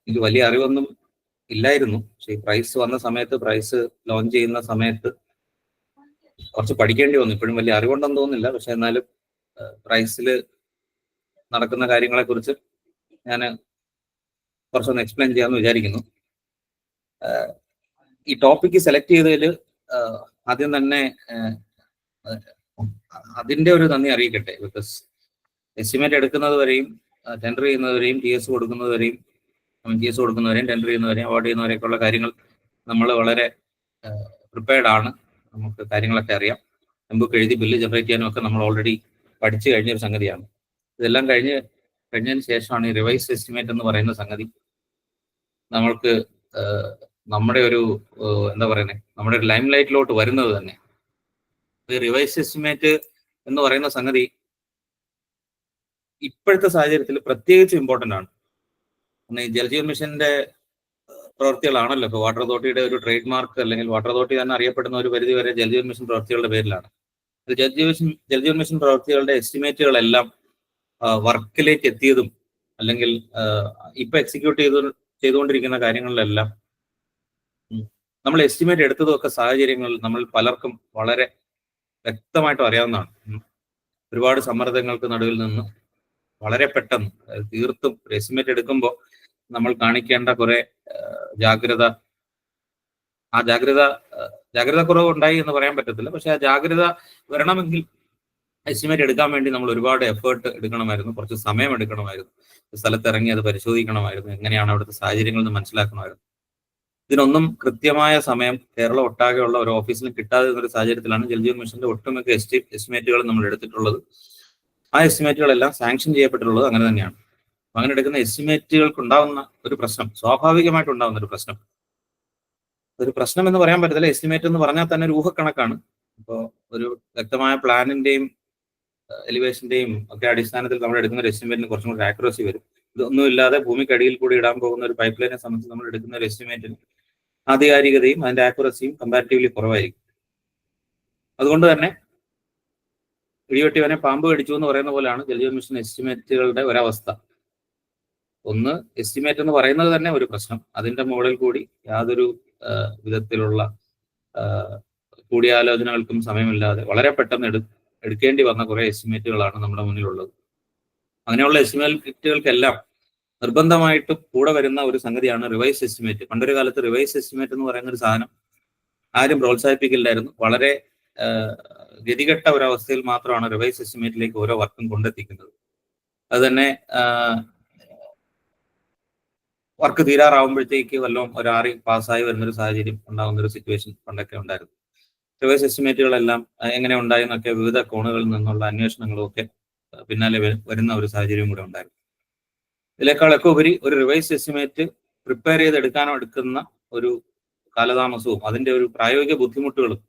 എനിക്ക് വലിയ അറിവൊന്നും ഇല്ലായിരുന്നു. പക്ഷേ ഈ പ്രൈസ് വന്ന സമയത്ത്, പ്രൈസ് ലോഞ്ച് ചെയ്യുന്ന സമയത്ത് കുറച്ച് പഠിക്കേണ്ടി വന്നു. ഇപ്പോഴും വലിയ അറിവുണ്ടെന്ന് തോന്നുന്നില്ല, പക്ഷെ എന്നാലും പ്രൈസിൽ നടക്കുന്ന കാര്യങ്ങളെക്കുറിച്ച് ഞാൻ കുറച്ചൊന്ന് എക്സ്പ്ലെയിൻ ചെയ്യാമെന്ന് വിചാരിക്കുന്നു. ഈ ടോപ്പിക്ക് സെലക്ട് ചെയ്തതിൽ ആദ്യം തന്നെ അതിൻ്റെ ഒരു നന്ദി അറിയിക്കട്ടെ. ബിക്കോസ് എസ്റ്റിമേറ്റ് എടുക്കുന്നത് വരെയും ടെൻഡർ ചെയ്യുന്നവരെയും ടി എസ് കൊടുക്കുന്നവരെയും ടെൻഡർ ചെയ്യുന്നവരെയും അവാർഡ് ചെയ്യുന്നവരെയൊക്കെയുള്ള കാര്യങ്ങൾ നമ്മൾ വളരെ പ്രിപ്പയർഡ് ആണ്. നമുക്ക് കാര്യങ്ങളൊക്കെ അറിയാം. നമുക്ക് എഴുതി ബില്ല് ജനറേറ്റ് ചെയ്യാനും ഒക്കെ നമ്മൾ ഓൾറെഡി പഠിച്ചു കഴിഞ്ഞൊരു സംഗതിയാണ്. ഇതെല്ലാം കഴിഞ്ഞതിന് ശേഷമാണ് ഈ റിവൈസ് എസ്റ്റിമേറ്റ് എന്ന് പറയുന്ന സംഗതി നമ്മൾക്ക് നമ്മുടെ ഒരു എന്താ പറയുന്നത്, നമ്മുടെ ഒരു ലൈം ലൈറ്റിലോട്ട് വരുന്നത് തന്നെ. ഈ റിവൈസ് എസ്റ്റിമേറ്റ് എന്ന് പറയുന്ന സംഗതി ഇപ്പോഴത്തെ സാഹചര്യത്തിൽ പ്രത്യേകിച്ച് ഇമ്പോർട്ടൻ്റ് ആണ്. ഈ ജലജീവൻ മിഷന്റെ പ്രവൃത്തികളാണല്ലോ ഇപ്പോൾ വാട്ടർ അതോറിറ്റിയുടെ ഒരു ട്രേഡ് മാർക്ക്, അല്ലെങ്കിൽ വാട്ടർ അതോറിറ്റി തന്നെ അറിയപ്പെടുന്ന ഒരു പരിധി വരെ ജലജീവൻ മിഷൻ പ്രവൃത്തികളുടെ പേരിലാണ്. ജലജീവൻ മിഷൻ പ്രവൃത്തികളുടെ എസ്റ്റിമേറ്റുകളെല്ലാം വർക്കിലേക്ക് എത്തിയതും അല്ലെങ്കിൽ ഇപ്പൊ എക്സിക്യൂട്ട് ചെയ്തുകൊണ്ടിരിക്കുന്ന കാര്യങ്ങളിലെല്ലാം നമ്മൾ എസ്റ്റിമേറ്റ് എടുത്തതും ഒക്കെ സാഹചര്യങ്ങളിൽ നമ്മൾ പലർക്കും വളരെ വ്യക്തമായിട്ടും അറിയാവുന്നതാണ്. ഒരുപാട് സമ്മർദ്ദങ്ങൾക്ക് നടുവിൽ നിന്ന് വളരെ പെട്ടെന്ന്, തീർത്തും എസ്റ്റിമേറ്റ് എടുക്കുമ്പോൾ നമ്മൾ കാണിക്കേണ്ട കുറെ ജാഗ്രത കുറവ് ഉണ്ടായി എന്ന് പറയാൻ പറ്റത്തില്ല. പക്ഷെ ആ ജാഗ്രത വരണമെങ്കിൽ എസ്റ്റിമേറ്റ് എടുക്കാൻ വേണ്ടി നമ്മൾ ഒരുപാട് എഫേർട്ട് എടുക്കണമായിരുന്നു, കുറച്ച് സമയം എടുക്കണമായിരുന്നു, സ്ഥലത്തിറങ്ങി അത് പരിശോധിക്കണമായിരുന്നു, എങ്ങനെയാണ് അവിടുത്തെ സാഹചര്യങ്ങൾ എന്ന് മനസ്സിലാക്കണമായിരുന്നു. ഇതിനൊന്നും കൃത്യമായ സമയം കേരളം ഒട്ടാകെയുള്ള ഒരു ഓഫീസിലും കിട്ടാതെ ഒരു സാഹചര്യത്തിലാണ് ജലജീവൻ മിഷന്റെ ഒട്ടുമിക്ക എസ്റ്റിമേറ്റുകൾ നമ്മൾ എടുത്തിട്ടുള്ളത്. ആ എസ്റ്റിമേറ്റുകളെല്ലാം സാങ്ഷൻ ചെയ്യപ്പെട്ടിട്ടുള്ളത് അങ്ങനെ തന്നെയാണ്. അങ്ങനെ എടുക്കുന്ന എസ്റ്റിമേറ്റുകൾക്ക് ഉണ്ടാവുന്ന ഒരു പ്രശ്നം, സ്വാഭാവികമായിട്ട് ഉണ്ടാവുന്ന ഒരു പ്രശ്നം എന്ന് പറയാൻ പറ്റത്തില്ല. എസ്റ്റിമേറ്റ് എന്ന് പറഞ്ഞാൽ തന്നെ ഒരു ഊഹക്കണക്കാണ്. ഇപ്പോൾ ഒരു വ്യക്തമായ പ്ലാനിന്റെയും എലിവേഷന്റെയും ഒക്കെ അടിസ്ഥാനത്തിൽ നമ്മൾ എടുക്കുന്ന ഒരു എസ്റ്റിമേറ്റിന് കുറച്ചും കൂടി ആക്യുറസി വരും. ഇതൊന്നുമില്ലാതെ ഭൂമിക്കടിയിൽ കൂടി ഇടാൻ പോകുന്ന ഒരു പൈപ്പ് ലൈനെ സംബന്ധിച്ച് നമ്മൾ എടുക്കുന്ന ഒരു എസ്റ്റിമേറ്റിന് ആധികാരികതയും അതിന്റെ ആക്യുറസിയും കമ്പാരിറ്റീവ്ലി കുറവായിരിക്കും. അതുകൊണ്ട് തന്നെ ഇടിവെട്ടിവനെ പാമ്പ് കടിച്ചു എന്ന് പറയുന്ന പോലെയാണ് ജലജീവൻ മിഷൻ എസ്റ്റിമേറ്റുകളുടെ ഒരവസ്ഥ. ഒന്ന്, എസ്റ്റിമേറ്റ് എന്ന് പറയുന്നത് തന്നെ ഒരു പ്രശ്നം. അതിന്റെ മുകളിൽ കൂടി യാതൊരു വിധത്തിലുള്ള കൂടിയാലോചനകൾക്കും സമയമില്ലാതെ വളരെ പെട്ടെന്ന് എടുക്കേണ്ടി വന്ന കുറെ എസ്റ്റിമേറ്റുകളാണ് നമ്മുടെ മുന്നിലുള്ളത്. അങ്ങനെയുള്ള എസ്റ്റിമേറ്റുകൾക്കെല്ലാം നിർബന്ധമായിട്ടും കൂടെ വരുന്ന ഒരു സംഗതിയാണ് റിവൈസ് എസ്റ്റിമേറ്റ്. പണ്ടൊരു കാലത്ത് റിവൈസ് എസ്റ്റിമേറ്റ് എന്ന് പറയുന്ന ഒരു സാധനം ആരും പ്രോത്സാഹിപ്പിക്കില്ലായിരുന്നു. വളരെ ഗതികെട്ട ഒരവസ്ഥയിൽ മാത്രമാണ് റിവൈസ് എസ്റ്റിമേറ്റിലേക്ക് ഓരോ വർക്കും കൊണ്ടെത്തിക്കുന്നത്. അത് തന്നെ വർക്ക് തീരാറാവുമ്പോഴത്തേക്ക് വല്ലതും ഒരു ആറി പാസ്സായി വരുന്നൊരു സാഹചര്യം ഉണ്ടാകുന്ന ഒരു സിറ്റുവേഷൻ പണ്ടൊക്കെ ഉണ്ടായിരുന്നു. റിവൈസ് എസ്റ്റിമേറ്റുകളെല്ലാം എങ്ങനെ ഉണ്ടായെന്നൊക്കെ വിവിധ കോണുകളിൽ നിന്നുള്ള അന്വേഷണങ്ങളും ഒക്കെ പിന്നാലെ വരുന്ന ഒരു സാഹചര്യം കൂടെ ഉണ്ടായിരുന്നു. ഇതിനേക്കാളൊക്കെ ഉപരി ഒരു റിവൈസ് എസ്റ്റിമേറ്റ് പ്രിപ്പയർ എടുക്കുന്ന ഒരു കാലതാമസവും അതിന്റെ ഒരു പ്രായോഗിക ബുദ്ധിമുട്ടുകളും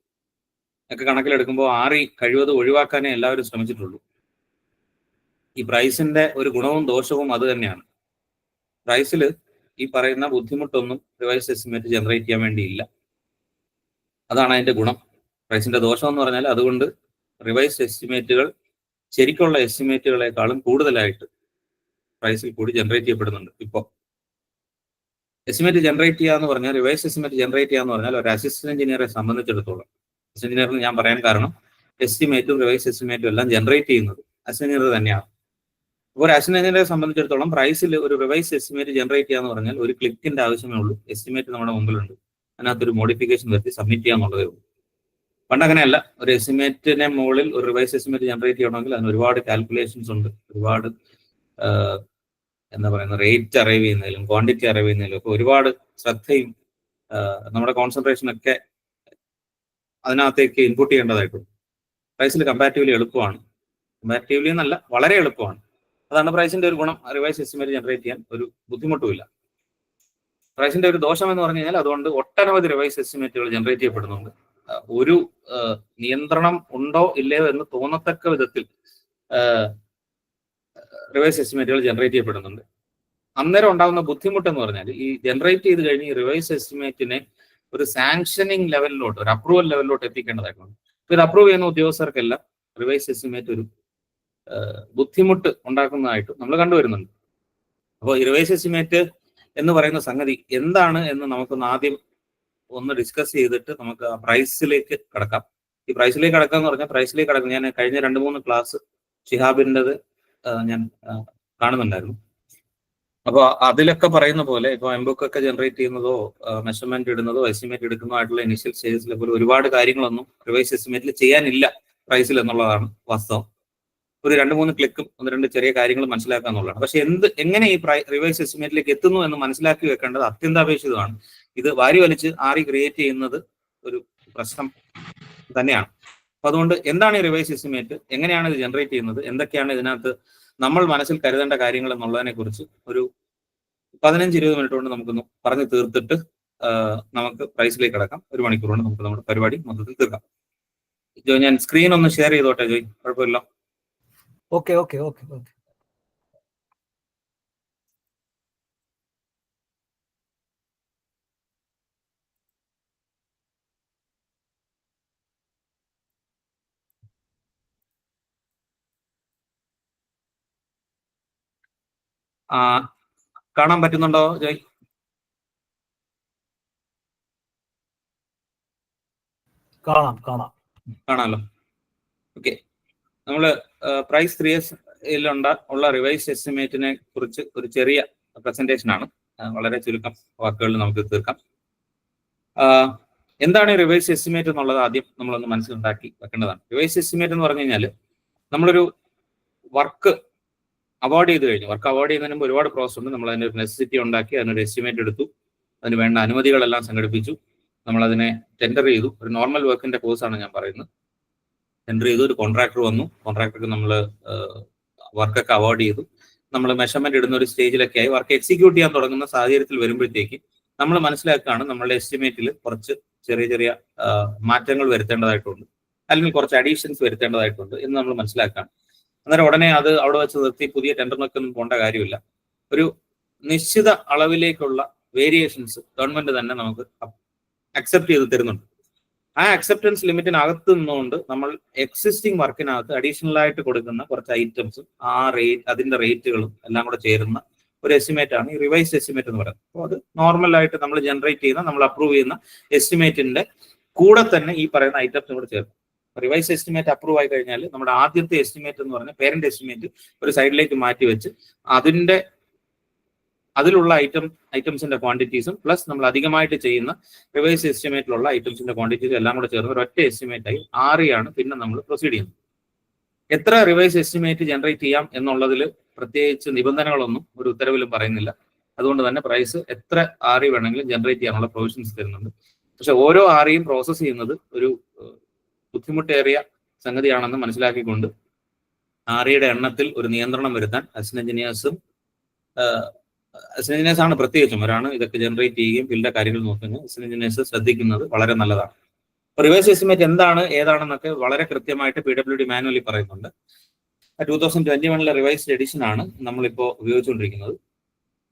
ഒക്കെ കണക്കിലെടുക്കുമ്പോൾ കഴിവതും ഒഴിവാക്കാനേ എല്ലാവരും ശ്രമിച്ചിട്ടുള്ളൂ. ഈ പ്രൈസിന്റെ ഒരു ഗുണവും ദോഷവും അത് തന്നെയാണ്. പ്രൈസിൽ ഈ പറയുന്ന ബുദ്ധിമുട്ടൊന്നും റിവൈസ് എസ്റ്റിമേറ്റ് ജനറേറ്റ് ചെയ്യാൻ വേണ്ടിയില്ല. അതാണ് അതിന്റെ ഗുണം. പ്രൈസിന്റെ ദോഷം എന്ന് പറഞ്ഞാൽ അതുകൊണ്ട് റിവൈസ് എസ്റ്റിമേറ്റുകൾ ശരിക്കുള്ള എസ്റ്റിമേറ്റുകളെക്കാളും കൂടുതലായിട്ട് പ്രൈസിൽ കൂടി ജനറേറ്റ് ചെയ്യപ്പെടുന്നുണ്ട്. ഇപ്പോൾ എസ്റ്റിമേറ്റ് ജനറേറ്റ് ചെയ്യുക എന്ന് പറഞ്ഞാൽ, റിവൈസ് എസ്റ്റിമേറ്റ് ജനറേറ്റ് ചെയ്യുക എന്ന് പറഞ്ഞാൽ ഒരു അസിസ്റ്റന്റ് എഞ്ചിനീയറെ സംബന്ധിച്ചിടത്തോളം, അസിസ്റ്റന്റ് എഞ്ചിനീയർ ഞാൻ പറയാൻ കാരണം എസ്റ്റിമേറ്റും റിവൈസ് എസ്റ്റിമേറ്റും എല്ലാം ജനറേറ്റ് ചെയ്യുന്നത് അസിസ്റ്റന്റ് എഞ്ചിനീയർ തന്നെയാണ്. അപ്പോൾ ഒരു അസിസ്റ്റന്റ് എഞ്ചിനീയറെ സംബന്ധിച്ചിടത്തോളം പ്രൈസിൽ ഒരു റിവൈസ് എസ്റ്റിമേറ്റ് ജനറേറ്റ് ചെയ്യുക എന്ന് പറഞ്ഞാൽ ഒരു ക്ലിക്കിന്റെ ആവശ്യമേ ഉള്ളൂ. എസ്റ്റിമേറ്റ് നമ്മുടെ മുമ്പിലുണ്ട്, അതിനകത്തൊരു മോഡിഫിക്കേഷൻ വരുത്തി സബ്മിറ്റ് ചെയ്യാന്നുള്ളതേ ഉള്ളൂ. പണ്ട് അങ്ങനെയല്ല. ഒരു എസ്റ്റിമേറ്റിനെ മുകളിൽ ഒരു റിവൈസ് എസ്റ്റിമേറ്റ് ജനറേറ്റ് ചെയ്യണമെങ്കിൽ അതിന് ഒരുപാട് കാൽക്കുലേഷൻസ് ഉണ്ട്. ഒരുപാട് എന്താ പറയുന്ന റേറ്റ് അറൈവ് ചെയ്യുന്നതിലും ക്വാണ്ടിറ്റി അറൈവ് ചെയ്യുന്നതിലും ഒക്കെ ഒരുപാട് ശ്രദ്ധയും നമ്മുടെ കോൺസെൻട്രേഷനൊക്കെ അതിനകത്തേക്ക് ഇൻപുട്ട് ചെയ്യേണ്ടതായിട്ടുണ്ട്. പ്രൈസിൽ കമ്പാരിറ്റീവ്ലി എളുപ്പമാണ്. കമ്പാരിറ്റീവ്ലി എന്നല്ല, വളരെ എളുപ്പമാണ്. അതാണ് പ്രൈസിന്റെ ഒരു ഗുണം. റിവൈസ് എസ്റ്റിമേറ്റ് ജനറേറ്റ് ചെയ്യാൻ ഒരു ബുദ്ധിമുട്ടുമില്ല. പ്രൈസിന്റെ ഒരു ദോഷം എന്ന് പറഞ്ഞു കഴിഞ്ഞാൽ അതുകൊണ്ട് ഒട്ടനവധി റിവൈസ് എസ്റ്റിമേറ്റുകൾ ജനറേറ്റ് ചെയ്യപ്പെടുന്നുണ്ട്. ഒരു നിയന്ത്രണം ഉണ്ടോ ഇല്ലയോ എന്ന് തോന്നത്തക്ക വിധത്തിൽ റിവൈസ് എസ്റ്റിമേറ്റുകൾ ജനറേറ്റ് ചെയ്യപ്പെടുന്നുണ്ട്. അന്നേരം ഉണ്ടാകുന്ന ബുദ്ധിമുട്ട് എന്ന് പറഞ്ഞാൽ ഈ ജനറേറ്റ് ചെയ്ത് കഴിഞ്ഞ് ഈ റിവൈസ് എസ്റ്റിമേറ്റിനെ ഒരു സാങ്ഷനിങ് ലെവലിലോട്ട്, ഒരു അപ്രൂവൽ ലെവലിലോട്ട് എത്തിക്കേണ്ടതായിട്ടുണ്ട്. അപ്പോൾ ഇത് അപ്രൂവ് ചെയ്യുന്ന ഉദ്യോഗസ്ഥർക്കെല്ലാം റിവൈസ് എസ്റ്റിമേറ്റ് ഒരു ബുദ്ധിമുട്ട് ഉണ്ടാക്കുന്നതായിട്ട് നമ്മൾ കണ്ടുവരുന്നുണ്ട്. അപ്പോൾ ഈ റിവൈസ് എസ്റ്റിമേറ്റ് എന്ന് പറയുന്ന സംഗതി എന്താണ് എന്ന് നമുക്കൊന്ന് ആദ്യം ഒന്ന് ഡിസ്കസ് ചെയ്തിട്ട് നമുക്ക് ആ പ്രൈസിലേക്ക് കടക്കാം. ഈ പ്രൈസിലേക്ക് കടക്കാന്ന് പറഞ്ഞാൽ പ്രൈസിലേക്ക് കടക്കും ഞാൻ കഴിഞ്ഞ 2-3 ക്ലാസ് ഷിഹാബിൻ്റെത് ഞാൻ കാണുന്നുണ്ടായിരുന്നു. അപ്പോൾ അതിലൊക്കെ പറയുന്ന പോലെ ഇപ്പോൾ എംബുക്ക് ഒക്കെ ജനറേറ്റ് ചെയ്യുന്നതോ മെഷർമെന്റ് ഇടുന്നതോ എസ്റ്റിമേറ്റ് എടുക്കുന്നതോ ആയിട്ടുള്ള ഇനിഷ്യൽ സ്റ്റേജസിലെ പോലെ ഒരുപാട് കാര്യങ്ങളൊന്നും റിവൈസ് എസ്റ്റിമേറ്റിൽ ചെയ്യാനില്ല പ്രൈസിൽ എന്നുള്ളതാണ് വാസ്തവം. ഒരു 2-3 ക്ലിക്കും 1-2 ചെറിയ കാര്യങ്ങൾ മനസ്സിലാക്കുക എന്നുള്ളതാണ്. പക്ഷെ എങ്ങനെ ഈ റിവൈസ് എസ്റ്റിമേറ്റിലേക്ക് എത്തുന്നു എന്ന് മനസ്സിലാക്കി വെക്കേണ്ടത് അത്യന്താപേക്ഷിതമാണ്. ഇത് വാരി വലിച്ച് ക്രിയേറ്റ് ചെയ്യുന്നത് ഒരു പ്രശ്നം തന്നെയാണ്. അപ്പൊ അതുകൊണ്ട് എന്താണ് ഈ റിവൈസ് എസ്റ്റിമേറ്റ്, എങ്ങനെയാണ് ഇത് ജനറേറ്റ് ചെയ്യുന്നത്, എന്തൊക്കെയാണ് ഇതിനകത്ത് നമ്മൾ മനസ്സിൽ കരുതേണ്ട കാര്യങ്ങൾ എന്നുള്ളതിനെ കുറിച്ച് ഒരു 15-20 മിനിറ്റ് കൊണ്ട് നമുക്കൊന്ന് പറഞ്ഞു തീർത്തിട്ട് നമുക്ക് പ്രൈസിലേക്ക് കിടക്കാം. 1 മണിക്കൂർ കൊണ്ട് നമുക്ക് നമ്മുടെ പരിപാടി മൊത്തത്തിൽ തീർക്കാം. ജോയ്, ഞാൻ സ്ക്രീൻ ഒന്ന് ഷെയർ ചെയ്തോട്ടെ ജോയ്? കുഴപ്പമില്ല. Okay okay okay okay. കാണാൻ പറ്റുന്നുണ്ടോ ജോയ്? കാണാമല്ലോ. ഓക്കെ, നമ്മള് പ്രൈസ് 3S ഉള്ള റിവൈസ് എസ്റ്റിമേറ്റിനെ കുറിച്ച് ഒരു ചെറിയ പ്രസന്റേഷൻ ആണ്. വളരെ ചുരുക്കം വാക്കുകളിൽ നമുക്ക് തീർക്കാം. എന്താണ് റിവൈസ് എസ്റ്റിമേറ്റ് എന്നുള്ളത് ആദ്യം നമ്മളൊന്ന് മനസ്സിലുണ്ടാക്കി വെക്കേണ്ടതാണ്. റിവൈസ് എസ്റ്റിമേറ്റ് എന്ന് പറഞ്ഞു കഴിഞ്ഞാൽ നമ്മളൊരു വർക്ക് അവാർഡ് ചെയ്ത് കഴിഞ്ഞു. വർക്ക് അവാർഡ് ചെയ്യുന്നതിന് മുമ്പ് ഒരുപാട് പ്രോസസ് ഉണ്ട്. നമ്മൾ അതിൻ്റെ ഒരു നെസസിറ്റി ഉണ്ടാക്കി അതിനൊരു എസ്റ്റിമേറ്റ് എടുത്തു, അതിന് വേണ്ട അനുമതികളെല്ലാം സംഘടിപ്പിച്ചു, നമ്മളതിനെ ടെൻഡർ ചെയ്തു. ഒരു നോർമൽ വർക്കിന്റെ കോഴ്സാണ് ഞാൻ പറയുന്നത്. ടെൻഡർ ചെയ്തു, ഒരു കോൺട്രാക്ടർ വന്നു, കോൺട്രാക്ടർക്ക് നമ്മൾ വർക്കൊക്കെ അവാർഡ് ചെയ്തു, നമ്മൾ മെഷർമെന്റ് ഇടുന്ന ഒരു സ്റ്റേജിലൊക്കെ ആയി വർക്ക് എക്സിക്യൂട്ട് ചെയ്യാൻ തുടങ്ങുന്ന സാഹചര്യത്തിൽ വരുമ്പോഴത്തേക്ക് നമ്മൾ മനസ്സിലാക്കുകയാണ് നമ്മളുടെ എസ്റ്റിമേറ്റിൽ കുറച്ച് ചെറിയ ചെറിയ മാറ്റങ്ങൾ വരുത്തേണ്ടതായിട്ടുണ്ട്, അല്ലെങ്കിൽ കുറച്ച് അഡീഷൻസ് വരുത്തേണ്ടതായിട്ടുണ്ട് എന്ന് നമ്മൾ മനസ്സിലാക്കുകയാണ്. അന്നേരം ഉടനെ അത് അവിടെ വെച്ച് നിർത്തി പുതിയ ടെൻഡറിനൊക്കെ ഒന്നും പോകേണ്ട കാര്യമില്ല. ഒരു നിശ്ചിത അളവിലേക്കുള്ള വേരിയേഷൻസ് ഗവൺമെന്റ് തന്നെ നമുക്ക് അക്സെപ്റ്റ് ചെയ്ത് തരുന്നുണ്ട്. ആ അക്സെപ്റ്റൻസ് ലിമിറ്റിനകത്ത് നിന്നുകൊണ്ട് നമ്മൾ എക്സിസ്റ്റിംഗ് വർക്കിനകത്ത് അഡീഷണൽ ആയിട്ട് കൊടുക്കുന്ന കുറച്ച് ഐറ്റംസും അതിന്റെ റേറ്റുകളും എല്ലാം കൂടെ ചേരുന്ന ഒരു എസ്റ്റിമേറ്റ് ആണ് ഈ റിവൈസ് എസ്റ്റിമേറ്റ് എന്ന് പറയുന്നത്. അപ്പോൾ അത് നോർമലായിട്ട് നമ്മൾ ജനറേറ്റ് ചെയ്യുന്ന, നമ്മൾ അപ്രൂവ് ചെയ്യുന്ന എസ്റ്റിമേറ്റിന്റെ കൂടെ തന്നെ ഈ പറയുന്ന ഐറ്റംസും കൂടെ ചേർക്കും. റിവൈസ് എസ്റ്റിമേറ്റ് അപ്രൂവ് ആയി കഴിഞ്ഞാൽ നമ്മുടെ ആദ്യത്തെ എസ്റ്റിമേറ്റ് എന്ന് പറഞ്ഞാൽ പേരന്റ് എസ്റ്റിമേറ്റ് ഒരു സൈഡിലേക്ക് മാറ്റി വെച്ച് അതിലുള്ള ഐറ്റംസിന്റെ ക്വാണ്ടിറ്റീസും പ്ലസ് നമ്മൾ അധികമായിട്ട് ചെയ്യുന്ന റിവൈസ് എസ്റ്റിമേറ്റിലുള്ള ഐറ്റംസിന്റെ ക്വാണ്ടിറ്റീസും എല്ലാം കൂടെ ചേർന്ന് ഒരു ഒറ്റ എസ്റ്റിമേറ്റ് ആയി ആറിയാണ് പിന്നെ നമ്മൾ പ്രൊസീഡ് ചെയ്യുന്നത്. എത്ര റിവൈസ് എസ്റ്റിമേറ്റ് ജനറേറ്റ് ചെയ്യാം എന്നുള്ളതിൽ പ്രത്യേകിച്ച് നിബന്ധനകളൊന്നും ഒരു ഉത്തരവിലും പറയുന്നില്ല. അതുകൊണ്ട് തന്നെ പ്രൈസ് എത്ര ആറി വേണമെങ്കിലും ജനറേറ്റ് ചെയ്യാനുള്ള പ്രൊവിഷൻസ് തരുന്നുണ്ട്. പക്ഷെ ഓരോ ആറിയും പ്രോസസ് ചെയ്യുന്നത് ഒരു ബുദ്ധിമുട്ടേറിയ സംഗതിയാണെന്ന് മനസ്സിലാക്കിക്കൊണ്ട് ആറിയുടെ എണ്ണത്തിൽ ഒരു നിയന്ത്രണം വരുത്താൻ അസിസ്റ്റന്റ് എഞ്ചിനീയേഴ്സ് ആണ് പ്രത്യേകിച്ചും ഒരാണ് ഇതൊക്കെ ജനറേറ്റ് ചെയ്യുകയും ഫീൽഡിന്റെ കാര്യങ്ങൾ നോക്കുന്നത്. അസിസ്റ്റന്റ് എഞ്ചിനീയേഴ്സ് ശ്രദ്ധിക്കുന്നത് വളരെ നല്ലതാണ്. റിവൈസ് എസ്റ്റിമേറ്റ് എന്താണ് ഏതാണെന്നൊക്കെ വളരെ കൃത്യമായിട്ട് PWD മാനുവലി പറയുന്നുണ്ട്. 2021 റിവൈസ്ഡ് എഡിഷൻ ആണ് നമ്മളിപ്പോൾ ഉപയോഗിച്ചുകൊണ്ടിരിക്കുന്നത്.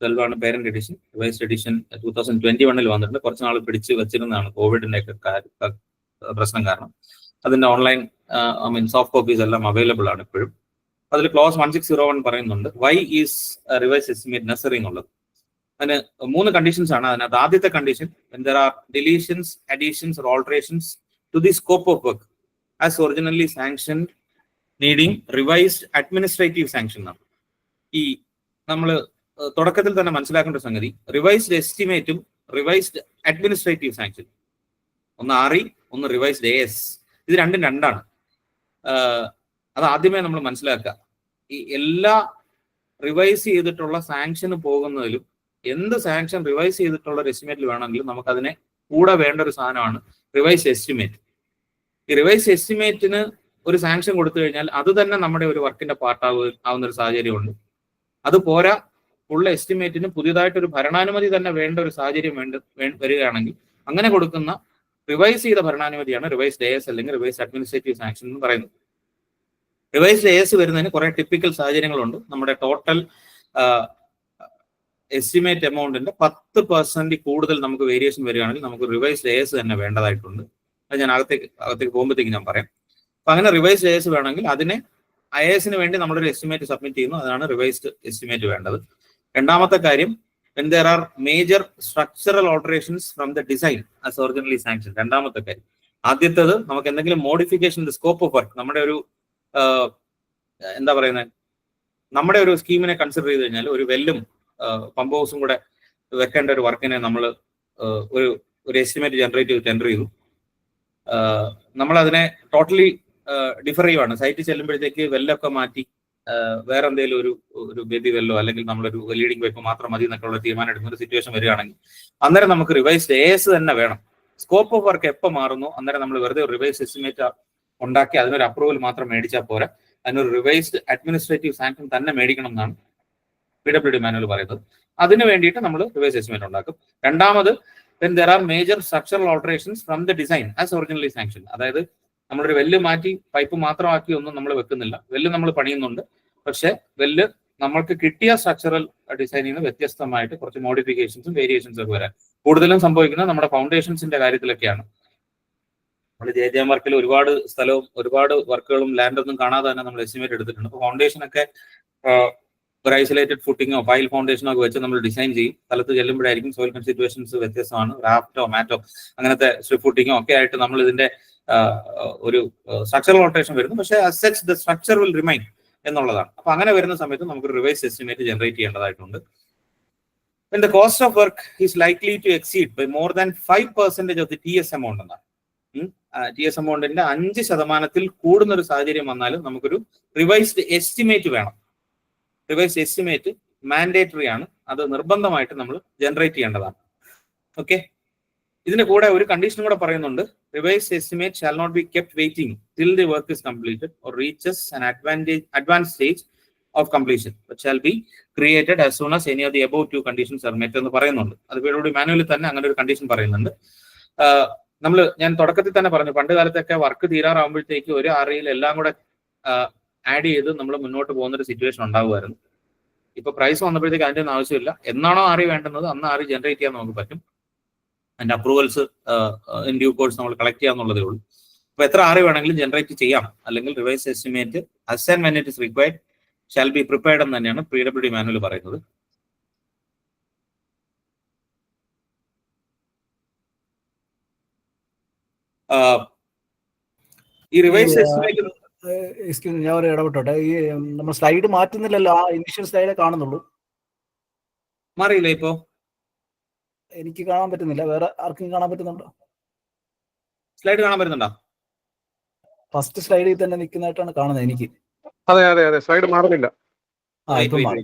12 ആണ് പേരന്റ് എഡിഷൻ. റിവൈസ്ഡ് എഡിഷൻ 2021 വന്നിട്ടുണ്ട്. കുറച്ച് നാൾ പിടിച്ച് വെച്ചിരുന്നതാണ് കോവിഡിന്റെ ഒക്കെ പ്രശ്നം കാരണം. അതിന്റെ ഓൺലൈൻ സോഫ്റ്റ് കോപ്പീസ് എല്ലാം അവൈലബിൾ ആണ് ഇപ്പോഴും. അതിൽ ക്ലോസ് 1601 പറയുന്നുണ്ട് why is revise estimate necessary എന്നുള്ളത്. അതിന് 3 കണ്ടീഷൻസ് ആണ്. അതിനകത്ത് ആദ്യത്തെ condition, there are deletions, additions, alterations to the scope of work as originally sanction needing revised administrative sanction ആണ്. ഈ നമ്മൾ തുടക്കത്തിൽ തന്നെ മനസ്സിലാക്കേണ്ട സംഗതി, റിവൈസ്ഡ് എസ്റ്റിമേറ്റും റിവൈസ്ഡ് അഡ്മിനിസ്ട്രേറ്റീവ് സാങ്ഷൻ, ഒന്ന് RE, ഒന്ന് റിവൈസ്ഡ് AS, ഇത് രണ്ടും രണ്ടാണ്. അത് ആദ്യമേ നമ്മൾ മനസ്സിലാക്കുക. ഈ എല്ലാ റിവൈസ് ചെയ്തിട്ടുള്ള സാങ്ഷന് പോകുന്നതിലും എന്ത് സാങ്ഷൻ റിവൈസ് ചെയ്തിട്ടുള്ള ഒരു എസ്റ്റിമേറ്റിൽ വേണമെങ്കിലും നമുക്കതിനെ കൂടെ വേണ്ട ഒരു സാധനമാണ് റിവൈസ് എസ്റ്റിമേറ്റ്. ഈ റിവൈസ് എസ്റ്റിമേറ്റിന് ഒരു സാങ്ഷൻ കൊടുത്തു കഴിഞ്ഞാൽ അത് തന്നെ നമ്മുടെ ഒരു വർക്കിന്റെ ആവുന്ന ഒരു സാഹചര്യമുണ്ട്. അത് പോരാ, ഉള്ള എസ്റ്റിമേറ്റിന് പുതിയതായിട്ടൊരു ഭരണാനുമതി തന്നെ വേണ്ട ഒരു സാഹചര്യം വരികയാണെങ്കിൽ അങ്ങനെ കൊടുക്കുന്ന റിവൈസ് ചെയ്ത ഭരണാനുമതിയാണ് റിവൈസ്ഡ് AS അല്ലെങ്കിൽ റിവൈസ് അഡ്മിനിസ്ട്രേറ്റീവ് സാങ്ഷൻ എന്ന് പറയുന്നത്. റിവൈസ്ഡ് AS വരുന്നതിന് കുറെ ടിപ്പിക്കൽ സാഹചര്യങ്ങളുണ്ട്. നമ്മുടെ ടോട്ടൽ എസ്റ്റിമേറ്റ് എമൗണ്ടിന്റെ 10% കൂടുതൽ നമുക്ക് വേരിയേഷൻ വരികയാണെങ്കിൽ നമുക്ക് റിവൈസ്ഡ് AS തന്നെ വേണ്ടതായിട്ടുണ്ട്. അത് ഞാൻ അകത്തേക്ക് പോകുമ്പോഴത്തേക്ക് ഞാൻ പറയാം. അപ്പൊ അങ്ങനെ റിവൈസ്ഡ് AS വേണമെങ്കിൽ അതിനെ AS വേണ്ടി നമ്മളൊരു എസ്റ്റിമേറ്റ് സബ്മിറ്റ് ചെയ്യുന്നു. അതാണ് റിവൈസ്ഡ് എസ്റ്റിമേറ്റ് വേണ്ടത്. രണ്ടാമത്തെ കാര്യം, when there are major structural alterations from the design as originally sanctioned. രണ്ടാമത്തെ കാര്യം. ആദ്യത്തേത് നമുക്ക് എന്തെങ്കിലും മോഡിഫിക്കേഷൻ സ്കോപ്പ് ഓഫ് വർക്ക്, നമ്മുടെ ഒരു എന്താ പറയുന്നത്, നമ്മുടെ ഒരു സ്കീമിനെ കൺസിഡർ ചെയ്ത് കഴിഞ്ഞാൽ ഒരു വെല്ലും പമ്പ് ഹൗസും കൂടെ വെക്കേണ്ട ഒരു വർക്കിനെ നമ്മൾ ഒരു എസ്റ്റിമേറ്റ് ജനറേറ്റ് ചെയ്ത് ടെൻഡർ ചെയ്തു. നമ്മൾ അതിനെ ടോട്ടലി ഡിഫർ ചെയ്യുവാണ്. സൈറ്റിൽ ചെല്ലുമ്പോഴത്തേക്ക് വെല്ലൊക്കെ മാറ്റി വേറെ എന്തെങ്കിലും ഒരു ബേബി വെല്ലോ അല്ലെങ്കിൽ നമ്മളൊരു ലീഡിംഗ് പൈപ്പ് മാത്രം മതി എന്നൊക്കെ ഉള്ള തീരുമാനം എടുക്കുന്ന ഒരു സിറ്റുവേഷൻ വരികയാണെങ്കിൽ അന്നേരം നമുക്ക് റിവൈസ്ഡ് എസ് തന്നെ വേണം. സ്കോപ്പ് ഓഫ് വർക്ക് എപ്പോൾ മാറുന്നു അന്നേരം നമ്മൾ വെറുതെ ഒരു റിവൈസ് എസ്റ്റിമേറ്റ് ഉണ്ടാക്കി അതിനൊരു അപ്രൂവൽ മാത്രം മേടിച്ചാൽ പോരാ, അതിനൊരു റിവൈസ്ഡ് അഡ്മിനിസ്ട്രേറ്റീവ് സാങ്ഷൻ തന്നെ മേടിക്കണം എന്നാണ് PWD മാനുവൽ പറയുന്നത്. അതിന് വേണ്ടിയിട്ട് നമ്മൾ റിവൈസ് എസ്റ്റിമേറ്റ് ഉണ്ടാക്കും. രണ്ടാമത്, when there are major structural alterations from the design as originally sanctioned. അതായത് നമ്മളൊരു വെല്ല് മാറ്റി പൈപ്പ് മാത്രമാക്കി ഒന്നും നമ്മൾ വെക്കുന്നില്ല, വെല്ല് നമ്മൾ പണിയുന്നുണ്ട്. പക്ഷെ വെല്ല് നമ്മൾക്ക് കിട്ടിയ സ്ട്രക്ചറൽ ഡിസൈനിൽ നിന്ന് വ്യത്യസ്തമായിട്ട് കുറച്ച് മോഡിഫിക്കേഷൻസും വേരിയേഷൻസും ഒക്കെ വരാൻ കൂടുതലും സംഭവിക്കുന്നത് നമ്മുടെ ഫൗണ്ടേഷൻസിന്റെ കാര്യത്തിലൊക്കെയാണ്. നമ്മൾ JJM വർക്കിൽ ഒരുപാട് സ്ഥലവും ഒരുപാട് വർക്കുകളും ലാൻഡൊന്നും കാണാതെ തന്നെ നമ്മൾ എസ്റ്റിമേറ്റ് എടുത്തിട്ടുണ്ട്. അപ്പോൾ ഫൗണ്ടേഷനൊക്കെ ഒരു ഐസൊലേറ്റഡ് ഫുട്ടിങ്ങോ പൈൽ ഫൗണ്ടേഷനോ ഒക്കെ വെച്ച് നമ്മൾ ഡിസൈൻ ചെയ്യും. സ്ഥലത്ത് ചെല്ലുമ്പോഴായിരിക്കും സോയിൽ കൺസിറ്റുവേഷൻസ് വ്യത്യസ്തമാണ്, റാഫ്റ്റോ മാറ്റോ അങ്ങനത്തെ സ്ട്രിപ്പ് ഫുട്ടിങ്ങോ ഒക്കെ ആയിട്ട് നമ്മൾ ഇതിന്റെ ഒരു സ്ട്രക്ചറൽ ഓൾട്ടറേഷൻ വരുന്നു. പക്ഷേ as such the structure will remain എന്നുള്ളതാണ്. അപ്പൊ അങ്ങനെ വരുന്ന സമയത്ത് നമുക്ക് റിവൈസ് എസ്റ്റിമേറ്റ് ജനറേറ്റ് ചെയ്യേണ്ടതായിട്ടുണ്ട്. When the cost of work is likely to exceed by more than 5% of the TS amount എന്നാണ്. TS amountന്റെ 5% കൂടുന്ന ഒരു സാഹചര്യം വന്നാലും നമുക്കൊരു റിവൈസ്ഡ് എസ്റ്റിമേറ്റ് വേണം. റിവൈസ്ഡ് എസ്റ്റിമേറ്റ് മാൻഡേറ്ററി ആണ്, അത് നിർബന്ധമായിട്ട് നമ്മൾ ജനറേറ്റ് ചെയ്യേണ്ടതാണ്. ഓക്കെ, ഇതിന്റെ കൂടെ ഒരു കണ്ടീഷൻ കൂടെ പറയുന്നുണ്ട്. Revised estimate shall not be kept waiting till the work is completed or reaches an advance stage of completion but shall be created as soon as any of the above two conditions are met എന്ന് പറയുന്നുണ്ട്. അത് PWD മാനുവലിൽ തന്നെ അങ്ങനെ ഒരു condition പറയുന്നുണ്ട്. ഞാൻ തുടക്കത്തിൽ തന്നെ പറഞ്ഞു, പണ്ട് കാലത്തൊക്കെ വർക്ക് തീരാറാകുമ്പോഴത്തേക്ക് ഒരു REയിൽ എല്ലാം കൂടെ ആഡ് ചെയ്ത് നമ്മൾ മുന്നോട്ട് പോകുന്ന ഒരു സിറ്റുവേഷൻ ഉണ്ടാകുമായിരുന്നു. ഇപ്പൊ പ്രൈസ് വന്നപ്പോഴത്തേക്ക് അതിന്റെ ഒന്നും ആവശ്യമില്ല. എന്നാണോ RE വേണ്ടുന്നത് അന്ന് RE ജനറേറ്റ് ചെയ്യാൻ നമുക്ക് പറ്റും. അതിന്റെ അപ്രൂവൽസ് ഇൻ ഡ്യൂ കോഴ്സ് നമ്മൾ കളക്ട് ചെയ്യാന്നുള്ളതേ ഉള്ളൂ. അപ്പൊ എത്ര RE വേണമെങ്കിലും ജനറേറ്റ് ചെയ്യാം. അല്ലെങ്കിൽ revise estimate as and when it is required shall be prepared എന്ന് തന്നെയാണ് PWD മാനുവൽ പറയുന്നത്. ഈ റിവൈസ് എസ്റ്റിമേറ്റ് ഞാൻ ഒരു ഇടപെട്ടോട്ടെ. ഈ നമ്മൾ സ്ലൈഡ് മാറ്റുന്നില്ലല്ലോ, ആ ഇനിഷ്യൽ സ്ലൈഡേ കാണുന്നുള്ളൂ. മാറിയില്ലേ ഇപ്പോ? എനിക്ക് കാണാൻ പറ്റുന്നില്ല. വേറെ ആർക്കും കാണാൻ പറ്റുന്നുണ്ടോ? സ്ലൈഡ് കാണാൻ പറ്റുന്നുണ്ടോ? ഫസ്റ്റ് സ്ലൈഡിൽ തന്നെ നിൽക്കുന്നതായിട്ടാണ് കാണുന്നത് എനിക്ക്. അതെ അതെ അതെ, സ്ലൈഡ് മാറുന്നില്ല. ഇപ്പൊ മാറി.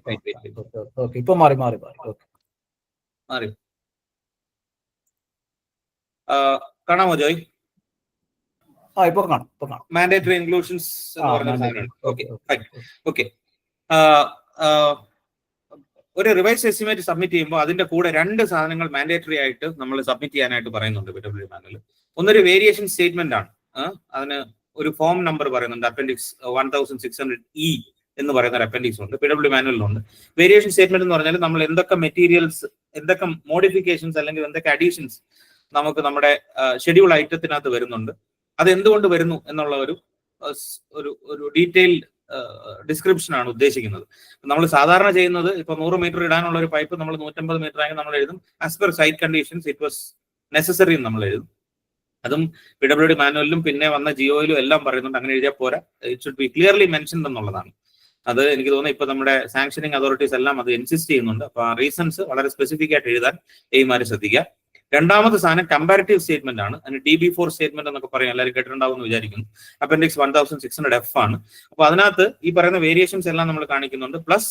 ഓക്കെ, ഇപ്പൊ മാറി. മാറി കാണാമോ ജോയ്? ഇപ്പൊ കാണാം. മാൻഡേറ്ററി ഇൻക്ലൂഷൻസ് എന്ന് പറഞ്ഞ സാധനമാണ്. ഓക്കെ. ഒരു റിവൈസ് എസ്റ്റിമേറ്റ് സബ്മിറ്റ് ചെയ്യുമ്പോൾ അതിന്റെ കൂടെ 2 സാധനങ്ങൾ മാൻഡേറ്ററി ആയിട്ട് നമ്മൾ സബ്മിറ്റ് ചെയ്യാനായിട്ട് പറയുന്നുണ്ട് PWD മാനുവൽ. ഒന്നൊരു വേരിയേഷൻ സ്റ്റേറ്റ്മെന്റ് ആണ്. അതിന് ഒരു ഫോം നമ്പർ പറയുന്നുണ്ട്, അപ്പൻഡിക്സ് 1600E എന്ന് പറയുന്ന ഒരു അപ്പൻഡിക്സ് ഉണ്ട്, PWD മാനുവലിലുണ്ട്. വേരിയേഷൻ സ്റ്റേറ്റ്മെന്റ് എന്ന് പറഞ്ഞാൽ നമ്മൾ എന്തൊക്കെ മെറ്റീരിയൽസ്, എന്തൊക്കെ മോഡിഫിക്കേഷൻസ് അല്ലെങ്കിൽ എന്തൊക്കെ അഡീഷൻസ് നമുക്ക് നമ്മുടെ ഷെഡ്യൂൾ ഐറ്റത്തിനകത്ത് വരുന്നുണ്ട്, അത് എന്തുകൊണ്ട് വരുന്നു എന്നുള്ള ഒരു ഡീറ്റെയിൽഡ് ഡിസ്ക്രിപ്ഷൻ ആണ് ഉദ്ദേശിക്കുന്നത്. നമ്മൾ സാധാരണ ചെയ്യുന്നത് ഇപ്പൊ 100 മീറ്റർ ഇടാനുള്ള ഒരു പൈപ്പ് നമ്മൾ 150 മീറ്റർ ആയി നമ്മൾ എഴുതും, as per site conditions it was necessary നമ്മൾ എഴുതും. അതും PWD മാനുവലിലും പിന്നെ വന്ന ജിയോയിലും എല്ലാം പറയുന്നുണ്ട്. അങ്ങനെ എഴുതിയാൽ പോരാ, it should be clearly mentioned എന്നുള്ളതാണ്. അത് എനിക്ക് തോന്നുന്നു ഇപ്പൊ നമ്മുടെ സാങ്ഷനിങ് അതോറിറ്റീസ് എല്ലാം അത് ഇൻസിസ്റ്റ് ചെയ്യുന്നുണ്ട്. അപ്പൊ ആ റീസൺസ് വളരെ സ്പെസിഫിക് ആയിട്ട് എഴുതാൻ എയ്മാര് ശ്രദ്ധിക്കുക. രണ്ടാമത്തെ സാധനം കമ്പാരിറ്റീവ് സ്റ്റേറ്റ്മെന്റ് ആണ്. അതിന് DB4 സ്റ്റേറ്റ്മെന്റ് എന്നൊക്കെ പറയും, എല്ലാവരും കേട്ടിട്ടുണ്ടാവും എന്ന് വിചാരിക്കുന്നു. അപ്പൻഡിക്സ് 1600F ആണ്. അപ്പൊ അതിനകത്ത് ഈ പറയുന്ന വേരിയേഷൻസ് എല്ലാം നമ്മൾ കാണിക്കുന്നുണ്ട്. പ്ലസ്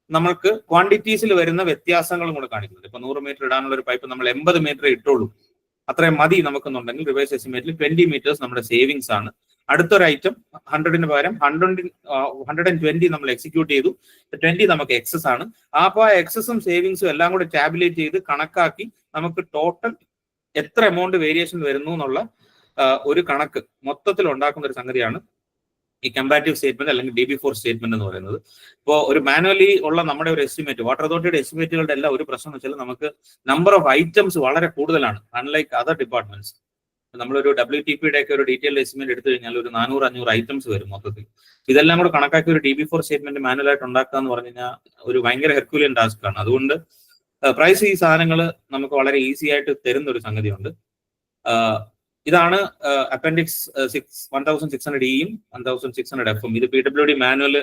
നമ്മൾക്ക് ക്വാണ്ടിറ്റീസിൽ വരുന്ന വ്യത്യാസങ്ങളും കൂടെ കാണിക്കുന്നുണ്ട്. ഇപ്പൊ 100 മീറ്റർ ഇടാനുള്ള ഒരു പൈപ്പ് നമ്മൾ 80 മീറ്റർ ഇട്ടുള്ളൂ, അത്രയും മതി നമുക്കെന്നുണ്ടെങ്കിൽ റിവൈസ് എസ്റ്റിമേറ്റിൽ 20 മീറ്റേഴ്സ് നമ്മുടെ സേവിങ്സ് ആണ്. അടുത്തൊരു ഐറ്റം 100ന് പകരം 120 നമ്മൾ എക്സിക്യൂട്ട് ചെയ്തു, 20 നമുക്ക് എക്സസ് ആണ്. അപ്പൊ ആ എക്സസും സേവിങ്സും എല്ലാം കൂടെ ടാബുലേറ്റ് ചെയ്ത് കണക്കാക്കി നമുക്ക് ടോട്ടൽ എത്ര എമൗണ്ട് വേരിയേഷൻ വരുന്നു എന്നുള്ള ഒരു കണക്ക് മൊത്തത്തിൽ ഉണ്ടാക്കുന്ന ഒരു സംഗതിയാണ് ഈ കമ്പാരിറ്റീവ് സ്റ്റേറ്റ്മെന്റ് അല്ലെങ്കിൽ DB4 സ്റ്റേറ്റ്മെന്റ് എന്ന് പറയുന്നത്. ഇപ്പോൾ ഒരു മാനുവലി ഉള്ള നമ്മുടെ ഒരു എസ്റ്റിമേറ്റ്, വാട്ടർ അതോറിറ്റിയുടെ എസ്റ്റിമേറ്റുകളുടെ എല്ലാം ഒരു പ്രശ്നം എന്ന് വെച്ചാൽ നമുക്ക് നമ്പർ ഓഫ് ഐറ്റംസ് വളരെ കൂടുതലാണ്. അൺലൈക്ക് അതർ ഡിപ്പാർട്ട്മെന്റ്സ്, നമ്മളൊരു WTPയുടെ ഒക്കെ ഒരു ഡീറ്റെയിൽ എസ്റ്റിമേറ്റ് എടുത്തു കഴിഞ്ഞാൽ ഒരു 400-500 ഐറ്റംസ് വരും മൊത്തത്തിൽ. ഇതെല്ലാം കൂടെ കണക്കാക്കി ഒരു DB4 സ്റ്റേറ്റ്മെന്റ് മാനുവലായിട്ട് ഉണ്ടാക്കുക എന്ന് പറഞ്ഞു കഴിഞ്ഞാൽ ഒരു ഭയങ്കര ഹെർക്യൂലിയൻ ടാസ്ക് ആണ്. അതുകൊണ്ട് പ്രൈസ് ഈ സാധനങ്ങൾ നമുക്ക് വളരെ ഈസി ആയിട്ട് തരുന്ന ഒരു സംഗതിയുണ്ട്. ഇതാണ് അപ്പൻഡിക്സ് 1600E-യും 1600F-ഉം. ഇത് PWD മാനുവൽ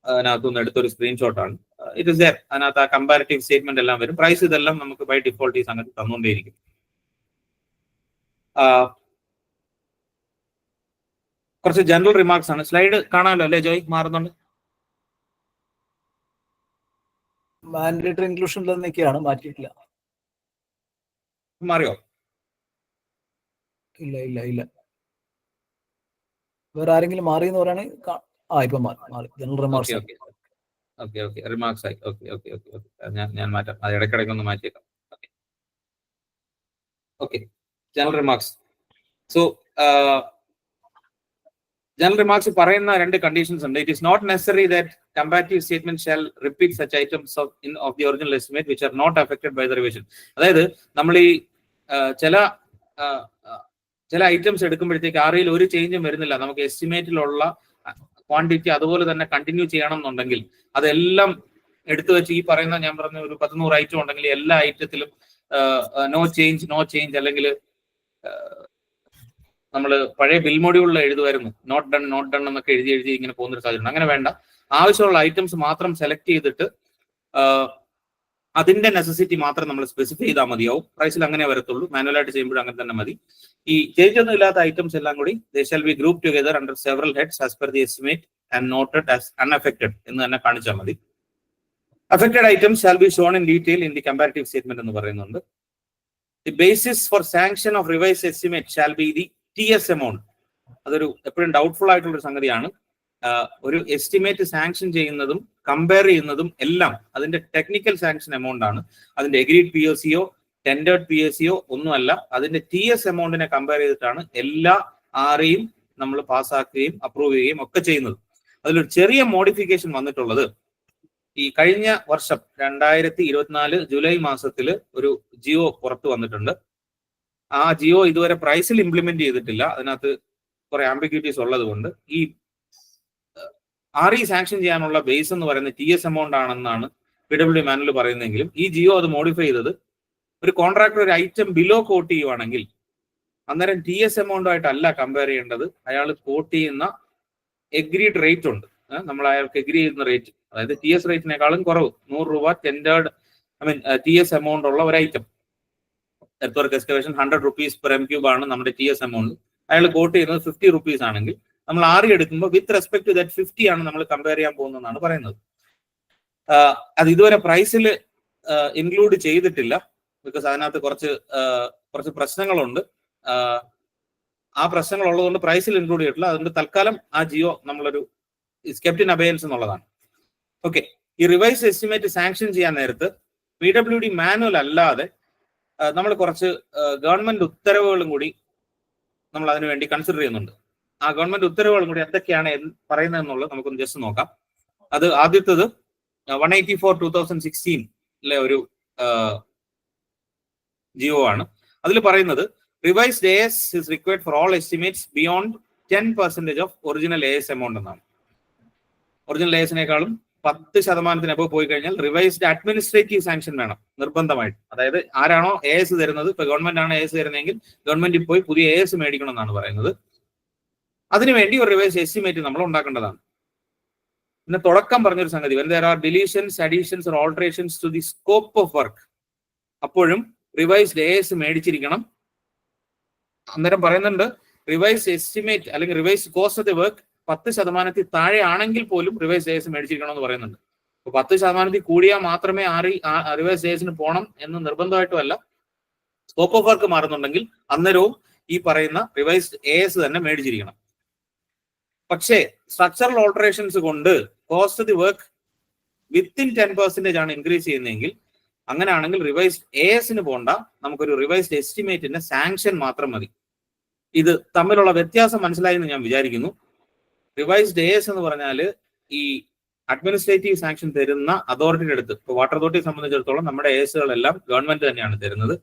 അതിനകത്തുനിന്ന് എടുത്തൊരു സ്ക്രീൻഷോട്ടാണ്. It is there. അതിനകത്ത് ആ കമ്പാരിറ്റീവ് സ്റ്റേറ്റ്മെന്റ് എല്ലാം വരും. പ്രൈസ് ഇതെല്ലാം നമുക്ക് ബൈ ഡിഫോൾട്ട് ഈ സംഗതി തന്നുകൊണ്ടേയിരിക്കും. കുറച്ച് ജനറൽ റിമാർക്സ് ആണ്. സ്ലൈഡ് കാണാമല്ലോ അല്ലേ ജോയ്? മാറുന്നുണ്ട്. മാൻഡേറ്ററി ഇൻക്ലൂഷനിൽ നിന്നൊക്കെയാണ്, മാറ്റിയിട്ടില്ല. മാറിയോ? ഇല്ല ഇല്ല ഇല്ല. വേറെ ആരെങ്കിലും മാറി എന്ന് പറയുകയാണെങ്കിൽ ഇപ്പൊ മാറി. General remarks. ഓക്കെ റിമാർക്സ് ആയി. ഓക്കെ ഞാൻ മാറ്റാം. അത് ഇടയ്ക്കിടയ്ക്ക് ഒന്ന് മാറ്റിയേക്കാം. Okay general remarks. So general remarks പറയുന്ന 2 കണ്ടീഷൻസ് ഉണ്ട്. It is not necessary that comparative statement shall repeat such items of the original estimate which are not affected by the revision. അതായത് നമ്മൾ ഈ ചില ഐറ്റംസ് എടുക്കുമ്പോഴത്തേക്ക് ആറിയിൽ ഒരു ചേഞ്ചും വരുന്നില്ല, നമുക്ക് എസ്റ്റിമേറ്റിലുള്ള ക്വാണ്ടിറ്റി അതുപോലെ തന്നെ കണ്ടിന്യൂ ചെയ്യണം എന്നുണ്ടെങ്കിൽ അതെല്ലാം എടുത്തു വെച്ച് ഈ പറയുന്ന ഞാൻ പറഞ്ഞ ഒരു 100 ഐറ്റം ഉണ്ടെങ്കിൽ എല്ലാ ഐറ്റത്തിലും നോ ചേഞ്ച് അല്ലെങ്കിൽ നമ്മൾ പഴയ ബിൽ മൊഡ്യൂളിൽ എഴുതുമായിരുന്നു നോട്ട് ഡൺ എന്നൊക്കെ എഴുതി ഇങ്ങനെ പോകുന്നൊരു സാഹചര്യം. അങ്ങനെ വേണ്ട. ആവശ്യമുള്ള ഐറ്റംസ് മാത്രം സെലക്ട് ചെയ്തിട്ട് അതിന്റെ നെസസിറ്റി മാത്രം നമ്മൾ സ്പെസിഫൈ ചെയ്താൽ മതിയാവും. പ്രൈസിൽ അങ്ങനെ വരത്തുള്ളൂ. മാനുവലായിട്ട് ചെയ്യുമ്പോഴും അങ്ങനെ തന്നെ മതി. ഈ ചേഞ്ച് ഒന്നും ഇല്ലാത്ത ഐറ്റംസ് എല്ലാം കൂടി they shall be group together under several heads as per the estimate and noted as unaffected എന്ന് തന്നെ കാണിച്ചാൽ മതി. Affected items shall be shown in detail in the comparative statement എന്ന് പറയുന്നുണ്ട്. The basis for sanction of revise estimate shall be the TS amount. അതൊരു എപ്പോഴും doubtful ആയിട്ടുള്ള സംഗതിയാണ്. ഒരു എസ്റ്റിമേറ്റ് സാങ്ഷൻ ചെയ്യുന്നതും കമ്പയർ ചെയ്യുന്നതും എല്ലാം അതിന്റെ ടെക്നിക്കൽ സാങ്ഷൻ എമൗണ്ട് ആണ്. അതിന്റെ എഗ്രീഡ് POCയോ ടെൻഡേർഡ് PSCയോ ഒന്നുമല്ല. അതിന്റെ TS എമൗണ്ടിനെ കമ്പയർ ചെയ്തിട്ടാണ് എല്ലാ REയും നമ്മൾ പാസ്സാക്കുകയും അപ്രൂവ് ചെയ്യുകയും ഒക്കെ ചെയ്യുന്നത്. അതിലൊരു ചെറിയ മോഡിഫിക്കേഷൻ വന്നിട്ടുള്ളത് ഈ കഴിഞ്ഞ വർഷം 2024 ജൂലൈ മാസത്തിൽ ഒരു ജിയോ പുറത്തു വന്നിട്ടുണ്ട്. ആ ജിയോ ഇതുവരെ പ്രൈസിൽ ഇംപ്ലിമെന്റ് ചെയ്തിട്ടില്ല. അതിനകത്ത് കുറെ ആംബിഗ്യൂറ്റീസ് ഉള്ളത് കൊണ്ട് ഈ RE സാങ്ഷൻ ചെയ്യാനുള്ള ബേസ് എന്ന് പറയുന്നത് TS എമൗണ്ട് ആണെന്നാണ് PWD മാനുവൽ പറയുന്നതെങ്കിലും ഈ ജിയോ അത് മോഡിഫൈ ചെയ്തത് ഒരു കോൺട്രാക്ടർ ഒരു ഐറ്റം ബിലോ കോട്ട് ചെയ്യുവാണെങ്കിൽ അന്നേരം TS എമൗണ്ടുമായിട്ടല്ല കമ്പയർ ചെയ്യേണ്ടത്. അയാൾ കോട്ട് ചെയ്യുന്ന എഗ്രീഡ് റേറ്റ് ഉണ്ട്. നമ്മൾ അയാൾക്ക് എഗ്രി ചെയ്യുന്ന റേറ്റ്, അതായത് TS റേറ്റിനേക്കാളും കുറവ് 100 രൂപ ടെൻഡേർഡ് TS എമൗണ്ട് ഉള്ള ഒരു item. Earth work excavation 100 rupees per m³ ആണ് നമ്മുടെ TS എമൗണ്ട്. അയാൾ കോട്ട് ചെയ്യുന്നത് 50 rupees ആണെങ്കിൽ നമ്മൾ RE എടുക്കുമ്പോൾ വിത്ത് റെസ്പെക്ട് ടു ദാറ്റ് 50 ആണ് നമ്മൾ കമ്പയർ ചെയ്യാൻ പോകുന്നതെന്നാണ് പറയുന്നത്. അത് ഇതുവരെ പ്രൈസിൽ ഇൻക്ലൂഡ് ചെയ്തിട്ടില്ല. ബിക്കോസ് അതിനകത്ത് കുറച്ച് പ്രശ്നങ്ങളുണ്ട്. ആ പ്രശ്നങ്ങൾ ഉള്ളതുകൊണ്ട് പ്രൈസിൽ ഇൻക്ലൂഡ് ചെയ്തിട്ടില്ല. അതുകൊണ്ട് തൽക്കാലം ആ ജിയോ നമ്മളൊരു കെപ്റ്റ് ഇൻ അബയൻസ് എന്നുള്ളതാണ്. ഓക്കെ, ഈ റിവൈസ് എസ്റ്റിമേറ്റ് സാങ്ഷൻ ചെയ്യാൻ നേരത്ത് PWD മാനുവൽ അല്ലാതെ നമ്മൾ കുറച്ച് ഗവൺമെന്റ് ഉത്തരവുകളും കൂടി നമ്മൾ അതിനു വേണ്ടി കൺസിഡർ ചെയ്യുന്നുണ്ട്. ആ ഗവൺമെന്റ് ഉത്തരവുകളും കൂടി എന്തൊക്കെയാണ് പറയുന്നത് എന്നുള്ളത് നമുക്കൊന്ന് ജസ്റ്റ് നോക്കാം. അത് ആദ്യത്തേത് 184/2016 ഒരു ജിയോ ആണ്. അതിൽ പറയുന്നത് revised AS is required for all estimates beyond 10% of original AS amount എന്നാണ്. ഒറിജിനൽ ASനേക്കാളും 10% എബവ് പോയി കഴിഞ്ഞാൽ റിവൈസ്ഡ് അഡ്മിനിസ്ട്രേറ്റീവ് സാങ്ഷൻ വേണം നിർബന്ധമായിട്ട്. അതായത് ആരാണോ AS തരുന്നത്, ഇപ്പൊ ഗവൺമെന്റ് ആണ് AS തരുന്നതെങ്കിൽ ഗവൺമെന്റിൽ പോയി പുതിയ AS മേടിക്കണം എന്നാണ് പറയുന്നത്. അതിനുവേണ്ടി ഒരു റിവൈസ് എസ്റ്റിമേറ്റ് നമ്മൾ ഉണ്ടാക്കേണ്ടതാണ്. പിന്നെ തുടക്കം പറഞ്ഞൊരു സംഗതി, when there are deletions, additions or alterations to the scope of work, അപ്പോഴും റിവൈസ്ഡ് AS മേടിച്ചിരിക്കണം. അന്നേരം പറയുന്നുണ്ട് റിവൈസ് എസ്റ്റിമേറ്റ് അല്ലെങ്കിൽ revise cost of the work 10% താഴെ ആണെങ്കിൽ പോലും റിവൈസ് AS മേടിച്ചിരിക്കണം എന്ന് പറയുന്നുണ്ട്. അപ്പൊ 10% കൂടിയാൽ മാത്രമേ റിവൈസ് ASന് പോകണം എന്ന് നിർബന്ധമായിട്ടും അല്ല. സ്കോപ്പ് ഓഫ് വർക്ക് മാറുന്നുണ്ടെങ്കിൽ അന്നേരവും ഈ പറയുന്ന റിവൈസ്ഡ് AS തന്നെ മേടിച്ചിരിക്കണം. പക്ഷേ സ്ട്രക്ചറൽ ഓൾട്ടറേഷൻസ് കൊണ്ട് cost of the work within 10% ആണ് ഇൻക്രീസ് ചെയ്യുന്നതെങ്കിൽ അങ്ങനെയാണെങ്കിൽ റിവൈസ്ഡ് ASന് പോകണ്ട, നമുക്കൊരു റിവൈസ്ഡ് എസ്റ്റിമേറ്റിന്റെ സാങ്ഷൻ മാത്രം മതി. ഇത് തമ്മിലുള്ള വ്യത്യാസം മനസ്സിലായി എന്ന് ഞാൻ വിചാരിക്കുന്നു. റിവൈസ്ഡ് AS എന്ന് പറഞ്ഞാൽ ഈ അഡ്മിനിസ്ട്രേറ്റീവ് സാങ്ഷൻ തരുന്ന അതോറിറ്റിയുടെ അടുത്ത്, ഇപ്പോൾ വാട്ടർ അതോറിറ്റിയെ സംബന്ധിച്ചിടത്തോളം നമ്മുടെ ASകളെല്ലാം ഗവൺമെന്റ് തന്നെയാണ് തരുന്നത്.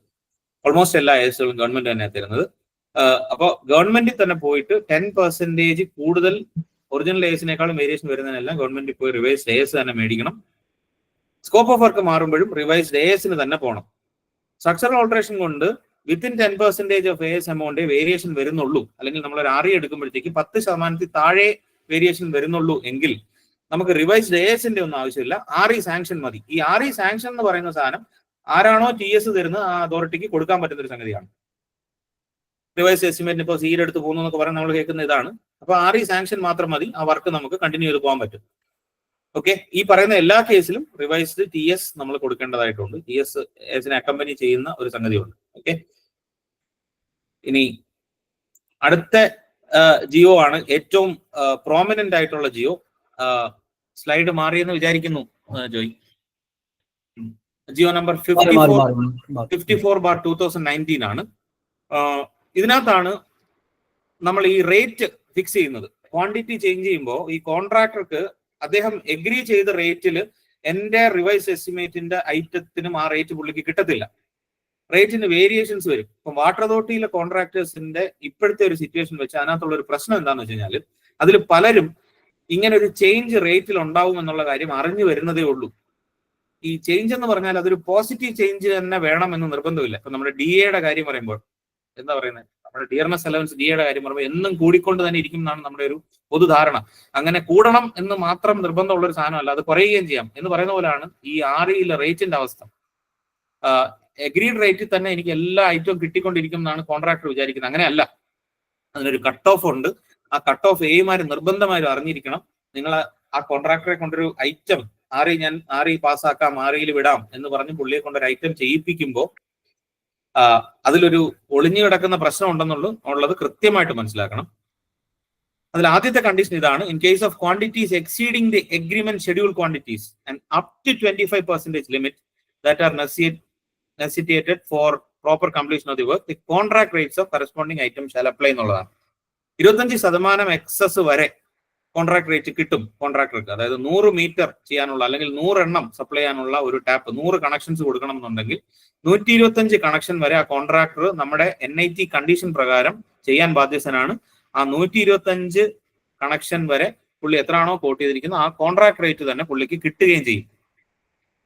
ഓൾമോസ്റ്റ് എല്ലാ ASകളും ഗവൺമെന്റ് തന്നെയാണ് തരുന്നത്. അപ്പോൾ ഗവൺമെന്റിൽ തന്നെ പോയിട്ട് 10% കൂടുതൽ ഒറിജിനൽ ASനേക്കാളും വേരിയേഷൻ വരുന്നതിനെല്ലാം ഗവൺമെന്റിൽ പോയി റിവൈസ്ഡ് AS തന്നെ മേടിക്കണം. സ്കോപ്പ് ഓഫ് വർക്ക് മാറുമ്പോഴും റിവൈസ്ഡ് AS തന്നെ പോകണം. സ്ട്രക്ചറൽ ഓൾട്ടറേഷൻ കൊണ്ട് within 10% of AS amount variation വരുന്നുള്ളൂ, അല്ലെങ്കിൽ നമ്മൾ ഒരു RE എടുക്കുമ്പോഴത്തേക്ക് 10% താഴെ വേരിയേഷൻ വരുന്നുള്ളൂ എങ്കിൽ നമുക്ക് റിവൈസ്ഡ് AS ഒന്നും ആവശ്യമില്ല, RE സാങ്ഷൻ മതി. ഈ RE സാങ്ഷൻ എന്ന് പറയുന്ന സാധനം ആരാണോ TS തരുന്നത് ആ അതോറിറ്റിക്ക് കൊടുക്കാൻ പറ്റുന്ന ഒരു സംഗതിയാണ്. റിവൈസ് എസ്റ്റിമേറ്റിന് ഇപ്പോൾ സീഡ് എടുത്ത് പോകുന്നു എന്നൊക്കെ പറഞ്ഞാൽ നമ്മൾ കേൾക്കുന്ന ഇതാണ്. അപ്പൊ RE സാങ്ഷൻ മാത്രം മതി, ആ വർക്ക് നമുക്ക് കണ്ടിന്യൂ ചെയ്ത് പോകാൻ പറ്റും. ഓക്കെ, ഈ പറയുന്ന എല്ലാ കേസിലും റിവൈസ്ഡ് TS നമ്മൾ കൊടുക്കേണ്ടതായിട്ടുണ്ട്. TS അക്കമ്പനി ചെയ്യുന്ന ഒരു സംഗതിയുണ്ട്. ഓക്കെ, ഇനി അടുത്ത ജിയോ ആണ് ഏറ്റവും പ്രോമിനന്റ് ആയിട്ടുള്ള ജിയോ. സ്ലൈഡ് മാറിയെന്ന് വിചാരിക്കുന്നു ജോയ്. ജിയോ നമ്പർ 54/2019 ആണ്. ഇതിനകത്താണ് നമ്മൾ ഈ റേറ്റ് ഫിക്സ് ചെയ്യുന്നത്. ക്വാണ്ടിറ്റി ചേഞ്ച് ചെയ്യുമ്പോൾ ഈ കോൺട്രാക്ടർക്ക് അദ്ദേഹം എഗ്രി ചെയ്ത റേറ്റിൽ എന്റെ റിവൈസ് എസ്റ്റിമേറ്റിന്റെ ഐറ്റത്തിനും ആ റേറ്റ് പുള്ളിക്ക് കിട്ടത്തില്ല. റേറ്റിന് വേരിയേഷൻസ് വരും. ഇപ്പം വാട്ടർ അതോറിറ്റിയിലെ കോൺട്രാക്ടേഴ്സിന്റെ ഇപ്പോഴത്തെ ഒരു സിറ്റുവേഷൻ വെച്ച് അതിനകത്തുള്ള ഒരു പ്രശ്നം എന്താണെന്ന് വെച്ച് കഴിഞ്ഞാൽ അതിൽ പലരും ഇങ്ങനെ ഒരു ചേഞ്ച് റേറ്റിൽ ഉണ്ടാവും എന്നുള്ള കാര്യം അറിഞ്ഞു വരുന്നതേ ഉള്ളൂ. ഈ ചേഞ്ച് എന്ന് പറഞ്ഞാൽ അതൊരു പോസിറ്റീവ് ചേഞ്ച് തന്നെ വേണം എന്ന് നിർബന്ധമില്ല. ഇപ്പൊ നമ്മുടെ DAയുടെ കാര്യം പറയുമ്പോൾ എന്താ പറയുന്നത്, നമ്മുടെ ഡിയർനെസ് അലവൻസ് DAയുടെ കാര്യം പറയുമ്പോൾ എന്നും കൂടിക്കൊണ്ട് തന്നെ ഇരിക്കും എന്നാണ് നമ്മുടെ ഒരു പൊതുധാരണ. അങ്ങനെ കൂടണം എന്ന് മാത്രം നിർബന്ധമുള്ള ഒരു സാധനമല്ല, അത് കുറയുകയും ചെയ്യാം എന്ന് പറയുന്ന പോലെയാണ് ഈ REയിലെ റേറ്റിന്റെ അവസ്ഥ. എഗ്രീഡ് റേറ്റിൽ തന്നെ എനിക്ക് എല്ലാ ഐറ്റവും കിട്ടിക്കൊണ്ടിരിക്കും എന്നാണ് കോൺട്രാക്ടർ വിചാരിക്കുന്നത്. അങ്ങനെയല്ല, അതിനൊരു കട്ട് ഓഫ് ഉണ്ട്. ആ കട്ട് ഓഫ് എമാര് നിർബന്ധമായും അറിഞ്ഞിരിക്കണം. നിങ്ങൾ ആ കോൺട്രാക്ടറെ കൊണ്ടൊരു ഐറ്റം ഞാൻ RE പാസ്സാക്കാം, REയിൽ വിടാം എന്ന് പറഞ്ഞ് പുള്ളിയെ കൊണ്ടൊരു ഐറ്റം ചെയ്യിപ്പിക്കുമ്പോൾ അതിലൊരു ഒളിഞ്ഞു കിടക്കുന്ന പ്രശ്നം ഉള്ളത് കൃത്യമായിട്ട് മനസ്സിലാക്കണം. അതിൽ ആദ്യത്തെ കണ്ടീഷൻ ഇതാണ്: in case of quantities exceeding the agreement schedule quantities and up to 25% limit that are necessitated for proper completion of the work, the contract rates of corresponding item shall apply എന്നുള്ളതാണ്. 25% excess വരെ contract rate കിട്ടും കോൺട്രാക്ടർക്ക്. അതായത് 100 metre ചെയ്യാനുള്ള അല്ലെങ്കിൽ 100 എണ്ണം supply ചെയ്യാനുള്ള ഒരു tap 100 connections കൊടുക്കണം എന്നുണ്ടെങ്കിൽ 125 കണക്ഷൻ വരെ ആ കോൺട്രാക്ടർ നമ്മുടെ NIT കണ്ടീഷൻ പ്രകാരം ചെയ്യാൻ ബാധ്യസ്ഥനാണ്. ആ 125 കണക്ഷൻ വരെ പുള്ളി എത്രയാണോ കോട്ട് ചെയ്തിരിക്കുന്നത് ആ കോൺട്രാക്ട് റേറ്റ് തന്നെ പുള്ളിക്ക് കിട്ടുകയും ചെയ്യും.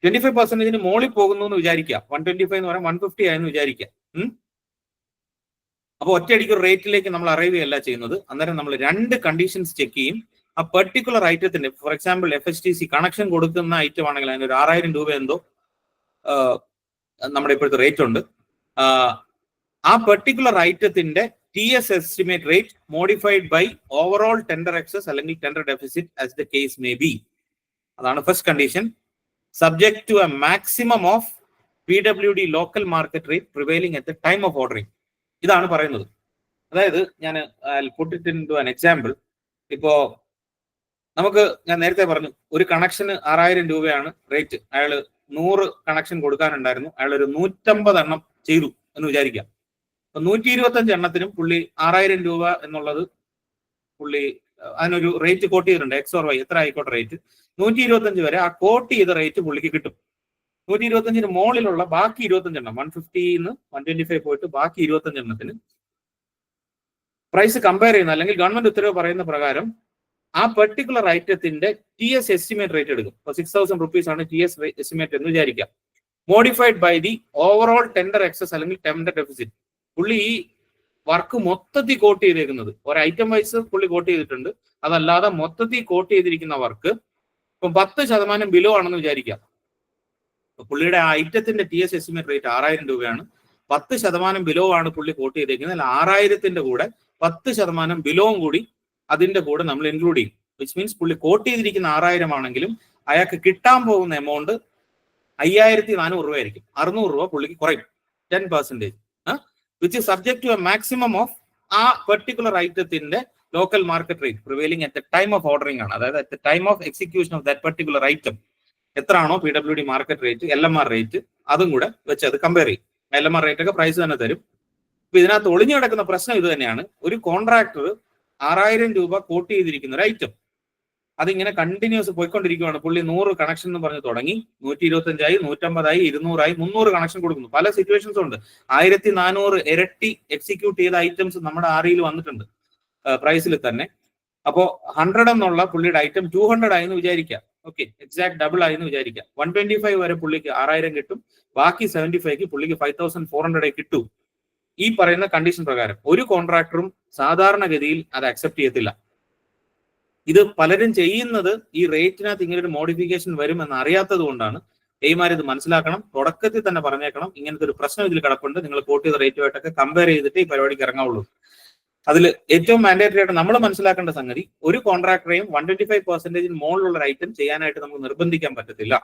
25% മോളിൽ പോകുന്നു എന്ന് വിചാരിക്കുക, 125 എന്ന് പറയാൻ 150 ആയെന്ന് വിചാരിക്കുക. അപ്പൊ ഒറ്റയടിക്ക് റേറ്റിലേക്ക് നമ്മൾ അറൈവ് ചെയ്യല്ല ചെയ്യുന്നത്. അന്നേരം നമ്മൾ 2 കണ്ടീഷൻസ് ചെക്ക് ചെയ്യും. ആ പെർട്ടിക്കുലർ ഐറ്റത്തിന്റെ, ഫോർ എക്സാമ്പിൾ FHTC കണക്ഷൻ കൊടുക്കുന്ന ഐറ്റം ആണെങ്കിൽ അതിന് ഒരു 6000 രൂപ എന്തോ നമ്മുടെ ഇപ്പോഴത്തെ റേറ്റ് ഉണ്ട്. ആ പെർട്ടിക്കുലർ ഐറ്റത്തിന്റെ TS estimate rate modified by overall tender excess അല്ലെങ്കിൽ tender deficit as the case may be. അതാണ് first condition. Subject to a maximum of PWD local market rate prevailing at the time of ordering. ഇതാണ് പറയുന്നത്. അതായത് ഞാൻ put it into an example. ഇപ്പോ ഞാൻ നേരത്തെ പറഞ്ഞു ഒരു കണക്ഷന് 6000 രൂപയാണ് റേറ്റ്. അയാൾ 100 കണക്ഷൻ കൊടുക്കാനുണ്ടായിരുന്നു, അയാൾ ഒരു 150 എണ്ണം ചെയ്തു എന്ന് വിചാരിക്കാം. അപ്പൊ 125 എണ്ണത്തിനും പുള്ളി 6000 രൂപ എന്നുള്ളത് പുള്ളി അതിനൊരു റേറ്റ് കോട്ട് ചെയ്തിട്ടുണ്ട്, X or Y എത്ര ആയിക്കോട്ടെ റേറ്റ്. 125 വരെ ആ കോട്ട് ചെയ്ത റേറ്റ് പുള്ളിക്ക് കിട്ടും. 125 മുകളിലുള്ള ബാക്കി 25 എണ്ണം 150 125 പോയിട്ട് ബാക്കി 25 എണ്ണത്തിന് പ്രൈസ് കമ്പയർ ചെയ്യുന്ന അല്ലെങ്കിൽ ഗവൺമെന്റ് ഉത്തരവ് പറയുന്ന പ്രകാരം ആ പെർട്ടിക്കുലർ ഐറ്റത്തിന്റെ TS എസ്റ്റിമേറ്റ് റേറ്റ് എടുക്കും. ഇപ്പൊ 6000 റുപ്പീസ് ആണ് TS എസ്റ്റിമേറ്റ് എന്ന് വിചാരിക്കാം. Modified by the overall tender excess അല്ലെങ്കിൽ ടെൻഡർ ഡെഫിസിറ്റ്. പുള്ളി ഈ വർക്ക് മൊത്തത്തിൽ കോട്ട് ചെയ്തേക്കുന്നത് ഒരു ഐറ്റം വൈസ് പുള്ളി കോട്ട് ചെയ്തിട്ടുണ്ട്. അതല്ലാതെ മൊത്തത്തിൽ കോട്ട് ചെയ്തിരിക്കുന്ന വർക്ക് ഇപ്പം 10% ബിലോ ആണെന്ന് വിചാരിക്കാം. പുള്ളിയുടെ ആ ഐറ്റത്തിന്റെ TS എസ്റ്റിമേറ്റ് റേറ്റ് 6000 രൂപയാണ്. 10% ബിലോ ആണ് പുള്ളി കോട്ട് ചെയ്തേക്കുന്നത്. 6000ത്തിന്റെ കൂടെ 10% ബിലോവും കൂടി അതിന്റെ കൂടെ നമ്മൾ ഇൻക്ലൂഡ് ചെയ്യും. വിച്ച് മീൻസ് പുള്ളി കോട്ട് ചെയ്തിരിക്കുന്ന 6000 ആണെങ്കിലും അയാൾക്ക് കിട്ടാൻ പോകുന്ന എമൗണ്ട് 5400 രൂപ ആയിരിക്കും. 600 രൂപ പുള്ളിക്ക് കുറയും, 10%. Which is subject to a maximum of ആ പെർട്ടിക്കുലർ ഐറ്റത്തിന്റെ local market rate prevailing at the time of ordering ആണ്. അതായത് at the time of execution of that particular item എത്രയാണോ PWD market rate, LMR rate, അതും കൂടെ വെച്ച് അത് compare ചെയ്യും. LMR റേറ്റ് ഒക്കെ പ്രൈസ് തന്നെ തരും. അപ്പൊ ഇതിനകത്ത് ഒളിഞ്ഞു കിടക്കുന്ന പ്രശ്നം ഇത് തന്നെയാണ്. ഒരു കോൺട്രാക്ടർ 6000 രൂപ കോട്ട് ചെയ്തിരിക്കുന്ന ഒരു ഐറ്റം അതിങ്ങനെ കണ്ടിന്യൂസ് പോയിക്കൊണ്ടിരിക്കുകയാണ്. പുള്ളി 100 കണക്ഷൻ എന്ന് പറഞ്ഞ് തുടങ്ങി, 125 ആയി, 150 ആയി, 200 ആയി, 300 കണക്ഷൻ കൊടുക്കുന്നു. പല സിറ്റുവേഷൻസ് ഉണ്ട്. 1400 ഇരട്ടി എക്സിക്യൂട്ട് ചെയ്ത ഐറ്റംസ് നമ്മുടെ REയിൽ വന്നിട്ടുണ്ട് പ്രൈസിൽ തന്നെ. അപ്പോ 100 എന്നുള്ള പുള്ളിയുടെ ഐറ്റം 200 ആയി എന്ന് വിചാരിക്കാം. ഓക്കെ, എക്സാക്ട് ഡബിൾ ആയി എന്ന് വിചാരിക്കാം. 125 വരെ പുള്ളിക്ക് 6000 കിട്ടും, ബാക്കി 75ക്ക് പുള്ളിക്ക് 5400 കിട്ടും. ഈ പറയുന്ന കണ്ടീഷൻ പ്രകാരം ഒരു കോൺട്രാക്ടറും സാധാരണഗതിയിൽ അത് അക്സെപ്റ്റ് ചെയ്യത്തില്ല. ഇത് പലരും ചെയ്യുന്നത് ഈ റേറ്റിനകത്ത് ഇങ്ങനെ ഒരു മോഡിഫിക്കേഷൻ വരുമെന്ന് അറിയാത്തത് കൊണ്ടാണ്. എയ്മാർ ഇത് മനസ്സിലാക്കണം, തുടക്കത്തിൽ തന്നെ പറഞ്ഞേക്കണം ഇങ്ങനത്തെ ഒരു പ്രശ്നം ഇതിൽ കിടപ്പുണ്ട്, നിങ്ങൾ കോട്ട് ചെയ്ത റേറ്റുമായിട്ടൊക്കെ കമ്പയർ ചെയ്തിട്ട് ഈ പരിപാടിക്ക് ഇറങ്ങാവുള്ളൂ. അതിൽ ഏറ്റവും മാൻഡേറ്ററി ആയിട്ട് നമ്മൾ മനസ്സിലാക്കേണ്ട സംഗതി, ഒരു കോൺട്രാക്ടറെയും 125% മുകളിലുള്ള ഒരു ഐറ്റം ചെയ്യാനായിട്ട് നമുക്ക് നിർബന്ധിക്കാൻ പറ്റത്തില്ല.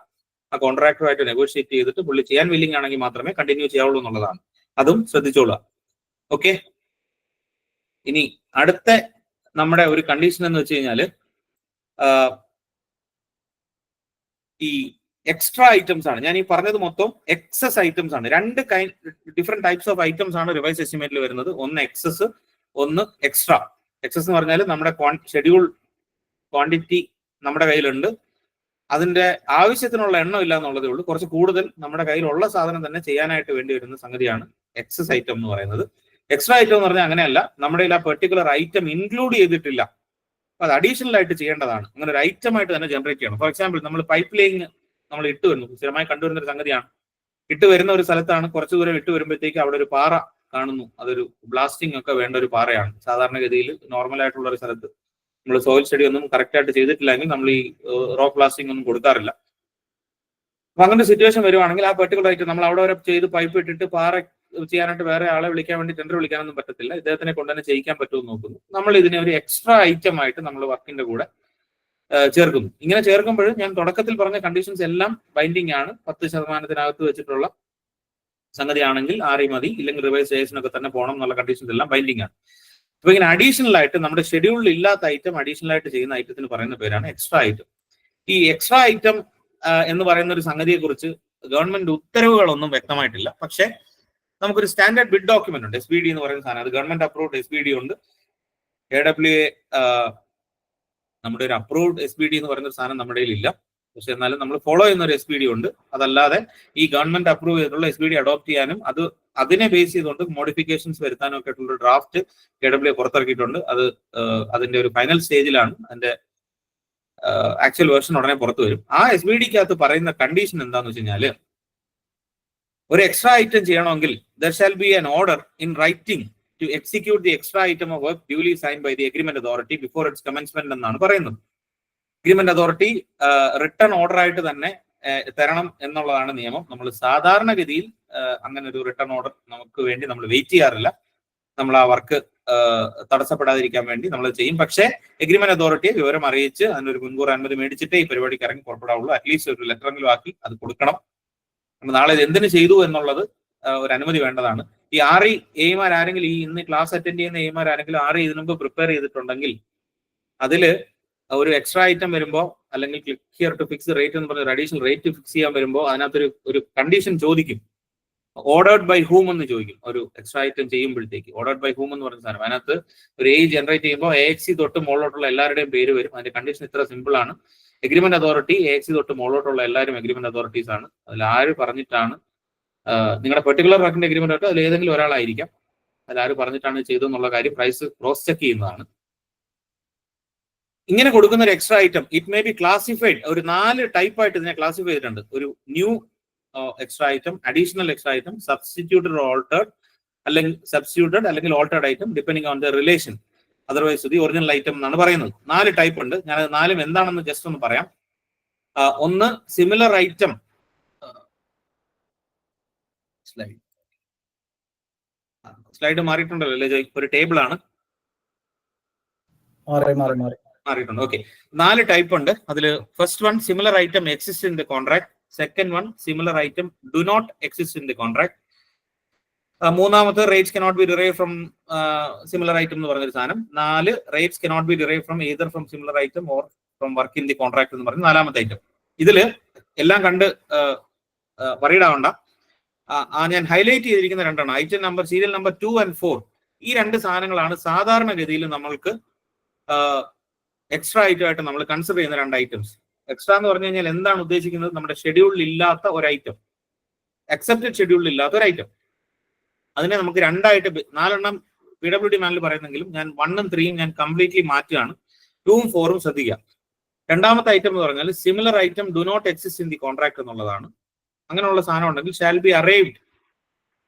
ആ കോൺട്രാക്ടറുമായിട്ട് നെഗോഷിയേറ്റ് ചെയ്തിട്ട് പുള്ളി ചെയ്യാൻ വില്ലിംഗ് ആണെങ്കിൽ മാത്രമേ കണ്ടിന്യൂ ചെയ്യാവുള്ളൂ എന്നുള്ളതാണ്. അതും ശ്രദ്ധിച്ചോളുക. ഓക്കെ, ഇനി അടുത്ത നമ്മുടെ ഒരു കണ്ടീഷൻ എന്ന് വെച്ച് കഴിഞ്ഞാല് ഈ എക്സ്ട്രാ ഐറ്റംസ് ആണ്. ഞാൻ ഈ പറഞ്ഞത് മൊത്തം എക്സസ് ഐറ്റംസ് ആണ്. രണ്ട് ഡിഫറെന്റ് ടൈപ്സ് ഓഫ് ഐറ്റംസ് ആണ് റിവൈസ് എസ്റ്റിമേറ്റിൽ വരുന്നത്. ഒന്ന് എക്സസ്, ഒന്ന് എക്സ്ട്രാ. എക്സസ് എന്ന് പറഞ്ഞാൽ നമ്മുടെ ഷെഡ്യൂൾ ക്വാണ്ടിറ്റി നമ്മുടെ കയ്യിലുണ്ട്, അതിന്റെ ആവശ്യത്തിനുള്ള എണ്ണം ഇല്ല എന്നുള്ളതേ ഉള്ളൂ. കുറച്ച് കൂടുതൽ നമ്മുടെ കയ്യിലുള്ള സാധനം തന്നെ ചെയ്യാനായിട്ട് വേണ്ടി വരുന്ന സംഗതിയാണ് എക്സസ് ഐറ്റം എന്ന് പറയുന്നത്. എക്സ്ട്രാ ഐറ്റം എന്ന് പറഞ്ഞാൽ അങ്ങനെയല്ല, നമ്മുടെ ആ പെർട്ടിക്കുലർ ഐറ്റം ഇൻക്ലൂഡ് ചെയ്തിട്ടില്ല, അത് അഡീഷണൽ ആയിട്ട് ചെയ്യേണ്ടതാണ്. അങ്ങനെ ഒരു ഐറ്റം ആയിട്ട് തന്നെ ജനറേറ്റ് ചെയ്യണം. ഫോർ എക്സാമ്പിൾ, നമ്മൾ പൈപ്പ് ലൈൻ നമ്മൾ ഇട്ട് വരുന്നു, സ്ഥിരമായി കണ്ടുവരുന്ന ഒരു സംഗതിയാണ്. ഇട്ട് വരുന്ന ഒരു സ്ഥലത്താണ്, കുറച്ചു ദൂരം ഇട്ട് വരുമ്പോഴത്തേക്ക് അവിടെ ഒരു പാറ കാണുന്നു, അതൊരു ബ്ലാസ്റ്റിംഗ് ഒക്കെ വേണ്ട ഒരു പാറയാണ്. സാധാരണഗതിയിൽ നോർമൽ ആയിട്ടുള്ള ഒരു സ്ഥലത്ത് നമ്മൾ സോയിൽ സ്റ്റഡി ഒന്നും കറക്റ്റ് ആയിട്ട് ചെയ്തിട്ടില്ലെങ്കിൽ നമ്മൾ ഈ റോക്ക് ബ്ലാസ്റ്റിംഗ് ഒന്നും കൊടുക്കാറില്ല. അപ്പൊ അങ്ങനെ സിറ്റുവേഷൻ വരുവാണെങ്കിൽ ആ പെർട്ടിക്കുലർ ഐറ്റം നമ്മൾ അവിടെ വരെ ചെയ്ത് പൈപ്പ് ഇട്ടിട്ട് പാറ ചെയ്യാനായിട്ട് വേറെ ആളെ വിളിക്കാൻ വേണ്ടി ടെൻഡർ വിളിക്കാനൊന്നും പറ്റത്തില്ല. ഇദ്ദേഹത്തിനെ കൊണ്ട് തന്നെ ചെയ്യിക്കാൻ പറ്റുമെന്ന് നോക്കുന്നു. നമ്മൾ ഇതിനെ ഒരു എക്സ്ട്രാ ഐറ്റം ആയിട്ട് നമ്മൾ വർക്കിന്റെ കൂടെ ചേർക്കുന്നു. ഇങ്ങനെ ചേർക്കുമ്പോൾ ഞാൻ തുടക്കത്തിൽ പറഞ്ഞ കണ്ടീഷൻസ് എല്ലാം ബൈൻഡിങ് ആണ്. 10% വെച്ചിട്ടുള്ള സംഗതിയാണെങ്കിൽ RE മതി, ഇല്ലെങ്കിൽ റിവൈസ് സ്റ്റേഷനൊക്കെ തന്നെ പോകണം എന്നുള്ള കണ്ടീഷൻസ് എല്ലാം ബൈൻഡിങ് ആണ്. അപ്പൊ ഇങ്ങനെ അഡീഷണൽ ആയിട്ട് നമ്മുടെ ഷെഡ്യൂളിൽ ഇല്ലാത്ത ഐറ്റം അഡീഷണൽ ആയിട്ട് ചെയ്യുന്ന ഐറ്റത്തിന് പറയുന്ന പേരാണ് എക്സ്ട്രാ ഐറ്റം. ഈ എക്സ്ട്രാ ഐറ്റം എന്ന് പറയുന്ന ഒരു സംഗതിയെ കുറിച്ച് ഗവൺമെന്റ് ഉത്തരവുകളൊന്നും വ്യക്തമായിട്ടില്ല. പക്ഷേ നമുക്കൊരു സ്റ്റാൻഡേർഡ് ബിഡ് ഡോക്യുമെന്റ് ഉണ്ട്, SBD എന്ന് പറയുന്ന സാധനം. അത് ഗവൺമെന്റ് അപ്രൂവ്ഡ് SBD ഉണ്ട്. AWA നമ്മുടെ ഒരു അപ്രൂവ്ഡ് SBD എന്ന് പറയുന്ന ഒരു സാധനം നമ്മുടെ ഇല്ല. പക്ഷെ എന്നാലും നമ്മൾ ഫോളോ ചെയ്യുന്ന ഒരു SBD ഉണ്ട്. അതല്ലാതെ ഈ ഗവൺമെന്റ് അപ്രൂവ് ചെയ്തിട്ടുള്ള SBD അഡോപ്റ്റ് ചെയ്യാനും അതിനെ ബേസ് ചെയ്തുകൊണ്ട് മോഡിഫിക്കേഷൻസ് വരുത്താനും ഒക്കെ ആയിട്ടുള്ള ഡ്രാഫ്റ്റ് AWA പുറത്തിറക്കിയിട്ടുണ്ട്. അതിന്റെ ഒരു ഫൈനൽ സ്റ്റേജിലാണ്. അതിന്റെ ആക്ച്വൽ വേർഷൻ ഉടനെ പുറത്തു വരും. ആ SBDക്കകത്ത് പറയുന്ന കണ്ടീഷൻ എന്താന്ന് വെച്ച് കഴിഞ്ഞാല്, ഒരു എക്സ്ട്രാ ഐറ്റം ചെയ്യണമെങ്കിൽ there shall be an order in writing to execute the extra item of work duly sign by the agreement authority before its commencement എന്നാണ് പറയുന്നത്. അഗ്രിമെന്റ് അതോറിറ്റി റിട്ടേൺ ഓർഡർ ആയിട്ട് തന്നെ തരണം എന്നുള്ളതാണ് നിയമം. നമ്മൾ സാധാരണഗതിയിൽ അങ്ങനെ ഒരു റിട്ടേൺ ഓർഡർ നമുക്ക് വേണ്ടി നമ്മൾ വെയിറ്റ് ചെയ്യാറില്ല. നമ്മൾ ആ വർക്ക് തടസ്സപ്പെടാതിരിക്കാൻ വേണ്ടി നമ്മൾ ചെയ്യും. പക്ഷേ അഗ്രിമെന്റ് അതോറിറ്റിയെ വിവരം അറിയിച്ച് അതിനൊരു മുൻകൂർ അനുമതി മേടിച്ചിട്ടേ ഈ പരിപാടിക്ക് ഇറങ്ങി പുറപ്പെടാവുള്ളൂ. അറ്റ്ലീസ്റ്റ് ഒരു ലെറ്ററെങ്കിലും ആക്കി അത് കൊടുക്കണം. നാളെ ഇത് എന്തിനു ചെയ്തു എന്നുള്ളത് ഒരു അനുമതി വേണ്ടതാണ്. ഈ RE എയ്മാർ ആരെങ്കിലും, ഈ ഇന്ന് ക്ലാസ് അറ്റൻഡ് ചെയ്യുന്ന എയ്മാർ ആരെങ്കിലും RE ഇതിനു മുമ്പ് പ്രിപ്പയർ ചെയ്തിട്ടുണ്ടെങ്കിൽ അതില് ഒരു എക്സ്ട്രാ ഐറ്റം വരുമ്പോൾ, അല്ലെങ്കിൽ click here to fix rate എന്ന് പറഞ്ഞ ഒരു അഡീഷണൽ റേറ്റ് ഫിക്സ് ചെയ്യാൻ വരുമ്പോൾ അതിനകത്തൊരു കണ്ടീഷൻ ചോദിക്കും. ഓർഡേർഡ് ബൈ ഹൂം എന്ന് ചോദിക്കും. ഒരു എക്സ്ട്രാ ഐറ്റം ചെയ്യുമ്പോഴത്തേക്ക് ഓർഡേർഡ് ബൈ ഹൂം എന്ന് പറഞ്ഞ സാധനം, അതിനകത്ത് ഒരു ജനറേറ്റ് ചെയ്യുമ്പോൾ AXC തൊട്ട് മുകളിലോട്ടുള്ള എല്ലാവരുടെയും പേര് വരും. അതിന്റെ കണ്ടീഷൻ ഇത്ര സിമ്പിൾ ആണ്. അഗ്രിമെന്റ് അതോറിറ്റി AXC തൊട്ട് മുകളിലോട്ടുള്ള എല്ലാവരും അഗ്രിമെന്റ് അതോറിറ്റീസ് ആണ്. അതിൽ ആര് പറഞ്ഞിട്ടാണ് നിങ്ങളുടെ പെർട്ടിക്കുലർ വർക്കിന്റെ അഗ്രിമെന്റ് ആയിട്ട് അതിൽ ഏതെങ്കിലും ഒരാളായിരിക്കാം. അതിൽ ആര് പറഞ്ഞിട്ടാണ് ചെയ്തെന്നുള്ള കാര്യം പ്രൈസ് ക്രോസ് ചെക്ക് ചെയ്യുന്നതാണ്. ഇങ്ങനെ കൊടുക്കുന്ന ഒരു extra item it may be classified. ഒരു 4 ടൈപ്പ് ആയിട്ട് ഇതിനെ ക്ലാസിഫൈ ചെയ്തിട്ടുണ്ട്. ഒരു new extra item, additional extra item, substituted altered അല്ലെങ്കിൽ altered item depending on the relation, otherwise the original item എന്നാണ് പറയുന്നത്. 4 ടൈപ്പ് ഉണ്ട്. ഞാൻ 4 എന്താണെന്ന് ജസ്റ്റ് ഒന്ന് പറയാം. ഒന്ന് സിമിലർ ഐറ്റം. സ്ലൈഡ് മാറിയിട്ടുണ്ടല്ലോ അല്ലേ ജോയ്? ഒരു ടേബിൾ ആണ് മാറിയിട്ടുണ്ട്. ഓക്കെ, 4 ടൈപ്പ് ഉണ്ട്. അതിൽ first one similar item exist in the contract. Second one similar item do not exist in the contract. മൂന്നാമത്തെ rates cannot be derive from similar item എന്ന് പറഞ്ഞൊരു സാധനം. 4 rates cannot be derive from either from similar item or from work in the contract എന്ന് പറഞ്ഞ 4ാമത്തെ item. ഇതില് എല്ലാം കണ്ട് worried ആവണ്ട. ഞാൻ ഹൈലൈറ്റ് ചെയ്തിരിക്കുന്ന 2 item number, serial number 2 and 4. ഈ 2 സാധനങ്ങളാണ് സാധാരണഗതിയിൽ നമ്മൾക്ക് എക്സ്ട്രാ ഐറ്റം ആയിട്ട് നമ്മൾ കൺസിഡർ ചെയ്യുന്ന 2 ഐറ്റംസ്. എക്സ്ട്രാ എന്ന് പറഞ്ഞു കഴിഞ്ഞാൽ എന്താണ് ഉദ്ദേശിക്കുന്നത്? നമ്മുടെ ഷെഡ്യൂളിൽ ഇല്ലാത്ത ഒരു ഐറ്റം, അക്സെപ്റ്റഡ് ഷെഡ്യൂളിൽ ഇല്ലാത്ത ഒരു ഐറ്റം. അതിനെ നമുക്ക് 2 ആയിട്ട് 4 എണ്ണം PWD മാനിൽ പറയുന്നെങ്കിലും ഞാൻ 1 ഉം 3 ഉം ഞാൻ കംപ്ലീറ്റ്ലി മാറ്റുകയാണ്. 2 ഉം 4 ഉം ശ്രദ്ധിക്കുക. രണ്ടാമത്തെ ഐറ്റം എന്ന് പറഞ്ഞാൽ similar item do not exist in the contract എന്നുള്ളതാണ്. അങ്ങനെയുള്ള സാധനം ഉണ്ടെങ്കിൽ shall be arrived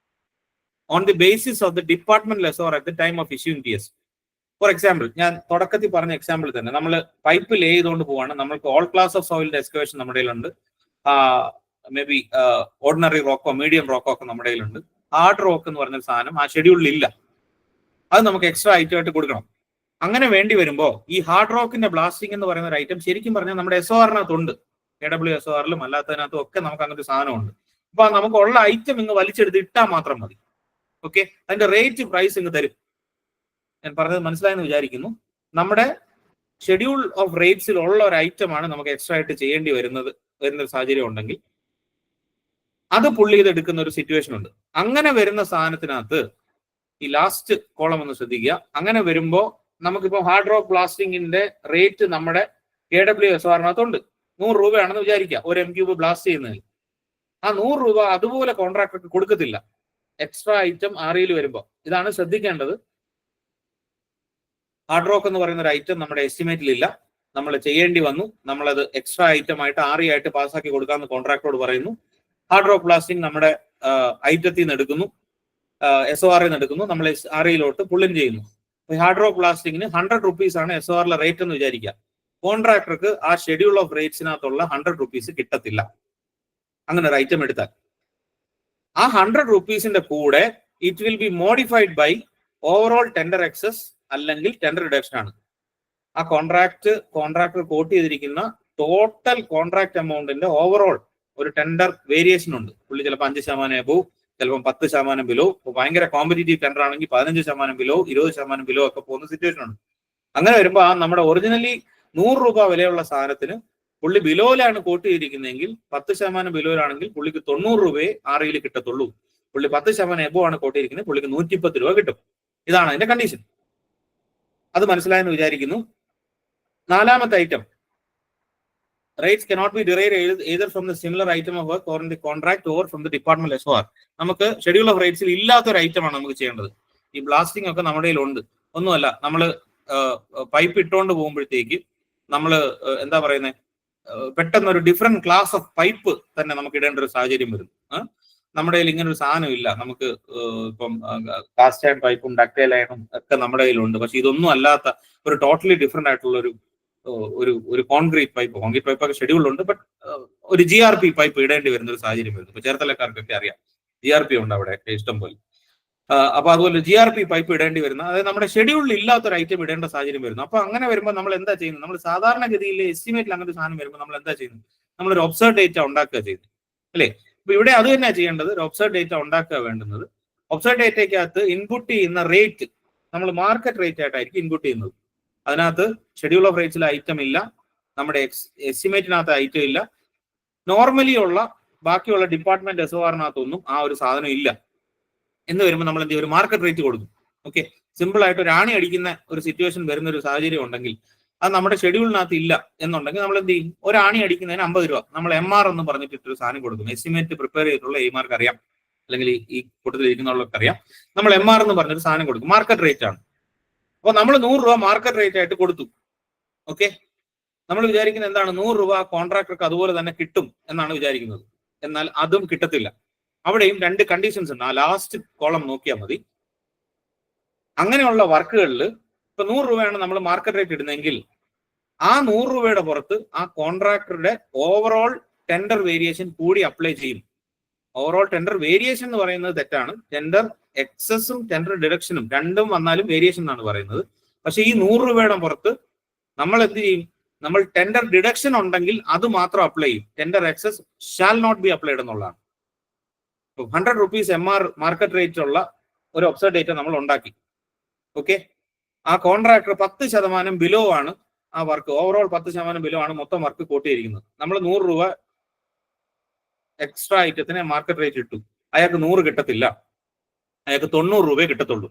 on the basis of the department lesser at the time of issuing TS. For example, ഞാൻ തുടക്കത്തിൽ പറഞ്ഞ എക്സാമ്പിൾ തന്നെ, നമ്മൾ പൈപ്പ് ലേ ചെയ്തുകൊണ്ട് പോവാണ്. നമ്മൾക്ക് ഓൾ ക്ലാസ് ഓഫ് സോയിലിന്റെ എക്സ്കവേഷൻ നമ്മുടെ കയ്യിലുണ്ട്. May be ordinary Roko medium Roko ഒക്കെ നമ്മുടെ കയ്യിലുണ്ട്. ഹാർഡ് റോക്ക് എന്ന് പറഞ്ഞ സാധനം ആ ഷെഡ്യൂളിൽ ഇല്ല. അത് നമുക്ക് എക്സ്ട്രാ ഐറ്റം ആയിട്ട് കൊടുക്കണം. അങ്ങനെ വേണ്ടി വരുമ്പോൾ ഈ ഹാർഡ് റോക്കിന്റെ ബ്ലാസ്റ്റിംഗ് എന്ന് പറയുന്ന ഒരു ഐറ്റം ശരിക്കും പറഞ്ഞാൽ നമ്മുടെ SOR-നകത്തുണ്ട്. AWSOR-ലും അല്ലാത്തതിനകത്തും ഒക്കെ നമുക്ക് അങ്ങനത്തെ സാധനമുണ്ട്. അപ്പൊ നമുക്ക് ഉള്ള ഐറ്റം ഇങ്ങ് വലിച്ചെടുത്ത് ഇട്ടാൽ മാത്രം മതി. ഓക്കെ, അതിന്റെ റേറ്റ് പ്രൈസ് ഇങ്ങ് തരും. ഞാൻ പറഞ്ഞത് മനസ്സിലായെന്ന് വിചാരിക്കുന്നു. നമ്മുടെ ഷെഡ്യൂൾ ഓഫ് റേറ്റ്സിൽ ഉള്ള ഒരു ഐറ്റമാണ് നമുക്ക് എക്സ്ട്രാ ആയിട്ട് ചെയ്യേണ്ടി വരുന്നൊരു സാഹചര്യം ഉണ്ടെങ്കിൽ അത് പുള്ളി ചെയ്തെടുക്കുന്ന ഒരു സിറ്റുവേഷൻ ഉണ്ട്. അങ്ങനെ വരുന്ന സാധനത്തിനകത്ത് ഈ ലാസ്റ്റ് കോളം ഒന്ന് ശ്രദ്ധിക്കുക. അങ്ങനെ വരുമ്പോൾ നമുക്കിപ്പോൾ ഹാർഡ് റോക്ക് ബ്ലാസ്റ്റിംഗിന്റെ റേറ്റ് നമ്മുടെ AWSOR-നകത്തുണ്ട്. 100 രൂപയാണെന്ന് വിചാരിക്കുക ഒരു M³ ബ്ലാസ്റ്റ് ചെയ്യുന്നതിൽ. ആ 100 രൂപ അതുപോലെ കോൺട്രാക്ടർക്ക് കൊടുക്കത്തില്ല എക്സ്ട്രാ ഐറ്റം RE-യിൽ വരുമ്പോൾ. ഇതാണ് ശ്രദ്ധിക്കേണ്ടത്. ഹാർഡ് റോക്ക് എന്ന് പറയുന്ന ഒരു ഐറ്റം നമ്മുടെ എസ്റ്റിമേറ്റിൽ ഇല്ല, നമ്മൾ ചെയ്യേണ്ടി വന്നു. നമ്മളത് എക്സ്ട്രാ ഐറ്റം ആയിട്ട് RE ആയിട്ട് പാസ്സാക്കി കൊടുക്കാമെന്ന് കോൺട്രാക്ടറോട് പറയുന്നു. ഹാർഡ് റോക്ക് ബ്ലാസ്റ്റിംഗ് നമ്മുടെ ഐറ്റത്തിൽ നിന്ന് എടുക്കുന്നു, SOR-ൽ നിന്ന് എടുക്കുന്നു, നമ്മൾ RE-യിലോട്ട് പുള്ളിൻ ചെയ്യുന്നു. ഹാർഡ് റോക്ക് ബ്ലാസ്റ്റിംഗിന് 100 rupees ആണ് SOR-ലെ റേറ്റ് എന്ന് വിചാരിക്കുക. കോൺട്രാക്ടർക്ക് ആ ഷെഡ്യൂൾ ഓഫ് റേറ്റ്സിനകത്തുള്ള 100 rupees കിട്ടത്തില്ല. അങ്ങനെ ഒരു ഐറ്റം എടുത്താൽ ആ 100 rupees-ന്റെ കൂടെ it will be modified by overall tender excess അല്ലെങ്കിൽ ടെൻഡർ റിഡക്ഷൻ ആണ്. ആ കോൺട്രാക്ടർ കോട്ട് ചെയ്തിരിക്കുന്ന ടോട്ടൽ കോൺട്രാക്ട് എമൗണ്ടിന്റെ ഓവറോൾ ഒരു ടെൻഡർ വേരിയേഷൻ ഉണ്ട്. പുള്ളി ചിലപ്പോൾ 5% എബോവ്, ചിലപ്പോൾ 10% ബിലോ. ഭയങ്കര കോമ്പറ്റീറ്റീവ് ടെൻഡർ ആണെങ്കിൽ 15% ബിലോ, 20% ബിലോ ഒക്കെ പോകുന്ന സിറ്റുവേഷൻ ഉണ്ട്. അങ്ങനെ വരുമ്പോൾ ആ നമ്മുടെ ഒറിജിനലി 100 രൂപ വിലയുള്ള സാധനത്തിന് പുള്ളി ബിലോയിലാണ് കോട്ട് ചെയ്തിരിക്കുന്നതെങ്കിൽ 10% ബിലോയിലാണെങ്കിൽ പുള്ളിക്ക് 90 രൂപയെ RE-യിൽ കിട്ടത്തുള്ളൂ. പുള്ളി 10% എബോ ആണ് കോട്ട് ചെയ്തിരിക്കുന്നത്, പുള്ളിക്ക് 110 രൂപ കിട്ടും. ഇതാണ് അതിന്റെ കണ്ടീഷൻ. അത് മനസ്സിലായെന്ന് വിചാരിക്കുന്നു. നാലാമത്തെ item, rates cannot be derived either from the similar item of work or in the contract or from the department SOR. നമുക്ക് ഷെഡ്യൂൾ ഓഫ് റേറ്റ്സിൽ ഇല്ലാത്തൊരു ഐറ്റമാണ് നമുക്ക് ചെയ്യേണ്ടത്. ഈ ബ്ലാസ്റ്റിംഗ് ഒക്കെ നമ്മുടെ കയ്യിലുണ്ട്. ഒന്നുമല്ല, നമ്മൾ പൈപ്പ് ഇട്ടുകൊണ്ട് പോകുമ്പോഴത്തേക്ക് നമ്മൾ എന്താ പറയുന്നത്, പെട്ടെന്ന് ഒരു ഡിഫറെന്റ് ക്ലാസ് ഓഫ് പൈപ്പ് തന്നെ നമുക്ക് ഇടേണ്ട ഒരു സാഹചര്യം വരും. നമ്മുടെ കയ്യിൽ ഇങ്ങനെ ഒരു സാധനം ഇല്ല. നമുക്ക് ഇപ്പം കാസ്റ്റ് അയൺ പൈപ്പും ഡക്റ്റൈൽ അയണും ഒക്കെ നമ്മുടെ കയ്യിലുണ്ട്. പക്ഷെ ഇതൊന്നും അല്ലാത്ത ഒരു ടോട്ടലി ഡിഫറെന്റ് ആയിട്ടുള്ള ഒരു കോൺക്രീറ്റ് പൈപ്പ് ഒക്കെ ഷെഡ്യൂളുണ്ട്. ബട്ട് ഒരു GRP പൈപ്പ് ഇടേണ്ടി വരുന്ന ഒരു സാഹചര്യം വരുന്നു. ഇപ്പൊ ചേർത്തലക്കാർക്കൊക്കെ അറിയാം, GRP ഉണ്ട് അവിടെ ഇഷ്ടം പോലെ. അപ്പൊ അതുപോലെ GRP പൈപ്പ് ഇടേണ്ടി വരുന്ന, അതായത് നമ്മുടെ ഷെഡ്യൂളിൽ ഇല്ലാത്തൊരു ഐറ്റം ഇടേണ്ട സാഹചര്യം വരുന്നു. അപ്പൊ അങ്ങനെ വരുമ്പോൾ നമ്മൾ എന്താ ചെയ്യുന്നത്? നമ്മൾ സാധാരണഗതിയിൽ എസ്റ്റിമേറ്റിൽ അങ്ങനെ ഒരു സാധനം വരുമ്പോൾ നമ്മൾ എന്താ ചെയ്യുന്നത്? നമ്മളൊരു ഒബ്സർവ് ഡേറ്റ ഉണ്ടാക്കുക ചെയ്യുന്നത്, അല്ലേ? അപ്പൊ ഇവിടെ അത് തന്നെയാണ് ചെയ്യേണ്ടത്. ഒരു ഒബ്സർവ് ഡേറ്റ ഉണ്ടാക്കുക വേണ്ടുന്നത്. ഒബ്സർവ് ഡേറ്റയ്ക്കകത്ത് ഇൻപുട്ട് ചെയ്യുന്ന റേറ്റ് നമ്മൾ മാർക്കറ്റ് റേറ്റ് ആയിട്ടായിരിക്കും ഇൻപുട്ട് ചെയ്യുന്നത്. അതിനകത്ത് ഷെഡ്യൂൾ ഓഫ് റേറ്റ്സിൽ ഐറ്റം ഇല്ല, നമ്മുടെ എസ്റ്റിമേറ്റിനകത്ത് ഐറ്റം ഇല്ല. നോർമലി ഉള്ള ബാക്കിയുള്ള ഡിപ്പാർട്ട്മെന്റ് SOR-നകത്തൊന്നും ആ ഒരു സാധനം ഇല്ല. എന്ന് വരുമ്പോൾ നമ്മൾ എന്ത് ചെയ്യും? ഒരു മാർക്കറ്റ് റേറ്റ് കൊടുക്കും. ഓക്കെ, സിമ്പിൾ ആയിട്ട് ഒരു ആണി അടിക്കുന്ന ഒരു സിറ്റുവേഷൻ വരുന്ന ഒരു സാഹചര്യം ഉണ്ടെങ്കിൽ അത് നമ്മുടെ ഷെഡ്യൂളിനകത്ത് ഇല്ല എന്നുണ്ടെങ്കിൽ നമ്മൾ എന്ത് ചെയ്യും? ഒരു ആണി അടിക്കുന്നതിന് 50 രൂപ നമ്മൾ MR എന്ന് പറഞ്ഞിട്ടൊരു സാധനം കൊടുക്കും. എസ്റ്റിമേറ്റ് പ്രിപ്പയർ ചെയ്തിട്ടുള്ള എമാർക്ക് അറിയാം, അല്ലെങ്കിൽ ഈ കൂട്ടത്തിൽ ഇരിക്കുന്നവർക്ക് അറിയാം. നമ്മൾ MR എന്ന് പറഞ്ഞൊരു സാധനം കൊടുക്കും, മാർക്കറ്റ് റേറ്റ് ആണ്. അപ്പോൾ നമ്മൾ 100 രൂപ മാർക്കറ്റ് റേറ്റ് ആയിട്ട് കൊടുത്തു. ഓക്കെ, നമ്മൾ വിചാരിക്കുന്നത് എന്താണ്? 100 രൂപ കോൺട്രാക്ടർക്ക് അതുപോലെ തന്നെ കിട്ടും എന്നാണ് വിചാരിക്കുന്നത്. എന്നാൽ അതും കിട്ടത്തില്ല. അവിടെയും 2 കണ്ടീഷൻസ് ഉണ്ട്. ആ ലാസ്റ്റ് കോളം നോക്കിയാൽ മതി. അങ്ങനെയുള്ള വർക്കുകളിൽ ഇപ്പൊ 100 രൂപയാണ് നമ്മൾ മാർക്കറ്റ് റേറ്റ് ഇടുന്നതെങ്കിൽ ആ 100 രൂപയുടെ പുറത്ത് ആ കോൺട്രാക്ടറുടെ ഓവറോൾ ടെൻഡർ വേരിയേഷൻ കൂടി അപ്ലൈ ചെയ്യും. ഓവറോൾ ടെൻഡർ വേരിയേഷൻ എന്ന് പറയുന്നത് തെറ്റാണ്. ടെൻഡർ എക്സസും ടെൻഡർ ഡിഡക്ഷനും രണ്ടും വന്നാലും വേരിയേഷൻ എന്നാണ് പറയുന്നത്. പക്ഷെ ഈ 100 രൂപയുടെ പുറത്ത് നമ്മൾ എന്ത് ചെയ്യും? നമ്മൾ ടെൻഡർ ഡിഡക്ഷൻ ഉണ്ടെങ്കിൽ അത് മാത്രം അപ്ലൈ ചെയ്യും. Tender excess shall not be applied എന്നുള്ളതാണ്. 100 rupees MR മാർക്കറ്റ് റേറ്റ് ഉള്ള ഒരു ഒബ്സർവ് ഡേറ്റ നമ്മൾ ഉണ്ടാക്കി. ഓക്കെ, ആ കോൺട്രാക്ടർ 10% ബിലോ ആണ് ആ വർക്ക്. ഓവറോൾ 10% ബിലോ ആണ് മൊത്തം വർക്ക് കോട്ട് ചെയ്തിരിക്കുന്നത്. നമ്മൾ 100 രൂപ എക്സ്ട്രാ ഐറ്റത്തിന് മാർക്കറ്റ് റേറ്റ് ഇട്ടു. അയാൾക്ക് 100 കിട്ടത്തില്ല, അയാൾക്ക് 90 രൂപയെ കിട്ടത്തുള്ളൂ.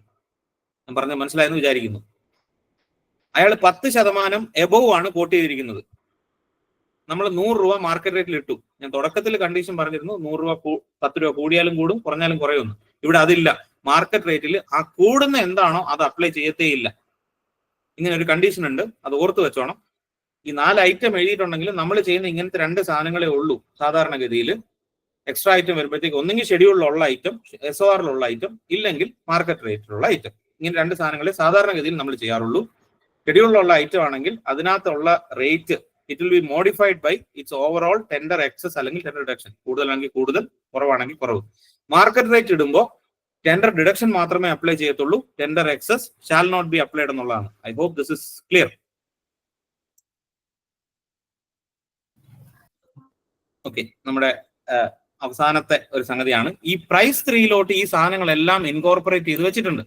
ഞാൻ പറഞ്ഞത് മനസ്സിലായെന്ന് വിചാരിക്കുന്നു. അയാൾ 10% എബോവ് ആണ് കോട്ട് ചെയ്തിരിക്കുന്നത്. നമ്മൾ 100 രൂപ മാർക്കറ്റ് റേറ്റിൽ ഇട്ടു. ഞാൻ തുടക്കത്തിൽ കണ്ടീഷൻ പറഞ്ഞിരുന്നു 100 രൂപ 10 രൂപ കൂടിയാലും കൂടും, കുറഞ്ഞാലും കുറയൊന്നും. ഇവിടെ അതില്ല. മാർക്കറ്റ് റേറ്റിൽ ആ കൂടുന്ന എന്താണോ അത് അപ്ലൈ ചെയ്യത്തേ ഇല്ല. ഇങ്ങനെ ഒരു കണ്ടീഷൻ ഉണ്ട്, അത് ഓർത്ത് വെച്ചോണം. ഈ 4 ഐറ്റം എഴുതിയിട്ടുണ്ടെങ്കിലും നമ്മൾ ചെയ്യുന്ന ഇങ്ങനത്തെ 2 സാധനങ്ങളേ ഉള്ളൂ സാധാരണഗതിയിൽ. എക്സ്ട്രാ ഐറ്റം വരുമ്പോഴത്തേക്ക് ഒന്നെങ്കിൽ ഷെഡ്യൂളിലുള്ള ഐറ്റം, SORലുള്ള ഐറ്റം, ഇല്ലെങ്കിൽ മാർക്കറ്റ് റേറ്റിലുള്ള ഐറ്റം. ഇങ്ങനെ 2 സാധനങ്ങളെ സാധാരണഗതിയിൽ നമ്മൾ ചെയ്യാറുള്ളൂ. ഷെഡ്യൂളിലുള്ള ഐറ്റം ആണെങ്കിൽ അതിനകത്തുള്ള rate it will be modified by its overall tender excess അല്ലെങ്കിൽ ടെൻഡർ ഡിഡക്ഷൻ. കൂടുതലാണെങ്കിൽ കൂടുതൽ, കുറവാണെങ്കിൽ കുറവ്. മാർക്കറ്റ് റേറ്റ് ഇടുമ്പോൾ ടെൻഡർ ഡിഡക്ഷൻ മാത്രമേ അപ്ലൈ ചെയ്യത്തുള്ളൂ. Tender excess shall not be applied എന്നുള്ളതാണ്. I hope this is clear. Okay, നമ്മുടെ അവസാനത്തെ ഒരു സംഗതിയാണ് ഈ പ്രൈസ് 3 ഈ സാധനങ്ങളെല്ലാം ഇൻകോർപ്പറേറ്റ് ചെയ്ത് വെച്ചിട്ടുണ്ട്.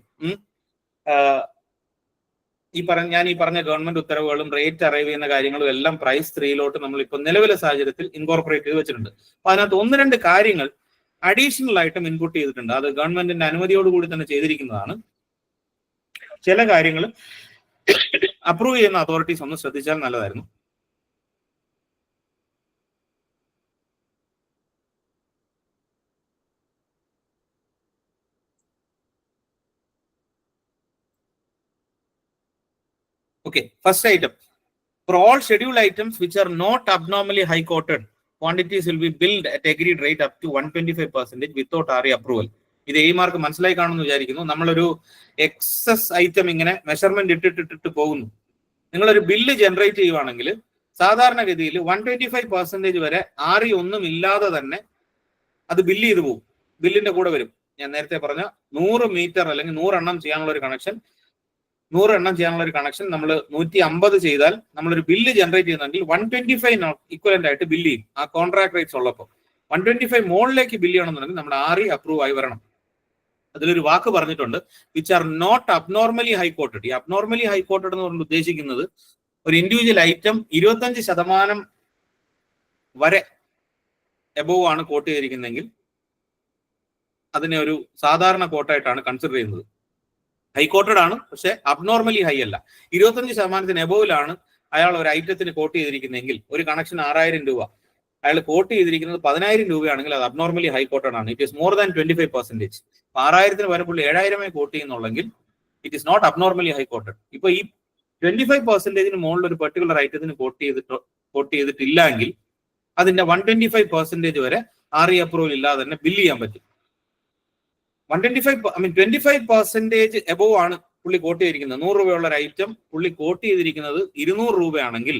ഞാൻ ഈ പറഞ്ഞ ഗവൺമെന്റ് ഉത്തരവുകളും റേറ്റ് അറൈവ് ചെയ്യുന്ന കാര്യങ്ങളും എല്ലാം പ്രൈസ് 3 നമ്മൾ ഇപ്പോൾ നിലവിലെ സാഹചര്യത്തിൽ ഇൻകോർപ്പറേറ്റ് ചെയ്ത് വെച്ചിട്ടുണ്ട്. അപ്പൊ അതിനകത്ത് 1-2 കാര്യങ്ങൾ അഡീഷണൽ ആയിട്ടും ഇൻപുട്ട് ചെയ്തിട്ടുണ്ട്. അത് ഗവൺമെന്റിന്റെ അനുമതിയോടുകൂടി തന്നെ ചെയ്തിരിക്കുന്നതാണ്. ചില കാര്യങ്ങൾ അപ്രൂവ് ചെയ്യുന്ന അതോറിറ്റീസ് ഒന്ന് ശ്രദ്ധിച്ചാൽ നല്ലതായിരുന്നു. Okay, first item. For all scheduled items which are not abnormally high quoted, quantities will be billed at agreed rate up to 125% without RA approval. ഇത് ഈ മാർക്ക് മനസ്സിലായി കാണുമെന്ന് വിചാരിക്കുന്നു. നമ്മളൊരു എക്സസ് ഐറ്റം ഇങ്ങനെ മെഷർമെന്റ് ഇട്ടിട്ട് പോകുന്നു. നിങ്ങളൊരു ബില്ല് ജനറേറ്റ് ചെയ്യുവാണെങ്കിൽ സാധാരണഗതിയിൽ 125% വരെ RE ഒന്നും ഇല്ലാതെ തന്നെ അത് ബില്ല് ചെയ്ത് പോകും. ബില്ലിന്റെ കൂടെ വരും. ഞാൻ നേരത്തെ പറഞ്ഞ 100 മീറ്റർ അല്ലെങ്കിൽ 100 എണ്ണം ചെയ്യാനുള്ള ഒരു കണക്ഷൻ, 100 എണ്ണം ചെയ്യാനുള്ള ഒരു കണക്ഷൻ നമ്മൾ 150 ചെയ്താൽ നമ്മളൊരു ബില്ല് ജനറേറ്റ് ചെയ്യുന്നുണ്ടെങ്കിൽ 125 ഇക്വലന്റ് ആയിട്ട് ബില്ല് ചെയ്യും. ആ കോൺട്രാക്ട് റേറ്റ്സ് ഉള്ളപ്പോൾ 125 മുകളിലേക്ക് ബില്ല് ചെയ്യണമെന്നുണ്ടെങ്കിൽ നമ്മുടെ RE അപ്രൂവ് ആയി വരണം. അതിലൊരു വാക്ക് പറഞ്ഞിട്ടുണ്ട്, which are not abnormally high quoted. ഈ അബ്നോർമലി ഹൈ കോട്ടഡ് എന്ന് പറഞ്ഞ് ഉദ്ദേശിക്കുന്നത് ഒരു ഇൻഡിവിജ്വൽ ഐറ്റം 25% വരെ എബോവ് ആണ് കോട്ട് ചെയ്തിരിക്കുന്നതെങ്കിൽ അതിനെ ഒരു സാധാരണ കോട്ടായിട്ടാണ് കൺസിഡർ ചെയ്യുന്നത്. ഹൈ കോട്ടഡ് ആണ്, പക്ഷെ അബ്നോർമലി ഹൈ അല്ല. 25% എബോവിലാണ് അയാൾ ഒരു ഐറ്റത്തിന് കോട്ട് ചെയ്തിരിക്കുന്നതെങ്കിൽ, ഒരു കണക്ഷൻ 6000 രൂപ, അയാൾ കോട്ട് ചെയ്തിരിക്കുന്നത് 10000 രൂപയാണെങ്കിൽ അത് അബ്നോർമലി ഹൈ കോട്ടഡ് ആണ്. It is more than 25%. 6000 വരുമ്പോൾ 7000 കോട്ട് ചെയ്യുന്നുള്ളെങ്കിൽ it is not abnormally high quoted. ഇപ്പൊ ഈ 25% മുകളിൽ ഒരു പെർട്ടിക്കുലർ ഐറ്റത്തിന് കോട്ട് ചെയ്തിട്ടില്ലെങ്കിൽ അതിന്റെ 125% വരെ RE അപ്രൂവൽ ഇല്ലാതെ തന്നെ ബില്ല് ചെയ്യാൻ പറ്റും. 25% എബോവ് ആണ് പുള്ളി കോട്ട് ചെയ്തിരിക്കുന്നത്. 100 രൂപയുള്ള ഒരു ഐറ്റം പുള്ളി കോട്ട് ചെയ്തിരിക്കുന്നത് 200 രൂപയാണെങ്കിൽ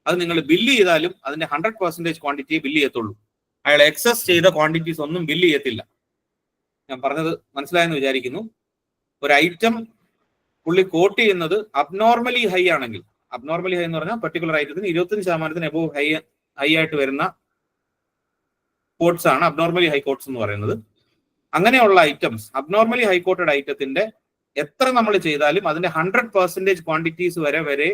അത് നിങ്ങൾ ബില്ല് ചെയ്താലും അതിന്റെ 100% ക്വാണ്ടിറ്റിയെ ബില്ല് ചെയ്യത്തുള്ളൂ. അയാൾ എക്സസ് ചെയ്ത ക്വാണ്ടിറ്റീസ് ഒന്നും ബില്ല് ചെയ്യത്തില്ല. ഞാൻ പറഞ്ഞത് മനസ്സിലായെന്ന് വിചാരിക്കുന്നു. ഒരു ഐറ്റം പുള്ളി കോട്ട് ചെയ്യുന്നത് അബ്നോർമലി ഹൈ ആണെങ്കിൽ, അബ്നോർമലി ഹൈ എന്ന് പറഞ്ഞാൽ പെർട്ടിക്കുലർ ഐറ്റത്തിന് 25% എബോവ് ഹൈ ആയിട്ട് വരുന്ന കോട്ട്സ് ആണ് അബ്നോർമലി ഹൈ കോട്ട്സ് എന്ന് പറയുന്നത്. അങ്ങനെയുള്ള ഐറ്റംസ്, അബ്നോർമലി ഹൈ കോട്ടഡ് ഐറ്റത്തിന്റെ എത്ര നമ്മൾ ചെയ്താലും അതിന്റെ 100% ക്വാണ്ടിറ്റീസ് വരെ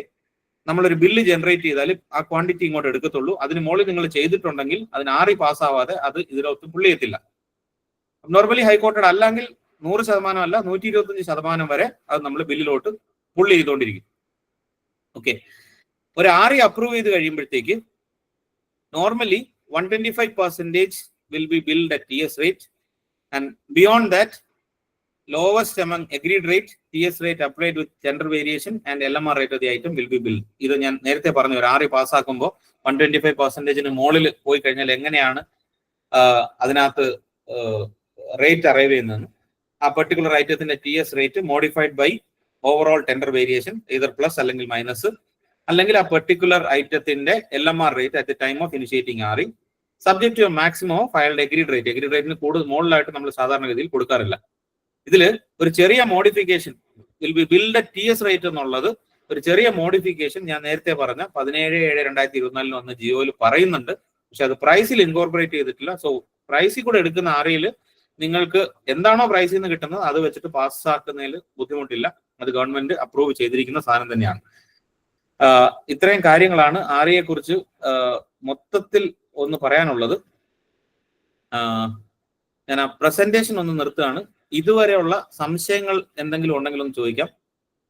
നമ്മളൊരു ബില്ല് ജനറേറ്റ് ചെയ്താലും ആ ക്വാണ്ടിറ്റി ഇങ്ങോട്ട് എടുക്കത്തുള്ളൂ. അതിന് മുകളിൽ നിങ്ങൾ ചെയ്തിട്ടുണ്ടെങ്കിൽ അതിന് RE പാസ്സാവാതെ അത് ഇതിലൊത്തും പുള്ളി ചെയ്യത്തില്ല. അബ്നോർമലി ഹൈ കോട്ടഡ് അല്ലെങ്കിൽ 100% അല്ല 125% വരെ അത് നമ്മൾ ബില്ലിലോട്ട് പുള്ളി ചെയ്തുകൊണ്ടിരിക്കും. ഓക്കെ, ഒരു RE അപ്രൂവ് ചെയ്ത് കഴിയുമ്പോഴത്തേക്ക് normally 125% will be billed at TS rate, and beyond that lowest among agreed rate, TS rate applied with tender variation and LMR rate of the item will be billed. ഇത് ഞാൻ നേരത്തെ പറഞ്ഞു, ഒരു RE പാസ്സാക്കുമ്പോൾ 125% മുകളിൽ പോയി കഴിഞ്ഞാൽ എങ്ങനെയാണ് അതിനകത്ത് റേറ്റ് അറൈവ് ചെയ്യുന്നതെന്ന്. ആ പെർട്ടിക്കുലർ ഐറ്റത്തിന്റെ TS rate modified by overall tender variation, either plus അല്ലെങ്കിൽ മൈനസ്, അല്ലെങ്കിൽ ആ പെർട്ടിക്കുലർ ഐറ്റത്തിന്റെ LMR rate at the time of initiating RE subject to maximum of അയാളുടെ എഗ്രീഡ് റേറ്റ്. എഗ്രീഡ് റേറ്റിന് കൂടുതൽ മുകളിലായിട്ട് നമ്മൾ സാധാരണഗതിയിൽ കൊടുക്കാറില്ല. ഇതില് ഒരു ചെറിയ modification will be build at TS rate എന്നുള്ളത് ഒരു ചെറിയ മോഡിഫിക്കേഷൻ ഞാൻ നേരത്തെ പറഞ്ഞ 17/7/2024 വന്ന ജിയോയിൽ പറയുന്നുണ്ട്. പക്ഷെ അത് പ്രൈസിൽ ഇൻകോർപ്പറേറ്റ് ചെയ്തിട്ടില്ല. സോ പ്രൈസിൽ കൂടെ എടുക്കുന്ന REയിൽ നിങ്ങൾക്ക് എന്താണോ പ്രൈസിൽ നിന്ന് കിട്ടുന്നത് അത് വെച്ചിട്ട് പാസ്സാക്കുന്നതിൽ ബുദ്ധിമുട്ടില്ല. അത് ഗവൺമെന്റ് അപ്രൂവ് ചെയ്തിരിക്കുന്ന സാധനം തന്നെയാണ്. ഇത്രയും കാര്യങ്ങളാണ് REയെ കുറിച്ച് മൊത്തത്തിൽ ഒന്ന് പറയാനുള്ളത്. ഞാൻ ആ പ്രസന്റേഷൻ ഒന്ന് നിർത്തുകയാണ്. ഇതുവരെയുള്ള സംശയങ്ങൾ എന്തെങ്കിലും ഉണ്ടെങ്കിൽ ഒന്ന് ചോദിക്കാം.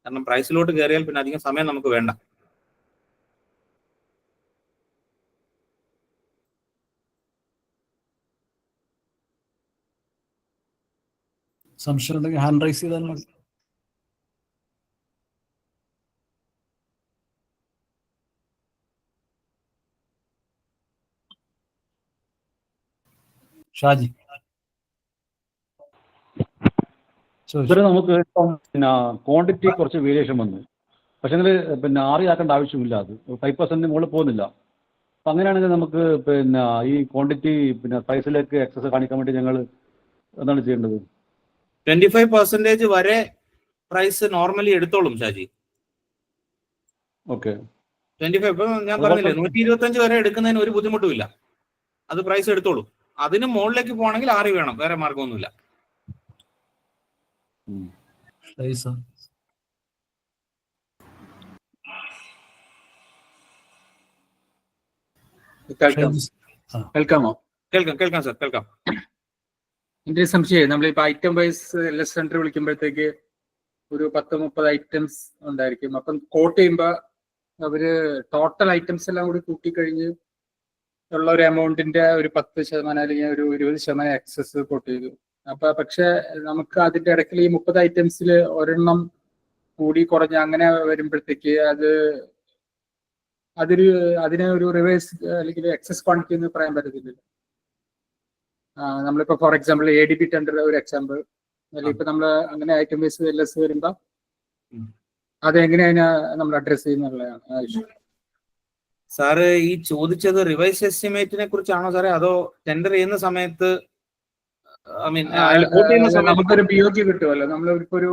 കാരണം പ്രൈസിലോട്ട് കയറിയാൽ പിന്നെ അധികം സമയം നമുക്ക് വേണ്ട. സംശയം ഉണ്ടെങ്കിൽ ഹാൻഡ് റൈസ് ചെയ്താൽ മതി. . ഷാജി ഇവര് നമുക്ക് ഇപ്പം പിന്നെ ക്വാണ്ടിറ്റി കുറച്ച് വേരിയേഷൻ വന്നു, പക്ഷെ പിന്നെ ആറിയാക്കേണ്ട ആവശ്യമില്ല, അത് 5% മുകളിൽ പോകുന്നില്ല. അപ്പം അങ്ങനെയാണെങ്കിൽ നമുക്ക് പിന്നെ ഈ ക്വാണ്ടിറ്റി പിന്നെ പ്രൈസിലേക്ക് എക്സസ് കാണിക്കാൻ വേണ്ടി ഞങ്ങൾ എന്താണ് ചെയ്യേണ്ടത്? 25% വരെ പ്രൈസ് നോർമലി എടുത്തോളും ഷാജി. ഓക്കെ, 25 ഇപ്പൊ ഞാൻ പറഞ്ഞില്ലേ 125 വരെ എടുക്കുന്നതിന് ഒരു ബുദ്ധിമുട്ടുമില്ല, അത് പ്രൈസ് എടുത്തോളൂ. അതിന് മുകളിലേക്ക് പോകണമെങ്കിൽ 6 വേണം, വേറെ മാർഗമൊന്നുമില്ല. കേൾക്കാമോ? കേൾക്കാം സാർ, കേൾക്കാം. എന്റെ ഒരു സംശയം, നമ്മളിപ്പോ ഐറ്റം വൈസ് എൽഎസ് സെന്റർ വിളിക്കുമ്പോഴത്തേക്ക് ഒരു 10-30 ഐറ്റംസ് ഉണ്ടായിരിക്കും. അപ്പം കോട്ട് ചെയ്യുമ്പോ അവര് ടോട്ടൽ ഐറ്റംസ് എല്ലാം കൂടി കൂട്ടിക്കഴിഞ്ഞ് ഉള്ള ഒരു എമൗണ്ടിന്റെ ഒരു 10% അല്ലെങ്കിൽ ഒരു 20% എക്സസ് കോട്ട് ചെയ്തു. അപ്പൊ പക്ഷെ നമുക്ക് അതിന്റെ ഇടയ്ക്ക് ഈ 30 ഐറ്റംസിൽ ഒരെണ്ണം കൂടി കുറഞ്ഞ് അങ്ങനെ വരുമ്പോഴത്തേക്ക് അതിനെ ഒരു റിവേഴ്സ് അല്ലെങ്കിൽ എക്സസ് ക്വാണ്ടിറ്റി എന്ന് പറയാൻ പറ്റത്തില്ല. നമ്മളിപ്പോ ഫോർ എക്സാമ്പിൾ ADB ടെൻഡർ ഒരു എക്സാമ്പിൾ, അല്ലെങ്കിൽ ഇപ്പൊ നമ്മള് അങ്ങനെ ഐറ്റം വൈസ് എൽഎസ് വരുമ്പോ അതെങ്ങനെയാണ് നമ്മൾ അഡ്രസ് ചെയ്യുന്നുള്ളതാണ്. സാറ് ഈ ചോദിച്ചത് റിവൈസ് എസ്റ്റിമേറ്റിനെ കുറിച്ചാണോ സാറേ, അതോ ടെൻഡർ ചെയ്യുന്ന സമയത്ത് നമുക്കൊരു BOQ കിട്ടുമല്ലോ, നമ്മളിപ്പോ ഒരു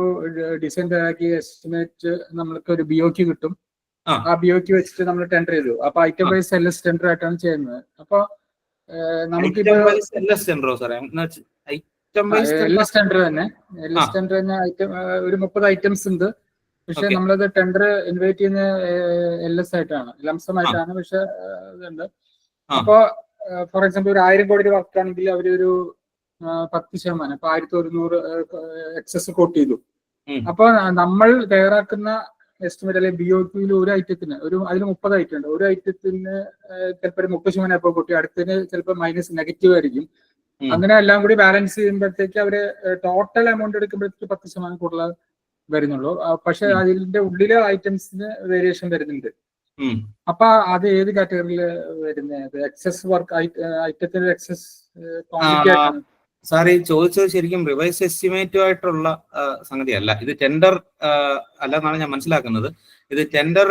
ഡിസൈൻ തയ്യാറാക്കി എസ്റ്റിമേറ്റ് നമ്മൾക്ക് ഒരു BOQ കിട്ടും. ആ BOQ വെച്ചിട്ട് നമ്മൾ ടെൻഡർ ചെയ്തു. അപ്പൊ ഐറ്റം വൈസ് എൽഎസ് ടെൻഡർ ആയിട്ടാണ് ചെയ്യുന്നത്. അപ്പൊ നമുക്കിപ്പോ എൽഎസ് ടെൻഡർ തന്നെ ഐറ്റം ഒരു 30 ഐറ്റംസ് ഉണ്ട്. പക്ഷെ നമ്മളത് ടെൻഡർ ഇൻവൈറ്റ് ചെയ്യുന്ന LS ആയിട്ടാണ്, ലംസം ആയിട്ടാണ്. പക്ഷെ ഇതുണ്ട്. അപ്പോ ഫോർ എക്സാമ്പിൾ ഒരു 1000 കോടി വർക്ക് ആണെങ്കിൽ അവരൊരു 10%, അപ്പൊ 1100 എക്സസ് കോട്ട് ചെയ്തു. അപ്പൊ നമ്മൾ തയ്യാറാക്കുന്ന എസ്റ്റിമേറ്റ് അല്ലെങ്കിൽ BOQ ഒരു ഐറ്റത്തിന് അതിൽ 30 ഐറ്റം ഉണ്ട്. ഒരു ഐറ്റത്തിന് ചിലപ്പോൾ 30% ഇപ്പോൾ കൂട്ടി, അടുത്തതിന് ചിലപ്പോൾ മൈനസ് നെഗറ്റീവ് ആയിരിക്കും. അങ്ങനെ എല്ലാം കൂടി ബാലൻസ് ചെയ്യുമ്പോഴത്തേക്ക് അവര് ടോട്ടൽ എമൗണ്ട് എടുക്കുമ്പോഴത്തേക്ക് 10% കൂടുതൽ വരുന്നുള്ളൂ. പക്ഷെ അതിന്റെ ഉള്ളിലെ ഐറ്റംസിന് വേരിയേഷൻ വരുന്നുണ്ട്. അപ്പൊ അത് ഏത് കാറ്റഗറിയിൽ വരുന്നത്? എക്സസ് വർക്ക് ഐറ്റത്തിന്റെ എക്സസ് ക്വാണ്ടിറ്റി ആയിട്ടാണ് സാർ ഈ ചോദിച്ചത് ശരിക്കും റിവൈസ് എസ്റ്റിമേറ്റുമായിട്ടുള്ള സംഗതി അല്ല, ഇത് ടെൻഡർ അല്ല എന്നാണ് ഞാൻ മനസ്സിലാക്കുന്നത്. ഇത് ടെൻഡർ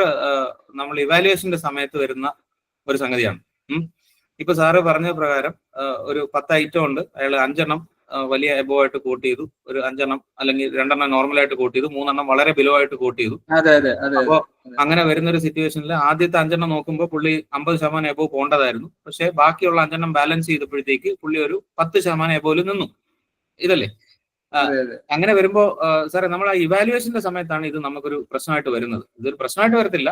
നമ്മൾ ഇവാലുവേഷന്റെ സമയത്ത് വരുന്ന ഒരു സംഗതിയാണ്. ഇപ്പൊ സാറ് പറഞ്ഞ പ്രകാരം ഒരു 10 ഐറ്റം ഉണ്ട്, അയാൾ 5 വലിയ എബോ ആയിട്ട് കോട്ട് ചെയ്തു, ഒരു 5 അല്ലെങ്കിൽ 2 നോർമലായിട്ട് കോട്ട് ചെയ്തു, 3 വളരെ ബിലോ ആയിട്ട് കോട്ട് ചെയ്തു. അപ്പോ അങ്ങനെ വരുന്ന ഒരു സിറ്റുവേഷനിൽ ആദ്യത്തെ 5 നോക്കുമ്പോൾ പുള്ളി 50% എബോ പോകേണ്ടതായിരുന്നു. പക്ഷെ ബാക്കിയുള്ള 5 ബാലൻസ് ചെയ്തപ്പോഴത്തേക്ക് പുള്ളി ഒരു 10% എബോയിൽ നിന്നു. ഇതല്ലേ? അങ്ങനെ വരുമ്പോ സാറേ നമ്മൾ ആ ഇവാലുവേഷന്റെ സമയത്താണ് ഇത് നമുക്കൊരു പ്രശ്നമായിട്ട് വരുന്നത്. ഇതൊരു പ്രശ്നമായിട്ട് വരത്തില്ല.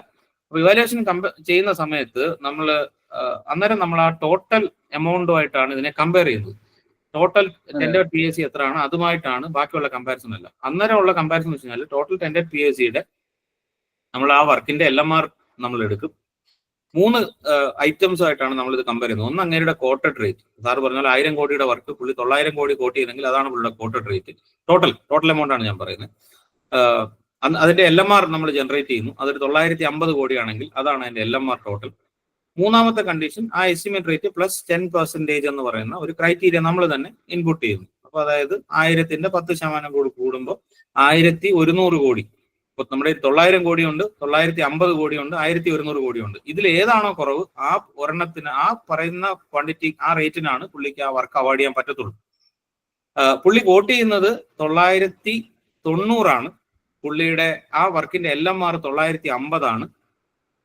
അപ്പൊ ഇവാലുവേഷൻ ചെയ്യുന്ന സമയത്ത് അന്നേരം നമ്മൾ ആ ടോട്ടൽ എമൗണ്ടുമായിട്ടാണ് ഇതിനെ കമ്പയർ ചെയ്യുന്നത്. ടോട്ടൽ ടെൻഡർ PAC എത്രയാണ് അതുമായിട്ടാണ് ബാക്കിയുള്ള കമ്പാരിസൺ അല്ല. അന്നേരം ഉള്ള കമ്പാരിസൺ എന്ന് വെച്ച് കഴിഞ്ഞാൽ ടോട്ടൽ ടെൻഡർ PACയുടെ നമ്മൾ ആ വർക്കിന്റെ LMR നമ്മൾ എടുക്കും. 3 ഐറ്റംസ് ആയിട്ടാണ് നമ്മൾ ഇത് കമ്പയർ ചെയ്യുന്നത്. ഒന്ന് അങ്ങേരുടെ കോട്ടഡ് റേറ്റ്. സാറ് പറഞ്ഞാൽ 1000 കോടിയുടെ വർക്ക് പുള്ളി 900 കോടി കോട്ട് ചെയ്തെങ്കിൽ അതാണ് പുള്ളിയുടെ കോട്ടഡ് റേറ്റ്. ടോട്ടൽ എമൗണ്ട് ആണ് ഞാൻ പറയുന്നത്. അതിന്റെ LMR നമ്മൾ ജനറേറ്റ് ചെയ്യുന്നു. അതൊരു 950 കോടിയാണെങ്കിൽ അതാണ് അതിന്റെ LMR ടോട്ടൽ. മൂന്നാമത്തെ കണ്ടീഷൻ, ആ എസ്റ്റിമേറ്റ് റേറ്റ് പ്ലസ് 10% എന്ന് പറയുന്ന ഒരു ക്രൈറ്റീരിയ നമ്മൾ തന്നെ ഇൻപുട്ട് ചെയ്യുന്നു. അപ്പൊ അതായത് 1000ന്റെ 10% കൂടി കൂടുമ്പോൾ 1100 കോടി. ഇപ്പൊ നമ്മുടെ 900 കോടിയുണ്ട്, 950 കോടിയുണ്ട്, 1100 കോടിയുണ്ട്. ഇതിൽ ഏതാണോ കുറവ് ആ ഒരെണ്ണത്തിന് ആ പറയുന്ന ക്വാണ്ടിറ്റി ആ റേറ്റിനാണ് പുള്ളിക്ക് ആ വർക്ക് അവാർഡ് ചെയ്യാൻ പറ്റത്തുള്ളൂ. പുള്ളി കോട്ട് ചെയ്യുന്നത് 990 പുള്ളിയുടെ ആ വർക്കിന്റെ LMR 950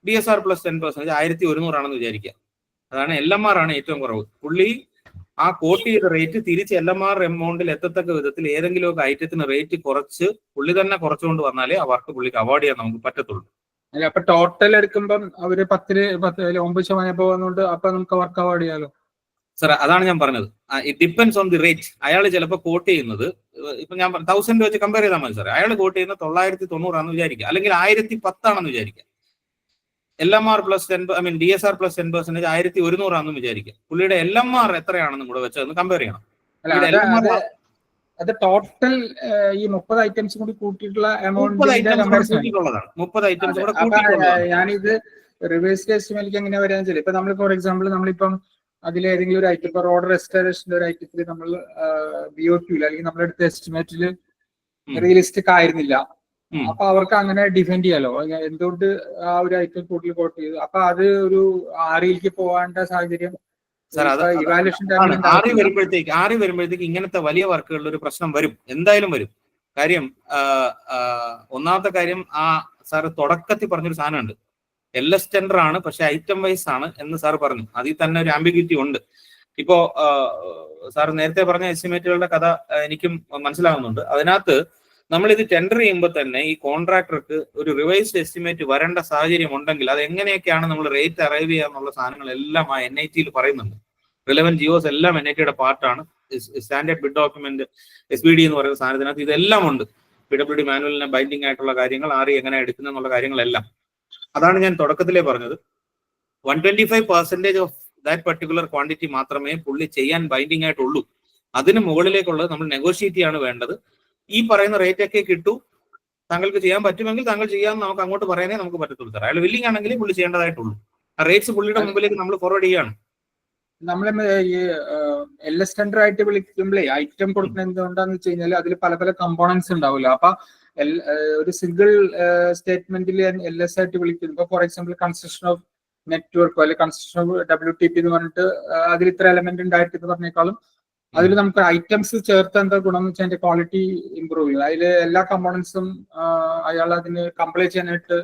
DSR പ്ലസ് 10% 1100 വിചാരിക്കുക. അതാണ് LMR ആണ് ഏറ്റവും കുറവ്. പുള്ളി ആ കോട്ട് ചെയ്ത റേറ്റ് തിരിച്ച് LMR എമൗണ്ടിൽ എത്തത്തക്ക വിധത്തിൽ ഏതെങ്കിലുമൊക്കെ ഐറ്റത്തിന് റേറ്റ് കുറച്ച് പുള്ളി തന്നെ കുറച്ചുകൊണ്ട് വന്നാലേ ആ വർക്ക് പുള്ളിക്ക് അവാർഡ് ചെയ്യാൻ നമുക്ക് പറ്റത്തുള്ളൂ. അപ്പൊ ടോട്ടൽ എടുക്കുമ്പം അവര് 9% പോകുന്നുണ്ട്. അപ്പൊ നമുക്ക് വർക്ക് അവാർഡ് ചെയ്യാലോ? സാർ അതാണ് ഞാൻ പറഞ്ഞത്. It depends on the rate. അയാൾ ചിലപ്പോൾ കോട്ട് ചെയ്യുന്നത് ഇപ്പൊ ഞാൻ 1000 വെച്ച് കമ്പയർ ചെയ്താൽ മതി സാർ. അയാൾ കോട്ട് ചെയ്യുന്നത് 990 വിചാരിക്കുക, അല്ലെങ്കിൽ 1010 വിചാരിക്കുക. LMR പ്ലസ് 10 DSR പ്ലസ് 10% 1100 വിചാരിക്കുക. പുള്ളിയുടെ LMR എത്രയാണെന്നും കൂടെ വെച്ച് ഒന്ന് കമ്പയർ ചെയ്യണം. അത് ടോട്ടൽ ഈ 30 ഐറ്റംസ് കൂടി കൂട്ടിയിട്ടുള്ള എമൗണ്ട്. 30 ഐറ്റംസ്. ഞാനിത് റിവേഴ്സ് എസ്റ്റിമേറ്റ് എങ്ങനെ വരാന്ന് വെച്ചാൽ, ഇപ്പൊ നമ്മൾ ഫോർ എക്സാമ്പിൾ നമ്മളിപ്പം അതിലേതെങ്കിലും ഒരു ഐറ്റം, ഇപ്പൊ റോഡ് റെസ്റ്റോറേഷന്റെ ഒരു ഐറ്റത്തിൽ നമ്മൾ BOQ അല്ലെങ്കിൽ നമ്മളെടുത്ത എസ്റ്റിമേറ്റിൽ റിയലിസ്റ്റിക് ആയിരുന്നില്ല, അപ്പൊ അവർക്ക് അങ്ങനെ ഡിഫെൻഡ് ചെയ്യാലോ, എന്തുകൊണ്ട് ആ ഒരു ഐറ്റം കൂടുതൽ കോട്ട് ചെയ്തു. അപ്പൊ അത് ഒരു ആറിയിലേക്ക് പോകാണ്ട സാഹചര്യം ഇവാലുവേഷൻ ആറി വരുമ്പോഴത്തേക്ക് ഇങ്ങനത്തെ വലിയ വർക്കുകളിൽ ഒരു പ്രശ്നം വരും, എന്തായാലും വരും. കാര്യം ഒന്നാമത്തെ കാര്യം, സാറ് തുടക്കത്തിൽ പറഞ്ഞൊരു സാധനമുണ്ട്, LS ടെൻഡർ ആണ് പക്ഷെ ഐറ്റം വൈസ് ആണ് എന്ന് സാർ പറഞ്ഞു. അതിൽ തന്നെ ഒരു ആംബിഗ്വിറ്റി ഉണ്ട്. ഇപ്പോ സാർ നേരത്തെ പറഞ്ഞ എസ്റ്റിമേറ്റുകളുടെ കഥ എനിക്കും മനസ്സിലാകുന്നുണ്ട്. അതിനകത്ത് നമ്മൾ ഇത് ടെൻഡർ ചെയ്യുമ്പോൾ തന്നെ ഈ കോൺട്രാക്ടർക്ക് ഒരു റിവൈസ്ഡ് എസ്റ്റിമേറ്റ് വരേണ്ട സാഹചര്യം ഉണ്ടെങ്കിൽ അത് എങ്ങനെയൊക്കെയാണ് നമ്മൾ റേറ്റ് അറൈവ് ചെയ്യുക എന്നുള്ള സാധനങ്ങളെല്ലാം ആ NIT പറയുന്നുണ്ട്. റിലവന്റ് ജിയോസ് എല്ലാം NIT പാർട്ടാണ്. സ്റ്റാൻഡേർഡ് ബിഡ് ഡോക്യുമെന്റ് SBD എന്ന് പറയുന്ന സാധനത്തിനകത്ത് ഇതെല്ലാം ഉണ്ട്. PWD മാനുവലിനെ ബൈൻഡിങ് ആയിട്ടുള്ള കാര്യങ്ങൾ, RE എങ്ങനെ എടുക്കുന്ന എന്നുള്ള കാര്യങ്ങളെല്ലാം. അതാണ് ഞാൻ തുടക്കത്തിലേ പറഞ്ഞത്. 125% ഓഫ് ദാറ്റ് പർട്ടിക്കുലർ ക്വാണ്ടിറ്റി മാത്രമേ പുള്ളി ചെയ്യാൻ ബൈൻഡിങ് ആയിട്ടുള്ളൂ. അതിന് മുകളിലേക്കുള്ളത് നമ്മൾ നെഗോഷിയേറ്റ് ചെയ്യാണ് വേണ്ടത്. ഈ പറയുന്ന റേറ്റ് ഒക്കെ കിട്ടൂ, താങ്കൾക്ക് ചെയ്യാൻ പറ്റുമെങ്കിൽ താങ്കൾ ചെയ്യാൻ നമുക്ക് അങ്ങോട്ട് പറയാനേ നമുക്ക് പറ്റത്തുള്ളൂ സാർ. അയാൾ വില്ലിംഗ് ആണെങ്കിൽ പുള്ളി ചെയ്യേണ്ടതായിട്ടുള്ളൂ. ആ റേറ്റ്സ് പുള്ളിയുടെ മുമ്പിലേക്ക് നമ്മൾ ഫോർവേഡ് ചെയ്യാണ്. നമ്മളെ ഈ LS ടെൻഡർ ആയിട്ട് വിളിക്കുമ്പോഴേ ഐറ്റം കൊടുക്കുന്ന എന്തുകൊണ്ടാന്ന് വെച്ച് കഴിഞ്ഞാൽ അതിൽ പല പല കമ്പോണൻസ് ഉണ്ടാവില്ല. അപ്പൊ ഒരു സിംഗിൾ സ്റ്റേറ്റ്മെന്റിൽ LS ആയിട്ട് വിളിക്കുന്നു. ഫോർ എക്സാമ്പിൾ കൺസ്ട്രക്ഷൻ ഓഫ് നെറ്റ്വർക്കോ അല്ലെങ്കിൽ കൺസ്ട്രക്ഷൻ ഓഫ് WTP എന്ന് പറഞ്ഞിട്ട് അതിൽ ഇത്ര എലമെന്റ് ഉണ്ടായിട്ട് എന്ന് പറഞ്ഞേക്കാളും അതിൽ നമുക്ക് ഐറ്റംസ് ചേർത്ത് എന്താ ഗുണം എന്ന് വെച്ചാൽ അതിന്റെ ക്വാളിറ്റി ഇമ്പ്രൂവ് ചെയ്യും. അതിൽ എല്ലാ കമ്പോണൻസും അയാൾ അതിന് കംപ്ലൈ ചെയ്യാനായിട്ട്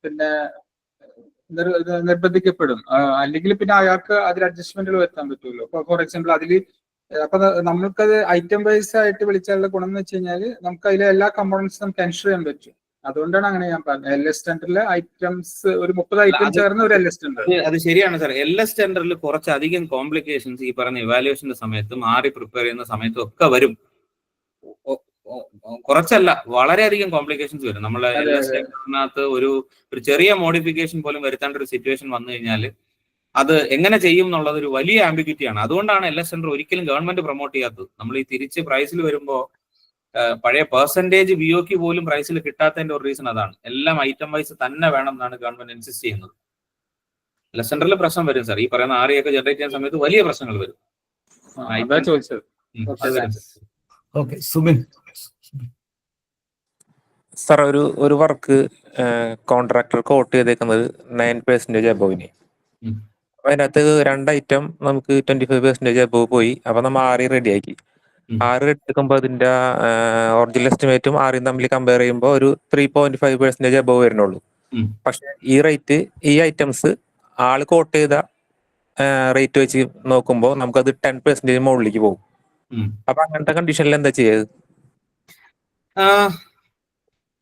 പിന്നെ നിർബന്ധിക്കപ്പെടും. അല്ലെങ്കിൽ പിന്നെ അയാൾക്ക് അതിൽ അഡ്ജസ്റ്റ്മെന്റുകൾ വരുത്താൻ പറ്റുമല്ലോ. ഇപ്പൊ ഫോർ എക്സാമ്പിൾ അതിൽ അപ്പൊ നമുക്കത് ഐറ്റം വൈസ് ആയിട്ട് വിളിച്ചാലുള്ള ഗുണം എന്ന് വെച്ച് കഴിഞ്ഞാൽ നമുക്ക് അതിലെ എല്ലാ കമ്പോണൻസും നമുക്ക് എൻഷുർ ചെയ്യാൻ പറ്റും. അതുകൊണ്ടാണ് അങ്ങനെ ഞാൻ പറഞ്ഞത്. LS ടെൻഡറിലെ ഐറ്റംസ് ഒരു 30 ഐറ്റം ചേർന്ന ഒരു LS ടെൻഡർ. അത് ശരിയാണ് സാർ. LS ടെൻഡറിൽ കുറച്ചധികം കോംപ്ലിക്കേഷൻസ് ഈ പറഞ്ഞ ഇവാലുവേഷന്റെ സമയത്തും പ്രിപ്പയർ ചെയ്യുന്ന സമയത്തും ഒക്കെ വരും. കുറച്ചല്ല, വളരെയധികം കോംപ്ലിക്കേഷൻസ് വരും. നമ്മളെ LS ടെൻഡറിനകത്ത് ഒരു ചെറിയ മോഡിഫിക്കേഷൻ പോലും വരുത്തേണ്ട ഒരു സിറ്റുവേഷൻ വന്നു കഴിഞ്ഞാൽ അത് എങ്ങനെ ചെയ്യും എന്നുള്ളത് ഒരു വലിയ ആംബിഗ്വിറ്റിയാണ്. അതുകൊണ്ടാണ് LS ടെൻഡർ ഒരിക്കലും ഗവൺമെന്റ് പ്രൊമോട്ട് ചെയ്യാത്തത്. നമ്മൾ ഈ തിരിച്ച് പ്രൈസിൽ വരുമ്പോൾ പഴയ പെർസെന്റേജ് BOQ പോലും പ്രൈസിൽ കിട്ടാത്തതിന്റെ ഒരു റീസൺ അതാണ്. എല്ലാം ഐറ്റം വൈസ് തന്നെ വേണം എന്നാണ് ഗവൺമെന്റ് ഇൻസിസ്റ്റ് ചെയ്യുന്നത്. LS ടെൻഡറിൽ പ്രശ്നം വരും സാർ. ഈ പറയുന്ന RE ഒക്കെ ജനറേറ്റ് ചെയ്യുന്ന സമയത്ത് വലിയ പ്രശ്നങ്ങൾ വരും. ചോദിച്ചത് സാർ, ഒരു വർക്ക് കോൺട്രാക്ടർ കോട്ട് ചെയ്തേക്കുന്നത് 9% അബോവിന്. അപ്പൊ അതിനകത്ത് 2 ഐറ്റം നമുക്ക് 25% അബോവ് പോയി. അപ്പൊ നമ്മൾ RE റെഡിയാക്കി. RE എടുക്കുമ്പോൾ അതിന്റെ ഒറിജിനൽ എസ്റ്റിമേറ്റും REയും തമ്മിൽ കമ്പയർ ചെയ്യുമ്പോൾ ഒരു 3.5% അബോവ് വരുന്നുള്ളൂ. പക്ഷെ ഈ ഐറ്റംസ് ആള് കോട്ട് ചെയ്ത റേറ്റ് വെച്ച് നോക്കുമ്പോൾ നമുക്കത് 10% മുകളിലേക്ക് പോകും. അപ്പൊ അങ്ങനത്തെ കണ്ടീഷനിൽ എന്താ ചെയ്യത്?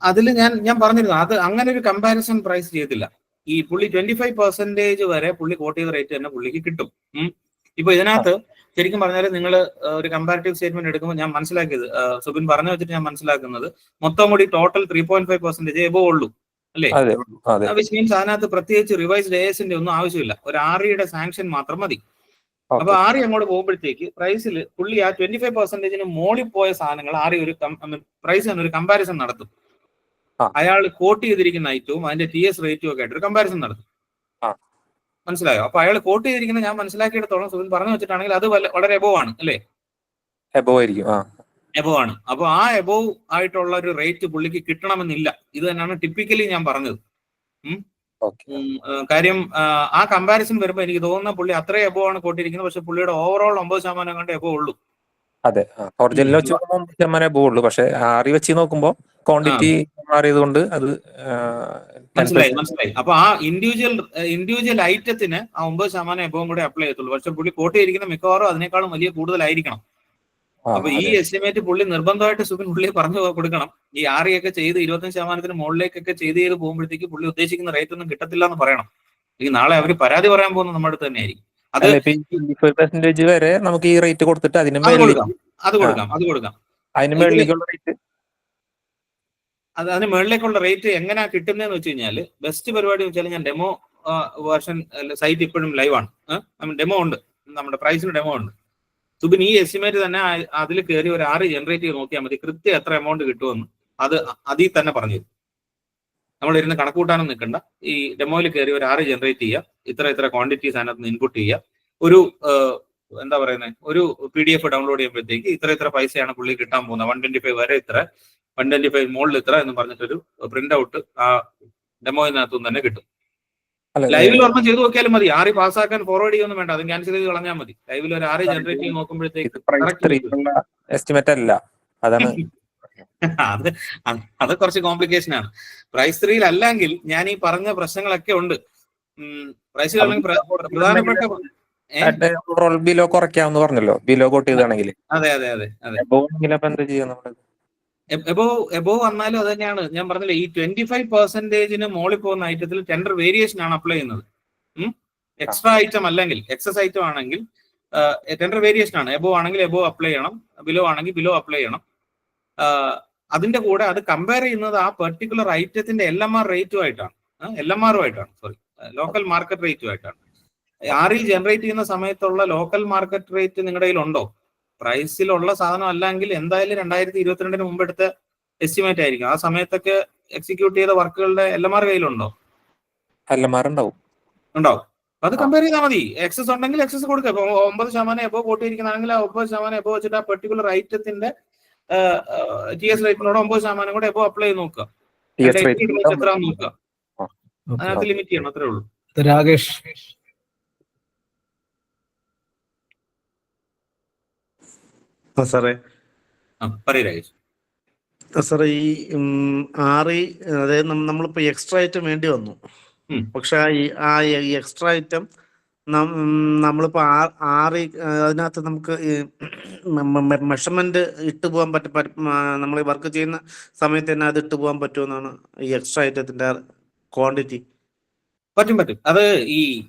അതിൽ ഞാൻ പറഞ്ഞിരുന്നു, അത് അങ്ങനെ ഒരു കമ്പാരിസൺ പ്രൈസ് ചെയ്തില്ല. ഈ പുള്ളി 25% വരെ പുള്ളി കോട്ട് ചെയ്ത റേറ്റ് തന്നെ പുള്ളിക്ക് കിട്ടും. ഇപ്പൊ ഇതിനകത്ത് ശരിക്കും പറഞ്ഞാൽ നിങ്ങൾ ഒരു കമ്പാരിറ്റീവ് സ്റ്റേറ്റ്മെന്റ് എടുക്കുമ്പോൾ ഞാൻ മനസ്സിലാക്കിയത്, സുബിൻ പറഞ്ഞു വെച്ചിട്ട് ഞാൻ മനസ്സിലാക്കുന്നത്, മൊത്തം കൂടി ടോട്ടൽ 3.5% എബോ ഉള്ളൂ അല്ലേ? വിച്ച് മീൻസ് അതിനകത്ത് പ്രത്യേകിച്ച് റിവൈസ്ഡ് ASന്റെ ഒന്നും ആവശ്യമില്ല. ഒരു REയുടെ സാങ്ഷൻ മാത്രം മതി. അപ്പൊ RE അങ്ങോട്ട് പോകുമ്പോഴത്തേക്ക് പ്രൈസിൽ പുള്ളി ആ 25% മോളിൽ പോയ സാധനങ്ങൾ RE ഒരു പ്രൈസിന് ഒരു കമ്പാരിസൺ നടത്തും. അയാൾ കോട്ട് ചെയ്തിരിക്കുന്ന ഐറ്റവും അതിന്റെ TS റേറ്റും ഒക്കെ ആയിട്ട് ഒരു കമ്പാരിസൺ നടത്തും. മനസ്സിലായോ? അപ്പൊ അയാൾ കോട്ട് ചെയ്തിരിക്കുന്ന ഞാൻ മനസ്സിലാക്കിയിടത്തോളം സുബിൻ പറഞ്ഞു വെച്ചിട്ടാണെങ്കിൽ അത് വളരെ എബോവ് ആണ് അല്ലേ? എബോവ് ആണ്. അപ്പൊ ആ എബോവ് ആയിട്ടുള്ള ഒരു റേറ്റ് പുള്ളിക്ക് കിട്ടണമെന്നില്ല. ഇത് തന്നെയാണ് ടിപ്പിക്കലി ഞാൻ പറഞ്ഞത്. കാര്യം ആ കമ്പാരിസൺ വരുമ്പോൾ എനിക്ക് തോന്നുന്ന പുള്ളി അത്രയും എബോവ് ആണ് കോട്ടിയിരിക്കുന്നത്. പക്ഷെ പുള്ളിയുടെ ഓവറോൾ 9% കണ്ട് എബോവ് ഉള്ളൂ. അതെ, ഒറിജിനൽ വെച്ച് നോക്കുമ്പോൾ 9% എബോവ് ഉള്ളൂ. പക്ഷെ RE വെച്ച് നോക്കുമ്പോൾ ക്വാണ്ടിറ്റി മാറിയതുകൊണ്ട് അത് മനസ്സിലായി. അപ്പൊ ആ ഇൻഡിവിജ്വൽ ഐറ്റത്തിന് ആ 9% എബോവും കൂടെ അപ്ലൈ ചെയ്യത്തുള്ളൂ. പക്ഷെ പുള്ളി കോട്ട് ചെയ്തിരിക്കുന്ന മിക്കവാറും അതിനേക്കാളും വലിയ കൂടുതലായിരിക്കണം. അപ്പൊ ഈ എസ്റ്റിമേറ്റ് പുള്ളി നിർബന്ധമായിട്ട് സുബിൻ പുള്ളി പറഞ്ഞു കൊടുക്കണം. ഈ RE ഒക്കെ ചെയ്ത് 25% മുകളിലേക്കൊക്കെ ചെയ്ത് പോകുമ്പോഴത്തേക്ക് പുള്ളി ഉദ്ദേശിക്കുന്ന റേറ്റ് ഒന്നും കിട്ടത്തില്ല എന്ന് പറയണം. ഈ നാളെ അവര് പരാതി പറയാൻ പോകുന്നത് നമ്മുടെ അടുത്ത് തന്നെ ആയിരിക്കും. അത് 25% വരെ നമുക്ക് ഈ റേറ്റ് കൊടുത്തിട്ട് അതിന് അതിന് മുകളിലേക്കുള്ള റേറ്റ് എങ്ങനെ കിട്ടുന്നതെന്ന് വെച്ച് കഴിഞ്ഞാല് ബെസ്റ്റ് പരിപാടി വെച്ചാൽ ഞാൻ ഡെമോ വേർഷൻ സൈറ്റ് ഇപ്പോഴും ലൈവ് ആണ്. ഡെമോ ഉണ്ട്, നമ്മുടെ പ്രൈസിന് ഡെമോ ഉണ്ട്. സുബിൻ ഈ എസ്റ്റിമേറ്റ് തന്നെ അതിൽ കയറി ഒരു RE ജനറേറ്റ് ചെയ്ത് നോക്കിയാൽ മതി, കൃത്യം എത്ര എമൗണ്ട് കിട്ടുമെന്ന് അത് അതിൽ തന്നെ പറഞ്ഞു തരും. നമ്മളിരുന്ന് കണക്കൂട്ടാനും നിൽക്കണ്ട. ഈ ഡെമോയിൽ കയറി ഒരു 6 ജനറേറ്റ് ചെയ്യുക, ഇത്ര ക്വാണ്ടിറ്റീസ് അതിനകത്ത് ഇൻപുട്ട് ചെയ്യുക, ഒരു എന്താ പറയുന്നത്, ഒരു PDF ഡൗൺലോഡ് ചെയ്യുമ്പോഴത്തേക്ക് ഇത്ര പൈസയാണ് പുള്ളി കിട്ടാൻ പോകുന്നത്, 125 വരെ ഇത്ര, 125 മുകളിൽ ഇത്ര എന്ന് പറഞ്ഞിട്ടൊരു പ്രിന്റ് ഔട്ട് ആ ഡെമോയിനകത്തും തന്നെ കിട്ടും. ലൈവിൽ ഒരെണ്ണം ചെയ്ത് നോക്കിയാലും മതി. 6 പാസ്സാക്കാൻ ഫോർവേഡ് ചെയ്യൊന്നും വേണ്ട, അത് ക്യാൻസൽ ചെയ്ത് കളഞ്ഞാൽ മതി. ലൈവിൽ ഒരു 6 ജനറേറ്റ് ചെയ്ത് നോക്കുമ്പോഴത്തേക്ക് എസ്റ്റിമേറ്റ് അല്ല, അതാണ് അത് കുറച്ച് കോംപ്ലിക്കേഷൻ ആണ്. പ്രൈസ് 3 അല്ലെങ്കിൽ ഞാൻ ഈ പറഞ്ഞ പ്രശ്നങ്ങളൊക്കെ ഉണ്ട്. പ്രൈസിൽ പ്രധാനപ്പെട്ട ബിലോ കുറയ്ക്കാമെന്ന് പറഞ്ഞല്ലോ, ബിലോ കോട്ട് ചെയ്താണെങ്കിൽ. അതെ എന്താ ചെയ്യുക? എബോ വന്നാലും അത് തന്നെയാണ് ഞാൻ പറഞ്ഞില്ലേ, ഈ 25% മോളിൽ പോകുന്ന ഐറ്റത്തിൽ ടെൻഡർ വേരിയേഷൻ ആണ് അപ്ലൈ ചെയ്യുന്നത്. എക്സ്ട്രാ ഐറ്റം അല്ലെങ്കിൽ എക്സസ് ഐറ്റം ആണെങ്കിൽ ടെൻഡർ വേരിയേഷൻ ആണ്. എബോ ആണെങ്കിൽ എബോ അപ്ലൈ ചെയ്യണം, ബിലോ ആണെങ്കിൽ ബിലോ അപ്ലൈ ചെയ്യണം. അതിന്റെ കൂടെ അത് കമ്പയർ ചെയ്യുന്നത് ആ പെർട്ടിക്കുലർ ഐറ്റത്തിന്റെ LMR റേറ്റുമായിട്ടാണ്, സോറി, ലോക്കൽ മാർക്കറ്റ് റേറ്റുമായിട്ടാണ്. RE ജനറേറ്റ് ചെയ്യുന്ന സമയത്തുള്ള ലോക്കൽ മാർക്കറ്റ് റേറ്റ് നിങ്ങളുടെ കയ്യിലുണ്ടോ? പ്രൈസിലുള്ള സാധനം അല്ലെങ്കിൽ എന്തായാലും 2022 മുമ്പ് എടുത്ത എസ്റ്റിമേറ്റ് ആയിരിക്കും. ആ സമയത്തൊക്കെ എക്സിക്യൂട്ട് ചെയ്ത വർക്കുകളുടെ LMR കയ്യിലുണ്ടോ? LMR ഉണ്ടാവും. അത് കമ്പയർ ചെയ്താൽ മതി. എക്സസ് ഉണ്ടെങ്കിൽ എക്സസ് കൊടുക്കുക. ഇപ്പൊ 9% എബോ കൂട്ടിയിരിക്കുന്നതാണെങ്കിൽ ആ 9% എബോ വെച്ചിട്ട് ആ പെർട്ടിക്കുലർ ഐറ്റത്തിന്റെ TS റേറ്റിനോട് 9% കൂടെ എബോ അപ്ലൈ ചെയ്ത് നോക്കുക. എത്ര നോക്കുക, അതിനകത്ത് ലിമിറ്റ് ചെയ്യണം, അത്രേ ഉള്ളൂ. രാകേഷ്. സാറേ പറയൂ സാറേ, ഈ RE അതായത് നമ്മളിപ്പോ എക്സ്ട്രാ ഐറ്റം വേണ്ടി വന്നു. പക്ഷെ ആ എക്സ്ട്രാ ഐറ്റം നമ്മളിപ്പോ RE അതിനകത്ത് നമുക്ക് മെഷർമെന്റ് ഇട്ട് പോകാൻ നമ്മൾ വർക്ക് ചെയ്യുന്ന സമയത്ത് തന്നെ അത് ഇട്ട് പോകാൻ പറ്റുമെന്നാണ് ഈ എക്സ്ട്രാ ഐറ്റത്തിന്റെ ക്വാണ്ടിറ്റി. പറ്റും. അത് ഈ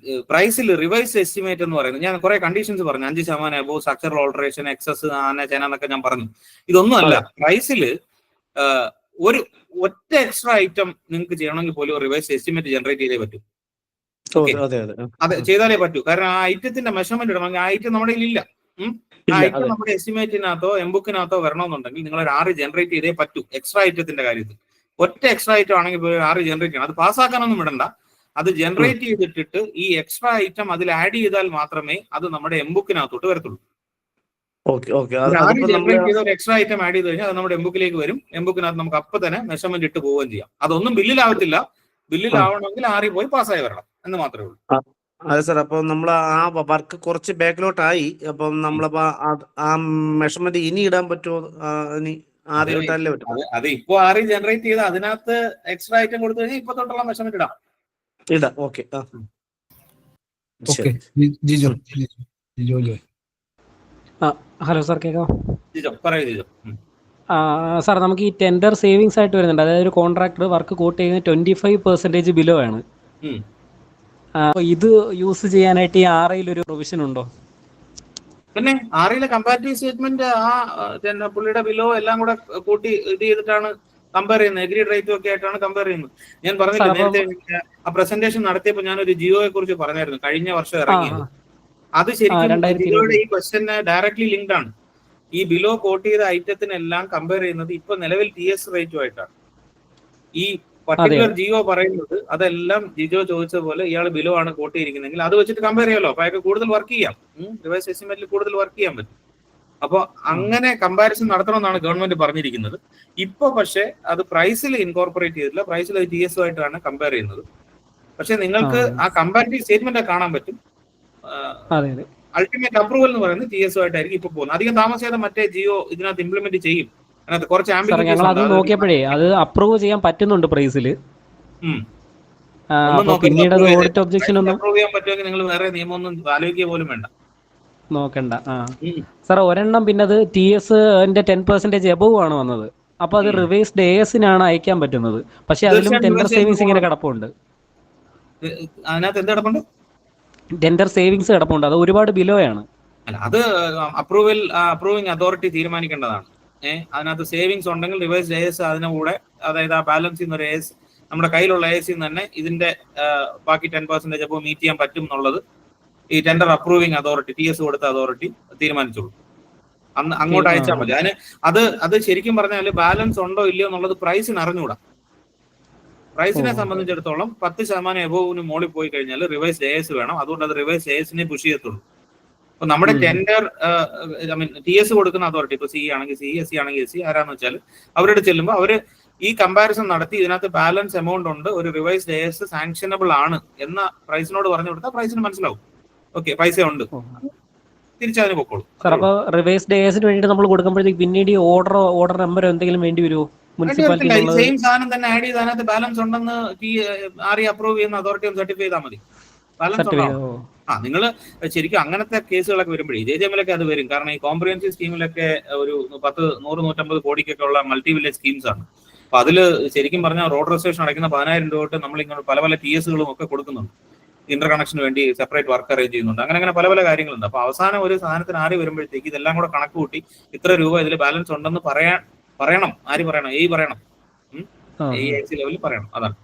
പ്രൈസിൽ റിവൈസ് എസ്റ്റിമേറ്റ് എന്ന് പറയുന്നത്, ഞാൻ കുറെ കണ്ടീഷൻസ് പറഞ്ഞു. 5% എബോ, സ്ട്രക്ചറൽ ഓൾട്ടറേഷൻ, എക്സസ്, ചേന എന്നൊക്കെ ഞാൻ പറഞ്ഞു. ഇതൊന്നും അല്ല. പ്രൈസിൽ ഒരു ഒറ്റ എക്സ്ട്രാ ഐറ്റം നിങ്ങൾക്ക് ചെയ്യണമെങ്കിൽ പോലും റിവൈസ് എസ്റ്റിമേറ്റ് ജനറേറ്റ് ചെയ്തേ പറ്റും. അതെ, ചെയ്താലേ പറ്റൂ. കാരണം ആ ഐറ്റത്തിന്റെ മെഷർമെന്റ് ഇടണമെങ്കിൽ ആ ഐറ്റം നമ്മുടെ കയ്യിൽ ഇല്ല. ആ ഐറ്റം നമ്മുടെ എസ്റ്റിമേറ്റിനകത്തോ എംബുക്കിനകത്തോ വരണമെന്നുണ്ടെങ്കിൽ നിങ്ങൾ ഒരു 6 ജനറേറ്റ് ചെയ്തേ പറ്റൂ. എക്സ്ട്രാ ഐറ്റത്തിന്റെ കാര്യത്തിൽ ഒറ്റ എക്സ്ട്രാ ഐറ്റം ആണെങ്കിൽ 6 ജനറേറ്റ് ചെയ്യണം. അത് പാസ്സാക്കാനൊന്നും വിടണ്ട. അത് ജനറേറ്റ് ചെയ്തിട്ടിട്ട് ഈ എക്സ്ട്രാ ഐറ്റം അതിൽ ആഡ് ചെയ്താൽ മാത്രമേ അത് നമ്മുടെ എംബുക്കിനകത്തോട്ട് വരത്തുള്ളൂ. ജനറേറ്റ് ചെയ്ത ഒരു എക്സ്ട്രാ ഐറ്റം ആഡ് ചെയ്ത് കഴിഞ്ഞാൽ അത് നമ്മുടെ എംബുക്കിലേക്ക് വരും. എംബുക്കിനകത്ത് നമുക്ക് അപ്പൊ തന്നെ മെഷർമെന്റ് ഇട്ട് പോവുകയും ചെയ്യാം. അതൊന്നും ബില്ലിലാവത്തില്ല. ബില്ലിലാവണമെങ്കിൽ 6 പോയി പാസ്സായി വരണം എന്ന് മാത്രമേ ഉള്ളൂ. അതെ സാർ, അപ്പൊ നമ്മൾ ആ വർക്ക് കുറച്ച് ബാക്കിലോട്ടായി. അപ്പം നമ്മളപ്പോ ആ മെഷർമെന്റ് ഇനി ഇടാൻ പറ്റുമോ? അത് ഇപ്പൊ 6 ജനറേറ്റ് ചെയ്ത് അതിനകത്ത് എക്സ്ട്രാ ഐറ്റം കൊടുത്തു കഴിഞ്ഞാൽ ഇപ്പൊ തൊട്ടുള്ള മെഷർമെന്റ് ഇടാം. ഓക്കെ. ഹലോ സാർ, കേൾക്കാം? പറയൂ. സാർ, നമുക്ക് ഈ ടെൻഡർ സേവിങ്സ് ആയിട്ട് വരുന്നുണ്ട്. അതായത് ഒരു കോൺട്രാക്ടർ വർക്ക് കോട്ട് ചെയ്യുന്നത് 25% ബിലോ ആണ്. ഇത് യൂസ് ചെയ്യാനായിട്ട് ഈ REയിൽ ഒരു പ്രൊവിഷൻ ഉണ്ടോ? പിന്നെ REയിലെ കമ്പാരിറ്റീവ് സ്റ്റേറ്റ്മെന്റ് ആ പുള്ളിയുടെ ബിലോ എല്ലാം കൂടെ കൂട്ടി ഇത് ചെയ്തിട്ടാണ് കമ്പയർ ചെയ്യുന്നത്. എഗ്രീഡ് റേറ്റും ഒക്കെ ആയിട്ടാണ് കമ്പയർ ചെയ്യുന്നത്. ഞാൻ പറഞ്ഞില്ല നേരത്തെ, ആ പ്രസന്റേഷൻ നടത്തിയപ്പോൾ ഞാനൊരു ജിയോയെ കുറിച്ച് പറഞ്ഞായിരുന്നു, കഴിഞ്ഞ വർഷം ഇറങ്ങിയത്. അത് ശരിക്കും ജിയോയുടെ ഈ ക്വസ്റ്റ്യന് ഡയറക്ട്ലി ലിങ്ക്ഡ് ആണ്. ഈ ബിലോ കോട്ട് ചെയ്ത ഐറ്റത്തിനെല്ലാം കമ്പയർ ചെയ്യുന്നത് ഇപ്പൊ നിലവിൽ TS റേറ്റുമായിട്ടാണ്. ഈ പർട്ടിക്കുലർ ജിയോ പറയുന്നത് അതെല്ലാം ജിജോ ചോദിച്ച പോലെ ഇയാൾ ബിലോ ആണ് കോട്ട് ചെയ്തിരിക്കുന്നതെങ്കിൽ അത് വെച്ചിട്ട് കമ്പയർ ചെയ്യാമല്ലോ. അപ്പൊ അയാൾക്ക് കൂടുതൽ വർക്ക് ചെയ്യാം, റിവേഴ്സ് എസ്റ്റിമേറ്റിൽ കൂടുതൽ വർക്ക് ചെയ്യാൻ പറ്റും. അപ്പൊ അങ്ങനെ കമ്പാരിസൺ നടത്തണമെന്നാണ് ഗവൺമെന്റ് പറഞ്ഞിരിക്കുന്നത്. ഇപ്പൊ പക്ഷെ അത് പ്രൈസിൽ ഇൻകോർപ്പറേറ്റ് ചെയ്തിട്ടില്ല. പ്രൈസിൽ അത് TS ആയിട്ടാണ് കമ്പയർ ചെയ്യുന്നത്. പക്ഷെ നിങ്ങൾക്ക് ആ കമ്പാരിറ്റീവ് സ്റ്റേറ്റ്മെന്റ് കാണാൻ പറ്റും. അൾട്ടിമേറ്റ് അപ്രൂവൽ എന്ന് പറയുന്നത് TS ആയിട്ടായിരിക്കും ഇപ്പൊ പോകുന്നത്. അധികം താമസിയാതെ മറ്റേ ജിയോ ഇതിനകത്ത് ഇംപ്ലിമെന്റ് ചെയ്യും. അതിനകത്ത് കുറച്ച് ഞങ്ങൾ അത് നോക്കിയപ്പോഴേ അത് അപ്രൂവ് ചെയ്യാൻ പറ്റുന്നുണ്ട് പ്രൈസിൽ. പിന്നീട് ഓഡിറ്റ് ഒബ്ജക്ഷൻ ഒന്നും അപ്രൂവ് ചെയ്യാൻ പറ്റുമെങ്കിൽ നിങ്ങൾ വേറെ നിയമമൊന്നും ആലോചിക്കുക പോലും വേണ്ട, നോക്കണ്ട. സാർ, ഒരെണ്ണം പിന്നെ അത് TS-ന്റെ 10% എബവ് ആണ് വന്നത്. അപ്പൊ അത് റിവൈസ്ഡ് AS-നാണ് അയക്കാൻ പറ്റുന്നത്. പക്ഷെ അതിലും ടെൻഡർ സേവിങ്സ് ഇങ്ങനെ കിടപ്പുണ്ട്. അതിനകത്ത് എന്ത് കിടപ്പുണ്ട്? ടെൻഡർ സേവിങ്സ് കിടപ്പുണ്ട്. അത് ഒരുപാട് ബിലോയാണ്. അല്ല, അത് അപ്രൂവിംഗ് അതോറിറ്റി തീരുമാനിക്കേണ്ടതാണ്. അതിനകത്ത് സേവിങ്സ് ഉണ്ടെങ്കിൽ റിവൈസ്ഡ് AS അതിന് കൂടെ, അതായത് ആ ബാലൻസ് ചെയ്യുന്ന ഒരു AS നമ്മുടെ കയ്യിലുള്ള AS തന്നെ ഇതിന്റെ ബാക്കി 10% അപ്പോൾ മീറ്റ് ചെയ്യാൻ പറ്റും എന്നുള്ളത് ഈ ടെൻഡർ അപ്രൂവിംഗ് അതോറിറ്റി, TS കൊടുത്ത അതോറിറ്റി തീരുമാനിച്ചോളൂ. അങ്ങോട്ട് അയച്ചാൽ മതി. അത് ശരിക്കും പറഞ്ഞാൽ ബാലൻസ് ഉണ്ടോ ഇല്ലയോ എന്നുള്ളത് പ്രൈസിന് അറിഞ്ഞുകൂടാ. പ്രൈസിനെ സംബന്ധിച്ചിടത്തോളം 10% എബോവിന് മുകളിൽ പോയി കഴിഞ്ഞാൽ റിവൈസ് AS വേണം. അതുകൊണ്ട് അത് റിവൈസ് ASനെ പുഷ് ചെയ്യത്തുള്ളൂ. അപ്പൊ നമ്മുടെ ടെൻഡർ TS കൊടുക്കുന്ന അതോറിറ്റി, ഇപ്പൊ CE ആണെങ്കിൽ CE, SC ആണെങ്കിൽ SC, ആരാന്ന് വെച്ചാൽ അവരോട് ചെല്ലുമ്പോൾ അവര് ഈ കമ്പാരിസൺ നടത്തി ഇതിനകത്ത് ബാലൻസ് എമൗണ്ട് ഉണ്ട്, ഒരു റിവൈസ്ഡ് AS സാങ്ഷനബിൾ ആണ് എന്ന പ്രൈസിനോട് പറഞ്ഞു കൊടുത്താൽ പ്രൈസിന് മനസ്സിലാവും. ഓക്കെ, പൈസ ഉണ്ട്, തിരിച്ചതിന് പൊക്കോളൂ. സാർ അപ്പോൾ റിവൈസ്ഡ് ASന് വേണ്ടിയിട്ട് നമ്മൾ കൊടുക്കുമ്പോഴത്തേക്ക് പിന്നീട് ഈ ഓർഡർ നമ്പർ എന്തെങ്കിലും വേണ്ടി വരുമോ? മുനിസിപ്പാലിറ്റി സെയിം സാധനം തന്നെ ആഡ് ചെയ്ത് അതിനകത്ത് ബാലൻസ് ഉണ്ടെന്ന് RE അപ്രൂവ് ചെയ്യുന്ന അതോറിറ്റി സർട്ടിഫൈ ചെയ്താൽ മതി. ബാലൻസ് ഉണ്ടാവും. നിങ്ങൾ ശരിക്കും അങ്ങനത്തെ കേസുകളൊക്കെ വരുമ്പോഴേ JJMലൊക്കെ അത് വരും. കാരണം ഈ കോംപ്രിഹെൻസീവ് സ്കീമിലൊക്കെ ഒരു 100-150 കോടിക്കൊക്കെ ഉള്ള മൾട്ടി വില്ലേജ് സ്കീംസ് ആണ്. അപ്പൊ അതില് ശരിക്കും പറഞ്ഞാൽ റോഡ് രജിസ്ട്രേഷൻ അടയ്ക്കുന്ന 10,000 രൂപ തൊട്ട് നമ്മളിങ്ങനെ പല TSകളും ഒക്കെ കൊടുക്കുന്നുണ്ട്. ഇന്റർ കണക്ഷന് വേണ്ടി സെപ്പറേറ്റ് വർക്ക് അറേഞ്ച് ചെയ്യുന്നുണ്ട്. അങ്ങനെ പല കാര്യങ്ങളുണ്ട്. അപ്പൊ അവസാനം ഒരു സാധനത്തിന് RE വരുമ്പോഴത്തേക്ക് ഇതെല്ലാം കൂടെ കണക്ക് കൂട്ടി ഇത്ര രൂപ ഇതിൽ ബാലൻസ് ഉണ്ടെന്ന് പറയണം. ആര് പറയണം? പറയണം. AIC ലെവലിൽ പറയണം. അതാണ്.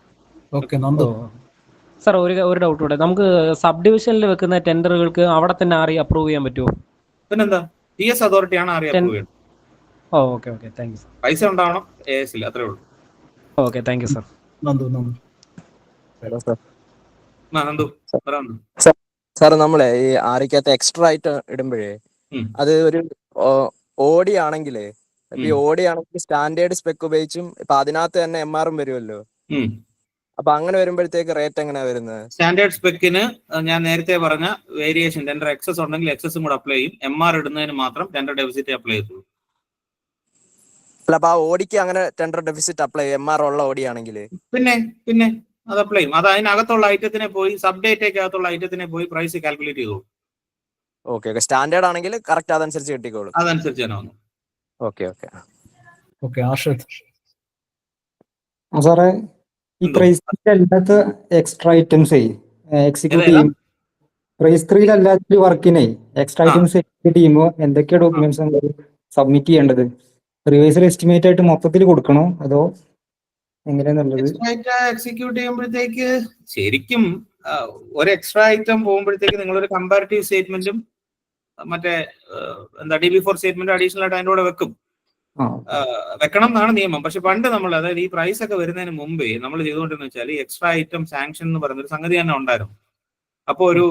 സാർ ഒരു ഡൗട്ട് കൂടെ, നമുക്ക് സബ് ഡിവിഷനിൽ വെക്കുന്ന ടെൻഡറുകൾക്ക് അവിടെ തന്നെ RE അപ്രൂവ് ചെയ്യാൻ പറ്റുമോ? പിന്നെന്താ, TS അതോറിറ്റിയാണ് RE അപ്രൂവ് ചെയ്യുന്നത്. Okay thank you sir. പൈസ ഉണ്ടാവണം AIC ൽ, അത്രേ ഉള്ളൂ. Okay, thank you sir. Sir നമ്മളെ ഈ REക്കകത്ത് എക്സ്ട്രാ ആയിട്ട് ഇടുമ്പോഴേ അത് ഒരു ഓടി ആണെങ്കിലേ, ഈ ഓടി ആണെങ്കിൽ സ്റ്റാൻഡേർഡ് സ്പെക് ഉപയോഗിച്ചും ഇപ്പൊ അതിനകത്ത് തന്നെ MR വരുമല്ലോ. അപ്പൊ അങ്ങനെ വരുമ്പോഴത്തേക്ക് റേറ്റ് എങ്ങനെയാ വരുന്നത്? സ്റ്റാൻഡേർഡ് സ്പെക്കിന് ഞാൻ നേരത്തെ പറഞ്ഞ വേരിയേഷൻ, ടെൻഡർ എക്സസ് ഉണ്ടെങ്കിൽ എക്സസും കൂടെ അപ്ലൈ ചെയ്യും. MR ഇടുന്നതിന് മാത്രം ടെൻഡർ ഡെഫിസിറ്റ് അപ്ലൈ ചെയ്തുള്ളൂ. അല്ല, അപ്പൊ ആ ഓടിക്ക് അങ്ങനെ ടെൻഡർ ഡെഫിസിറ്റ് അപ്ലൈ ചെയ്യും MR ഉള്ള ഓടി ആണെങ്കിൽ? പിന്നെ അത് അപ്ലൈ ചെയ്യും. അത് അതിനകത്തുള്ള ഐറ്റത്തിനെ പോയി, സബ് ഡേറ്റയ്ക്കകത്തുള്ള ഐറ്റത്തിനെ പോയി പ്രൈസ് കാൽക്കുലേറ്റ് ചെയ്തോളൂ. ഓക്കെ, സ്റ്റാൻഡേർഡ് ആണെങ്കിൽ കറക്റ്റ് അതനുസരിച്ച് കിട്ടിക്കോളൂ. അതനുസരിച്ച് തന്നെ വന്നു. ഓക്കെ. സാറേ, ഈ പ്രൈസ് അല്ലാത്ത എക്സ്ട്രാ ഐറ്റംസ് എക്സിക്യൂട്ടീവ് പ്രൈസ് 3 അല്ലാത്ത വർക്കിനെ എക്സ്ട്രാ ഐറ്റംസ് ടീമോ എന്തൊക്കെ ഡോക്യുമെന്റ്സ് സബ്മിറ്റ് ചെയ്യേണ്ടത്? റിവൈസൽ എസ്റ്റിമേറ്റ് ആയിട്ട് മൊത്തത്തിൽ കൊടുക്കണോ അതോ എങ്ങനെയാന്നുള്ളത്? എക്സിക്യൂട്ട് ചെയ്യുമ്പോഴത്തേക്ക് ശരിക്കും ഒരു എക്സ്ട്രാ ഐറ്റം പോകുമ്പോഴത്തേക്ക് നിങ്ങളൊരു കമ്പാരിറ്റീവ് സ്റ്റേറ്റ്മെന്റും മറ്റേ DB4 സ്റ്റേറ്റ്മെന്റ് അഡീഷണൽ ആയിട്ട് അതിൻ്റെ കൂടെ വെക്കണം എന്നാണ് നിയമം. പക്ഷെ പണ്ട് നമ്മൾ, അതായത് ഈ പ്രൈസ് ഒക്കെ വരുന്നതിന് മുമ്പേ നമ്മൾ ചെയ്തുകൊണ്ടിരുന്ന വെച്ചാൽ ഈ എക്സ്ട്രാ ഐറ്റം സാങ്ഷൻ എന്ന് പറയുന്നൊരു സംഗതി തന്നെ ഉണ്ടായിരുന്നു. അപ്പോൾ ഒരു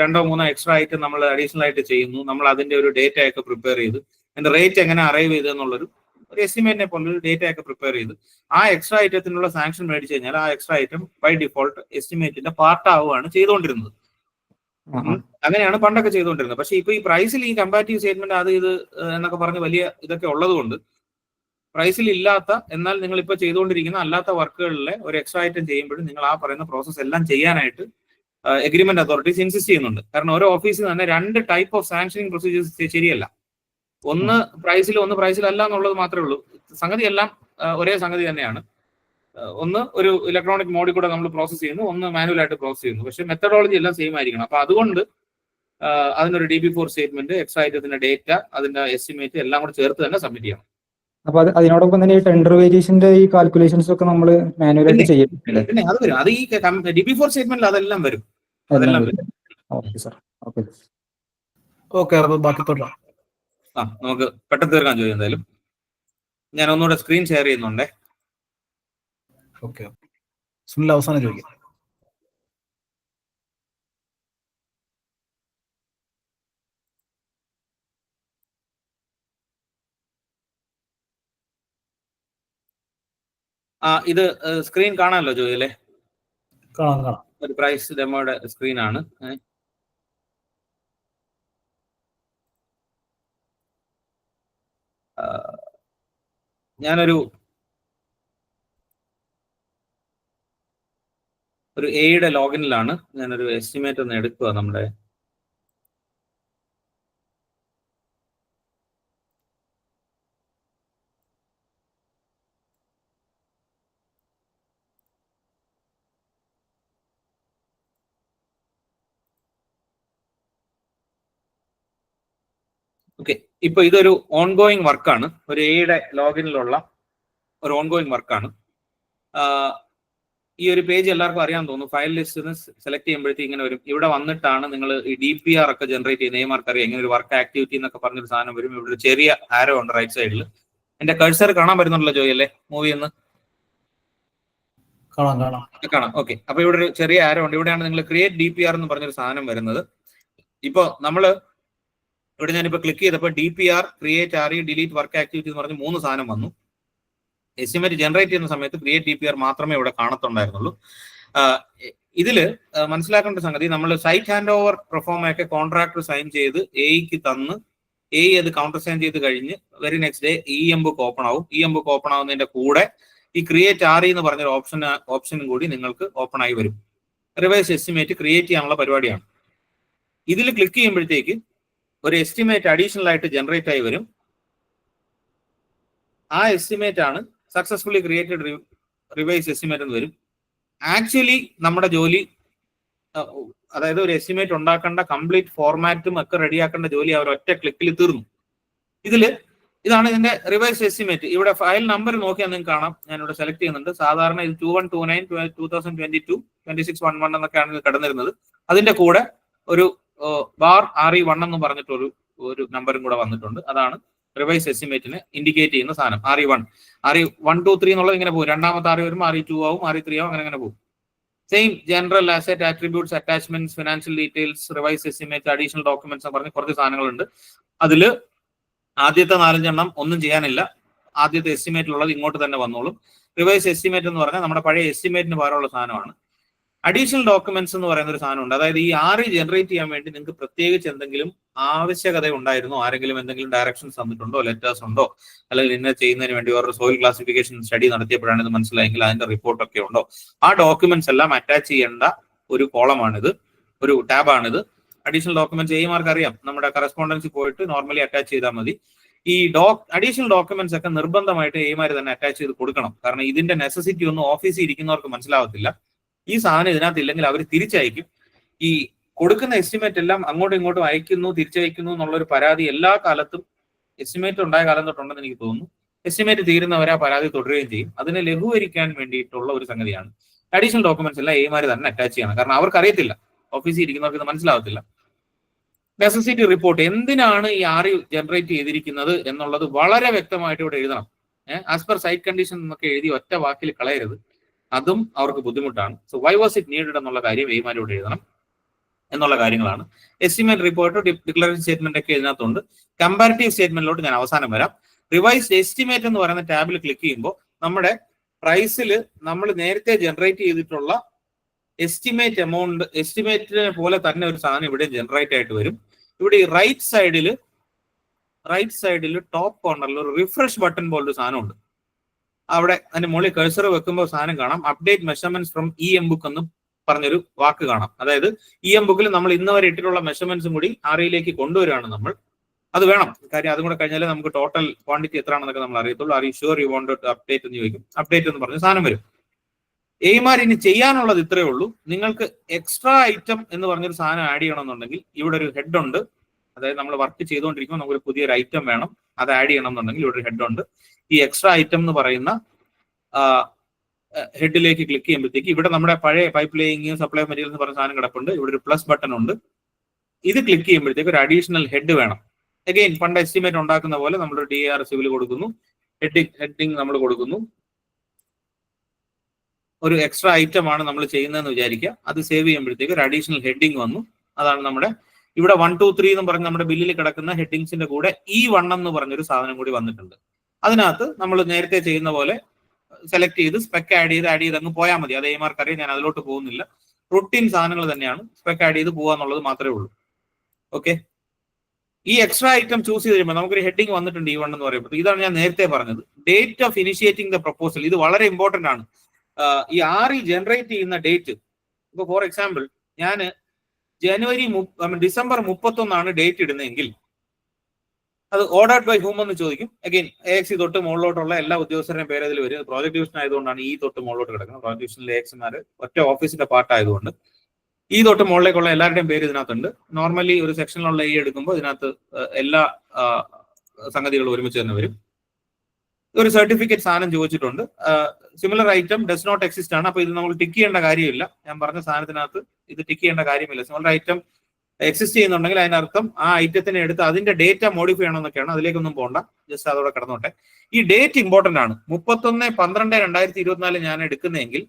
2-3 എക്സ്ട്രാ ഐറ്റം നമ്മൾ അഡീഷണൽ ആയിട്ട് ചെയ്യുന്നു. നമ്മൾ അതിന്റെ ഒരു ഡേറ്റ ഒക്കെ പ്രിപ്പയർ ചെയ്ത് അതിന്റെ റേറ്റ് എങ്ങനെ അറൈവ് ചെയ്ത് എന്നുള്ളൊരു എസ്റ്റിമേറ്റിനെ പോലെ ഒരു ഡേറ്റ ഒക്കെ പ്രിപ്പയർ ചെയ്ത് ആ എക്സ്ട്രാ ഐറ്റത്തിനുള്ള സാങ്ഷൻ മേടിച്ചു കഴിഞ്ഞാൽ ആ എക്സ്ട്രാ ഐറ്റം ബൈ ഡിഫോൾട്ട് എസ്റ്റിമേറ്റിന്റെ പാർട്ട് ആവുകയാണ് ചെയ്തുകൊണ്ടിരുന്നത്. അങ്ങനെയാണ് പണ്ടൊക്കെ ചെയ്തുകൊണ്ടിരുന്നത്. പക്ഷെ ഇപ്പൊ ഈ പ്രൈസിൽ ഈ കമ്പാരിറ്റീവ് സ്റ്റേറ്റ്മെന്റ് അത് ഇത് എന്നൊക്കെ പറഞ്ഞ് വലിയ ഇതൊക്കെ ഉള്ളത് കൊണ്ട് പ്രൈസിൽ ഇല്ലാത്ത, എന്നാൽ നിങ്ങൾ ഇപ്പൊ ചെയ്തുകൊണ്ടിരിക്കുന്ന അല്ലാത്ത വർക്കുകളിലെ ഒരു എക്സ്ട്രാ ഐറ്റം ചെയ്യുമ്പോഴും നിങ്ങൾ ആ പറയുന്ന പ്രോസസ് എല്ലാം ചെയ്യാനായിട്ട് എഗ്രിമെന്റ് അതോറിറ്റീസ് ഇൻസിസ്റ്റ് ചെയ്യുന്നുണ്ട്. കാരണം ഓരോ ഓഫീസിൽ തന്നെ 2 ടൈപ്പ് ഓഫ് സാങ്ഷനിങ് പ്രൊസീജിയേഴ്സ് ശരിയല്ല. ഒന്ന് പ്രൈസിലല്ല എന്നുള്ളത് മാത്രമേ ഉള്ളൂ. സംഗതി എല്ലാം ഒരേ സംഗതി തന്നെയാണ്. ഒന്ന് ഒരു ഇലക്ട്രോണിക് മോഡിൽ കൂടെ നമ്മൾ പ്രോസസ് ചെയ്യുന്നു, ഒന്ന് മാനുവലായിട്ട് പ്രോസസ് ചെയ്യുന്നു. പക്ഷെ മെത്തഡോളജി എല്ലാം സെയിം ആയിരിക്കണം. അപ്പൊ അതുകൊണ്ട് അതിനൊരു DB4 സ്റ്റേറ്റ്മെന്റ്, എക്സ്ട്രാ ഐറ്റത്തിന്റെ ഡേറ്റ, അതിന്റെ എസ്റ്റിമേറ്റ് എല്ലാം കൂടെ ചേർത്ത് തന്നെ സബ്മിറ്റ് ചെയ്യണം. അപ്പൊ അതിനോടൊപ്പം തന്നെ ഈ ടെൻഡർ വേരിയേഷന്റെ ഈ കാൽക്കുലേഷൻസ് ഒക്കെ നമ്മൾ മാനുവലായിട്ട് ചെയ്യും. പിന്നെ അത് വരും. അത് ഈ DB4 സ്റ്റേറ്റ്മെന്റിൽ അതെല്ലാം വരും. നമുക്ക് പെട്ടെന്ന് തീർക്കാൻ ചോദിക്കും. എന്തായാലും ഞാൻ ഒന്നുകൂടെ സ്ക്രീൻ ഷെയർ ചെയ്യുന്നുണ്ടേ. സുനിൽ അവസാനം ചോദിക്കാം. ഇത് സ്ക്രീൻ കാണാമല്ലോ ജോയിലെ? കാണാം. ഒരു പ്രൈസ് ഡെമോയുടെ സ്ക്രീനാണ്. ഞാനൊരു എയുടെ ലോഗിനിലാണ്. ഞാനൊരു എസ്റ്റിമേറ്റ് ഒന്ന് എടുക്കുക. നമ്മുടെ ഓക്കെ, ഇപ്പൊ ഇതൊരു ഓൺഗോയിങ് വർക്കാണ്. ഒരു എയുടെ ലോഗിനിലുള്ള ഒരു ഓൺഗോയിങ് വർക്കാണ്. ഈ ഒരു പേജ് എല്ലാവർക്കും അറിയാൻ തോന്നുന്നു. ഫയൽ ലിസ്റ്റ് സെലക്ട് ചെയ്യുമ്പോഴത്തേക്ക് ഇങ്ങനെ വരും. ഇവിടെ വന്നിട്ടാണ് നിങ്ങൾ ഈ DPR ഒക്കെ ജനറേറ്റ് ചെയ്യുന്ന. നെയ്മാർക്ക് അറിയാം ഇങ്ങനെ ഒരു വർക്ക് ആക്ടിവിറ്റി എന്നൊക്കെ പറഞ്ഞൊരു സാധനം വരും. ഇവിടെ ഒരു ചെറിയ ആരോ ഉണ്ട് റൈറ്റ് സൈഡിൽ. എന്റെ കഴ്സർ കാണാൻ പറ്റുന്നുണ്ടല്ലോ ജോയി അല്ലേ? മൂവി എന്ന് കാണാം. ഓക്കെ, അപ്പൊ ഇവിടെ ഒരു ചെറിയ ആരോ ഉണ്ട്. ഇവിടെയാണ് നിങ്ങൾ ക്രിയേറ്റ് DPR എന്ന് പറഞ്ഞൊരു സാധനം വരുന്നത്. ഇപ്പൊ നമ്മള് ഇവിടെ ഞാനിപ്പോ ക്ലിക്ക് ചെയ്തപ്പോൾ DPR, create RE, delete, work activity എന്ന് പറഞ്ഞ് 3 സാധനം വന്നു. എസ്റ്റിമേറ്റ് ജനറേറ്റ് ചെയ്യുന്ന സമയത്ത് ക്രിയേറ്റ് DPR മാത്രമേ ഇവിടെ കാണത്തുണ്ടായിരുന്നുള്ളൂ. ഇതില് മനസ്സിലാക്കേണ്ട സംഗതി, നമ്മൾ സൈറ്റ് ഹാൻഡ് ഓവർ പെർഫോമൊക്കെ കോൺട്രാക്ടർ സൈൻ ചെയ്ത് എയ്ക്ക് തന്ന് അത് കൗണ്ടർ സൈൻ ചെയ്ത് കഴിഞ്ഞ് very next day book open ആവും. ബുക്ക് ഓപ്പൺ ആവുന്നതിന്റെ കൂടെ ഈ ക്രിയേറ്റ് RE എന്ന് പറഞ്ഞൊരു ഓപ്ഷനും കൂടി നിങ്ങൾക്ക് ഓപ്പൺ ആയി വരും. റിവൈസ് എസ്റ്റിമേറ്റ് ക്രിയേറ്റ് ചെയ്യാനുള്ള പരിപാടിയാണ്. ഇതിൽ ക്ലിക്ക് ചെയ്യുമ്പോഴത്തേക്ക് ഒരു എസ്റ്റിമേറ്റ് അഡീഷണൽ ആയിട്ട് ജനറേറ്റ് ആയി വരും. ആ എസ്റ്റിമേറ്റ് ആണ് സക്സസ്ഫുള്ളി ക്രിയേറ്റഡ് റിവൈസ് എസ്റ്റിമേറ്റ് എന്ന് വരും. ആക്ച്വലി നമ്മുടെ ജോലി, അതായത് ഒരു എസ്റ്റിമേറ്റ് ഉണ്ടാക്കേണ്ട കംപ്ലീറ്റ് ഫോർമാറ്റും ഒക്കെ റെഡിയാക്കേണ്ട ജോലി അവർ ഒറ്റ ക്ലിക്കിൽ തീർന്നു. ഇതാണ് ഇതിന്റെ റിവൈസ് എസ്റ്റിമേറ്റ്. ഇവിടെ ഫയൽ നമ്പർ നോക്കിയാൽ നിങ്ങൾക്ക് കാണാം, ഞാനിവിടെ സെലക്ട് ചെയ്യുന്നുണ്ട്. സാധാരണ ഇത് 2129/2022/2611 എന്നൊക്കെയാണ് ഇത് കടന്നിരുന്നത്. അതിന്റെ കൂടെ ഒരു RE1 എന്ന് പറഞ്ഞിട്ടൊരു നമ്പറും കൂടെ വന്നിട്ടുണ്ട്. അതാണ് റിവൈസ് എസ്റ്റിമേറ്റിന് ഇൻഡിക്കേറ്റ് ചെയ്യുന്ന സാധനം. RE1, 1, 2, 3 എന്നുള്ളത് ഇങ്ങനെ പോകും. രണ്ടാമത്തെ RE വരുമ്പോൾ RE2 ആവും, RE3 ആവും, അങ്ങനെ പോകും. Same general asset, attributes, attachments, financial details, revise estimate, additional documents എന്ന് പറഞ്ഞ് കുറച്ച് സാധനങ്ങളുണ്ട്. അതില് ആദ്യത്തെ 4-5 എണ്ണം ഒന്നും ചെയ്യാനില്ല. ആദ്യത്തെ എസ്റ്റിമേറ്റിലുള്ളത് ഇങ്ങോട്ട് തന്നെ വന്നോളും. റിവൈസ് എസ്റ്റിമേറ്റ് എന്ന് പറഞ്ഞാൽ നമ്മുടെ പഴയ എസ്റ്റിമേറ്റിന് പകരമുള്ള സാധനമാണ്. അഡീഷണൽ ഡോക്യുമെന്റ്സ് എന്ന് പറയുന്ന ഒരു സാധനമുണ്ട്. അതായത് ഈ RE ജനറേറ്റ് ചെയ്യാൻ വേണ്ടി നിങ്ങൾക്ക് പ്രത്യേകിച്ച് എന്തെങ്കിലും ആവശ്യകത ഉണ്ടായിരുന്നോ, ആരെങ്കിലും എന്തെങ്കിലും ഡയറക്ഷൻസ് തന്നിട്ടുണ്ടോ, ലെറ്റേഴ്സ് ഉണ്ടോ, അല്ലെങ്കിൽ ഇന്ന ചെയ്യുന്നതിന് വേണ്ടി ഒരു സോയിൽ ക്ലാസിഫിക്കേഷൻ സ്റ്റഡി നടത്തിയപ്പോഴാണ് ഇത് മനസ്സിലായെങ്കിൽ അതിന്റെ റിപ്പോർട്ടൊക്കെ ഉണ്ടോ, ആ ഡോക്യുമെന്റ്സ് എല്ലാം അറ്റാച്ച് ചെയ്യേണ്ട ഒരു കോളമാണിത്, ഒരു ടാബാണിത്. അഡീഷണൽ ഡോക്യുമെന്റ്സ് എമാർക്ക് അറിയാം, നമ്മുടെ കറസ്പോണ്ടൻസി പോയിട്ട് നോർമലി അറ്റാച്ച് ചെയ്താൽ മതി. ഈ അഡീഷണൽ ഡോക്യുമെന്റ്സ് ഒക്കെ നിർബന്ധമായിട്ട് എമാർ തന്നെ അറ്റാച്ച് ചെയ്ത് കൊടുക്കണം. കാരണം ഇതിന്റെ നെസസിറ്റി ഒന്നും ഓഫീസിൽ ഇരിക്കുന്നവർക്ക് മനസ്സിലാവത്തില്ല. ഈ സാധനം ഇതിനകത്ത് ഇല്ലെങ്കിൽ അവർ തിരിച്ചയക്കും. ഈ കൊടുക്കുന്ന എസ്റ്റിമേറ്റ് എല്ലാം അങ്ങോട്ടും ഇങ്ങോട്ടും അയക്കുന്നു, തിരിച്ചയക്കുന്നു എന്നുള്ളൊരു പരാതി എല്ലാ കാലത്തും, എസ്റ്റിമേറ്റ് ഉണ്ടായ കാലം തൊട്ടുണ്ടെന്ന് എനിക്ക് തോന്നുന്നു. എസ്റ്റിമേറ്റ് തീരുന്നവരെ ആ പരാതി തുടരുകയും ചെയ്യും. അതിനെ ലഘൂകരിക്കാൻ വേണ്ടിയിട്ടുള്ള ഒരു സംഗതിയാണ്. അഡീഷണൽ ഡോക്യുമെന്റ്സ് എല്ലാം എമാർ തന്നെ അറ്റാച്ച് ചെയ്യണം. കാരണം അവർക്ക് അറിയത്തില്ല, ഓഫീസിൽ ഇരിക്കുന്നവർക്ക് ഇത് മനസ്സിലാവത്തില്ല. നെസസിറ്റി റിപ്പോർട്ട്, എന്തിനാണ് ഈ RE ജനറേറ്റ് ചെയ്തിരിക്കുന്നത് എന്നുള്ളത് വളരെ വ്യക്തമായിട്ട് ഇവിടെ എഴുതണം. ആസ് പെർ സൈറ്റ് കണ്ടീഷൻ എന്നൊക്കെ എഴുതി ഒറ്റ വാക്കിൽ കളയരുത്. അതും അവർക്ക് ബുദ്ധിമുട്ടാണ്. So why was it needed എന്നുള്ള കാര്യം എമാർ ഇവിടെ എഴുതണം എന്നുള്ള കാര്യങ്ങളാണ്. എസ്റ്റിമേറ്റ് റിപ്പോർട്ട്, ഡിക്ലറേഷൻ സ്റ്റേറ്റ്മെന്റ് ഒക്കെ ഇതിനകത്തുണ്ട്. കമ്പാരിറ്റീവ് സ്റ്റേറ്റ്മെന്റിലോട്ട് ഞാൻ അവസാനം വരാം. റിവൈസ്ഡ് എസ്റ്റിമേറ്റ് എന്ന് പറയുന്ന ടാബിൽ ക്ലിക്ക് ചെയ്യുമ്പോൾ നമ്മുടെ പ്രൈസിൽ നമ്മൾ നേരത്തെ ജനറേറ്റ് ചെയ്തിട്ടുള്ള എസ്റ്റിമേറ്റ് എമൗണ്ട്, എസ്റ്റിമേറ്റിനെ പോലെ തന്നെ ഒരു സാധനം ഇവിടെ ജനറേറ്റ് ആയിട്ട് വരും. ഇവിടെ ഈ റൈറ്റ് സൈഡിൽ ടോപ്പ് കോർണറിൽ ഒരു റിഫ്രഷ് ബട്ടൺ പോലൊരു സാധനമുണ്ട്. അവിടെ അതിന്റെ മുകളിൽ കഴ്സർ വെക്കുമ്പോൾ സാധനം കാണാം, അപ്ഡേറ്റ് മെഷർമെന്റ്സ് ഫ്രം ബുക്ക് എന്ന് പറഞ്ഞൊരു വാക്ക് കാണാം. അതായത് ബുക്കിൽ നമ്മൾ ഇന്ന് വരെ ഇട്ടിട്ടുള്ള മെഷർമെന്റ്സും കൂടി REയിലേക്ക് കൊണ്ടുവരികയാണ് നമ്മൾ. അത് വേണം, കാര്യം അതും കൂടെ കഴിഞ്ഞാലേ നമുക്ക് ടോട്ടൽ ക്വാണ്ടിറ്റി എത്രയാണെന്നൊക്കെ നമ്മൾ അറിയത്തുള്ളൂ. RE sure you want to update എന്ന് ചോദിക്കും. അപ്ഡേറ്റ് എന്ന് പറഞ്ഞ സാധനം വരും. എമാർ ഇനി ചെയ്യാനുള്ളത് ഇത്രയേ ഉള്ളൂ. നിങ്ങൾക്ക് എക്സ്ട്രാ ഐറ്റം എന്ന് പറഞ്ഞൊരു സാധനം ആഡ് ചെയ്യണമെന്നുണ്ടെങ്കിൽ ഇവിടെ ഒരു ഹെഡ് ഉണ്ട്. അതായത് നമ്മൾ വർക്ക് ചെയ്തുകൊണ്ടിരിക്കുമ്പോൾ നമുക്കൊരു പുതിയൊരു ഐറ്റം വേണം, അത് ആഡ് ചെയ്യണം എന്നുണ്ടെങ്കിൽ ഇവിടെ ഒരു ഹെഡ് ഉണ്ട്. ഈ എക്സ്ട്രാ ഐറ്റം എന്ന് പറയുന്ന ഹെഡിലേക്ക് ക്ലിക്ക് ചെയ്യുമ്പോഴത്തേക്ക് ഇവിടെ നമ്മുടെ പഴയ പൈപ്പ് ലേയിങ്, സപ്ലൈ മെറ്റീരിയൽസ് എന്ന് പറഞ്ഞ സാധനം കിടപ്പുണ്ട്. ഇവിടെ ഒരു പ്ലസ് ബട്ടൺ ഉണ്ട്. ഇത് ക്ലിക്ക് ചെയ്യുമ്പോഴത്തേക്ക് ഒരു അഡീഷണൽ ഹെഡ് വേണം. അഗെയിൻ ഫണ്ട് എസ്റ്റിമേറ്റ് ഉണ്ടാക്കുന്ന പോലെ നമ്മളൊരു DAR സിവിൽ കൊടുക്കുന്നു, ഹെഡിങ് നമ്മൾ കൊടുക്കുന്നു. ഒരു എക്സ്ട്രാ ഐറ്റം ആണ് നമ്മൾ ചെയ്യുന്നതെന്ന് വിചാരിക്കുക. അത് സേവ് ചെയ്യുമ്പോഴത്തേക്ക് ഒരു അഡീഷണൽ ഹെഡിങ് വന്നു. അതാണ് നമ്മുടെ ഇവിടെ 1, 2, 3 എന്ന് പറഞ്ഞ് നമ്മുടെ ബില്ലിൽ കിടക്കുന്ന ഹെഡിങ്സിന്റെ കൂടെ E1 എന്ന് പറഞ്ഞൊരു സാധനം കൂടി വന്നിട്ടുണ്ട്. അതിനകത്ത് നമ്മൾ നേരത്തെ ചെയ്യുന്ന പോലെ സെലക്ട് ചെയ്ത് സ്പെക് ആഡ് ചെയ്ത് അങ്ങ് പോയാൽ മതി. അത് എമാർക്ക് അറിയാം, ഞാൻ അതിലോട്ട് പോകുന്നില്ല. റൂട്ടീൻ സാധനങ്ങൾ തന്നെയാണ്, സ്പെക് ആഡ് ചെയ്ത് പോകാന്നുള്ളത് മാത്രമേ ഉള്ളൂ. ഓക്കെ, ഈ എക്സ്ട്രാ ഐറ്റം ചൂസ് ചെയ്ത് കഴിയുമ്പോൾ നമുക്കൊരു ഹെഡിങ് വന്നിട്ടുണ്ട് E1 എന്ന് പറയുമ്പോൾ. ഇതാണ് ഞാൻ നേരത്തെ പറഞ്ഞത്, date of initiating the proposal. ഇത് വളരെ ഇമ്പോർട്ടന്റ് ആണ്. ഈ RE ജനറേറ്റ് ചെയ്യുന്ന ഡേറ്റ്. ഇപ്പൊ ഫോർ എക്സാമ്പിൾ ഞാൻ ഡിസംബർ 31 ഡേറ്റ് ഇടുന്നതെങ്കിൽ അത് ഓർഡർഡ് ബൈ ഹൂം എന്ന് ചോദിക്കും. അഗൈൻ AXC തൊട്ട് മുകളിലോട്ടുള്ള എല്ലാ ഉദ്യോഗസ്ഥരുടെയും പേര് അതിൽ വരും. പ്രോജക്ട് ഡിവിഷൻ ആയതുകൊണ്ടാണ് തൊട്ട് മുകളിലോട്ട് കിടക്കുന്നത്. പ്രോജക്ട് ഡിവിഷനിലെ AXമാർ ഒറ്റ ഓഫീസിന്റെ പാർട്ട് ആയതുകൊണ്ട് തൊട്ട് മുകളിലേക്കുള്ള എല്ലാവരുടെയും പേര് ഇതിനകത്തുണ്ട്. നോർമലി ഒരു സെക്ഷനിലുള്ള എടുക്കുമ്പോൾ ഇതിനകത്ത് എല്ലാ സംഗതികളും ഒരുമിച്ച് തന്നെ വരും. ഒരു സർട്ടിഫിക്കറ്റ് സാധനം ചോദിച്ചിട്ടുണ്ട്. Similar item does not exist ആണ്. അപ്പൊ ഇത് നമ്മൾ ടിക്ക് ചെയ്യേണ്ട കാര്യമില്ല. ഞാൻ പറഞ്ഞ സാധനത്തിനകത്ത് ഇത് ടിക്ക് ചെയ്യേണ്ട കാര്യമില്ല. സിമിലർ ഐറ്റം എക്സിസ്റ്റ് ചെയ്യുന്നുണ്ടെങ്കിൽ അതിനർത്ഥം ആ ഐറ്റത്തിനെ എടുത്ത് അതിന്റെ ഡേറ്റ മോഡിഫൈ ചെയ്യണമെന്നൊക്കെയാണ്. അതിലേക്കൊന്നും പോകണ്ട, ജസ്റ്റ് അതോടെ കിടന്നോട്ടെ. ഈ ഡേറ്റ് ഇമ്പോർട്ടന്റ് ആണ്. 31/12/2024 ഞാൻ എടുക്കുന്നതെങ്കിൽ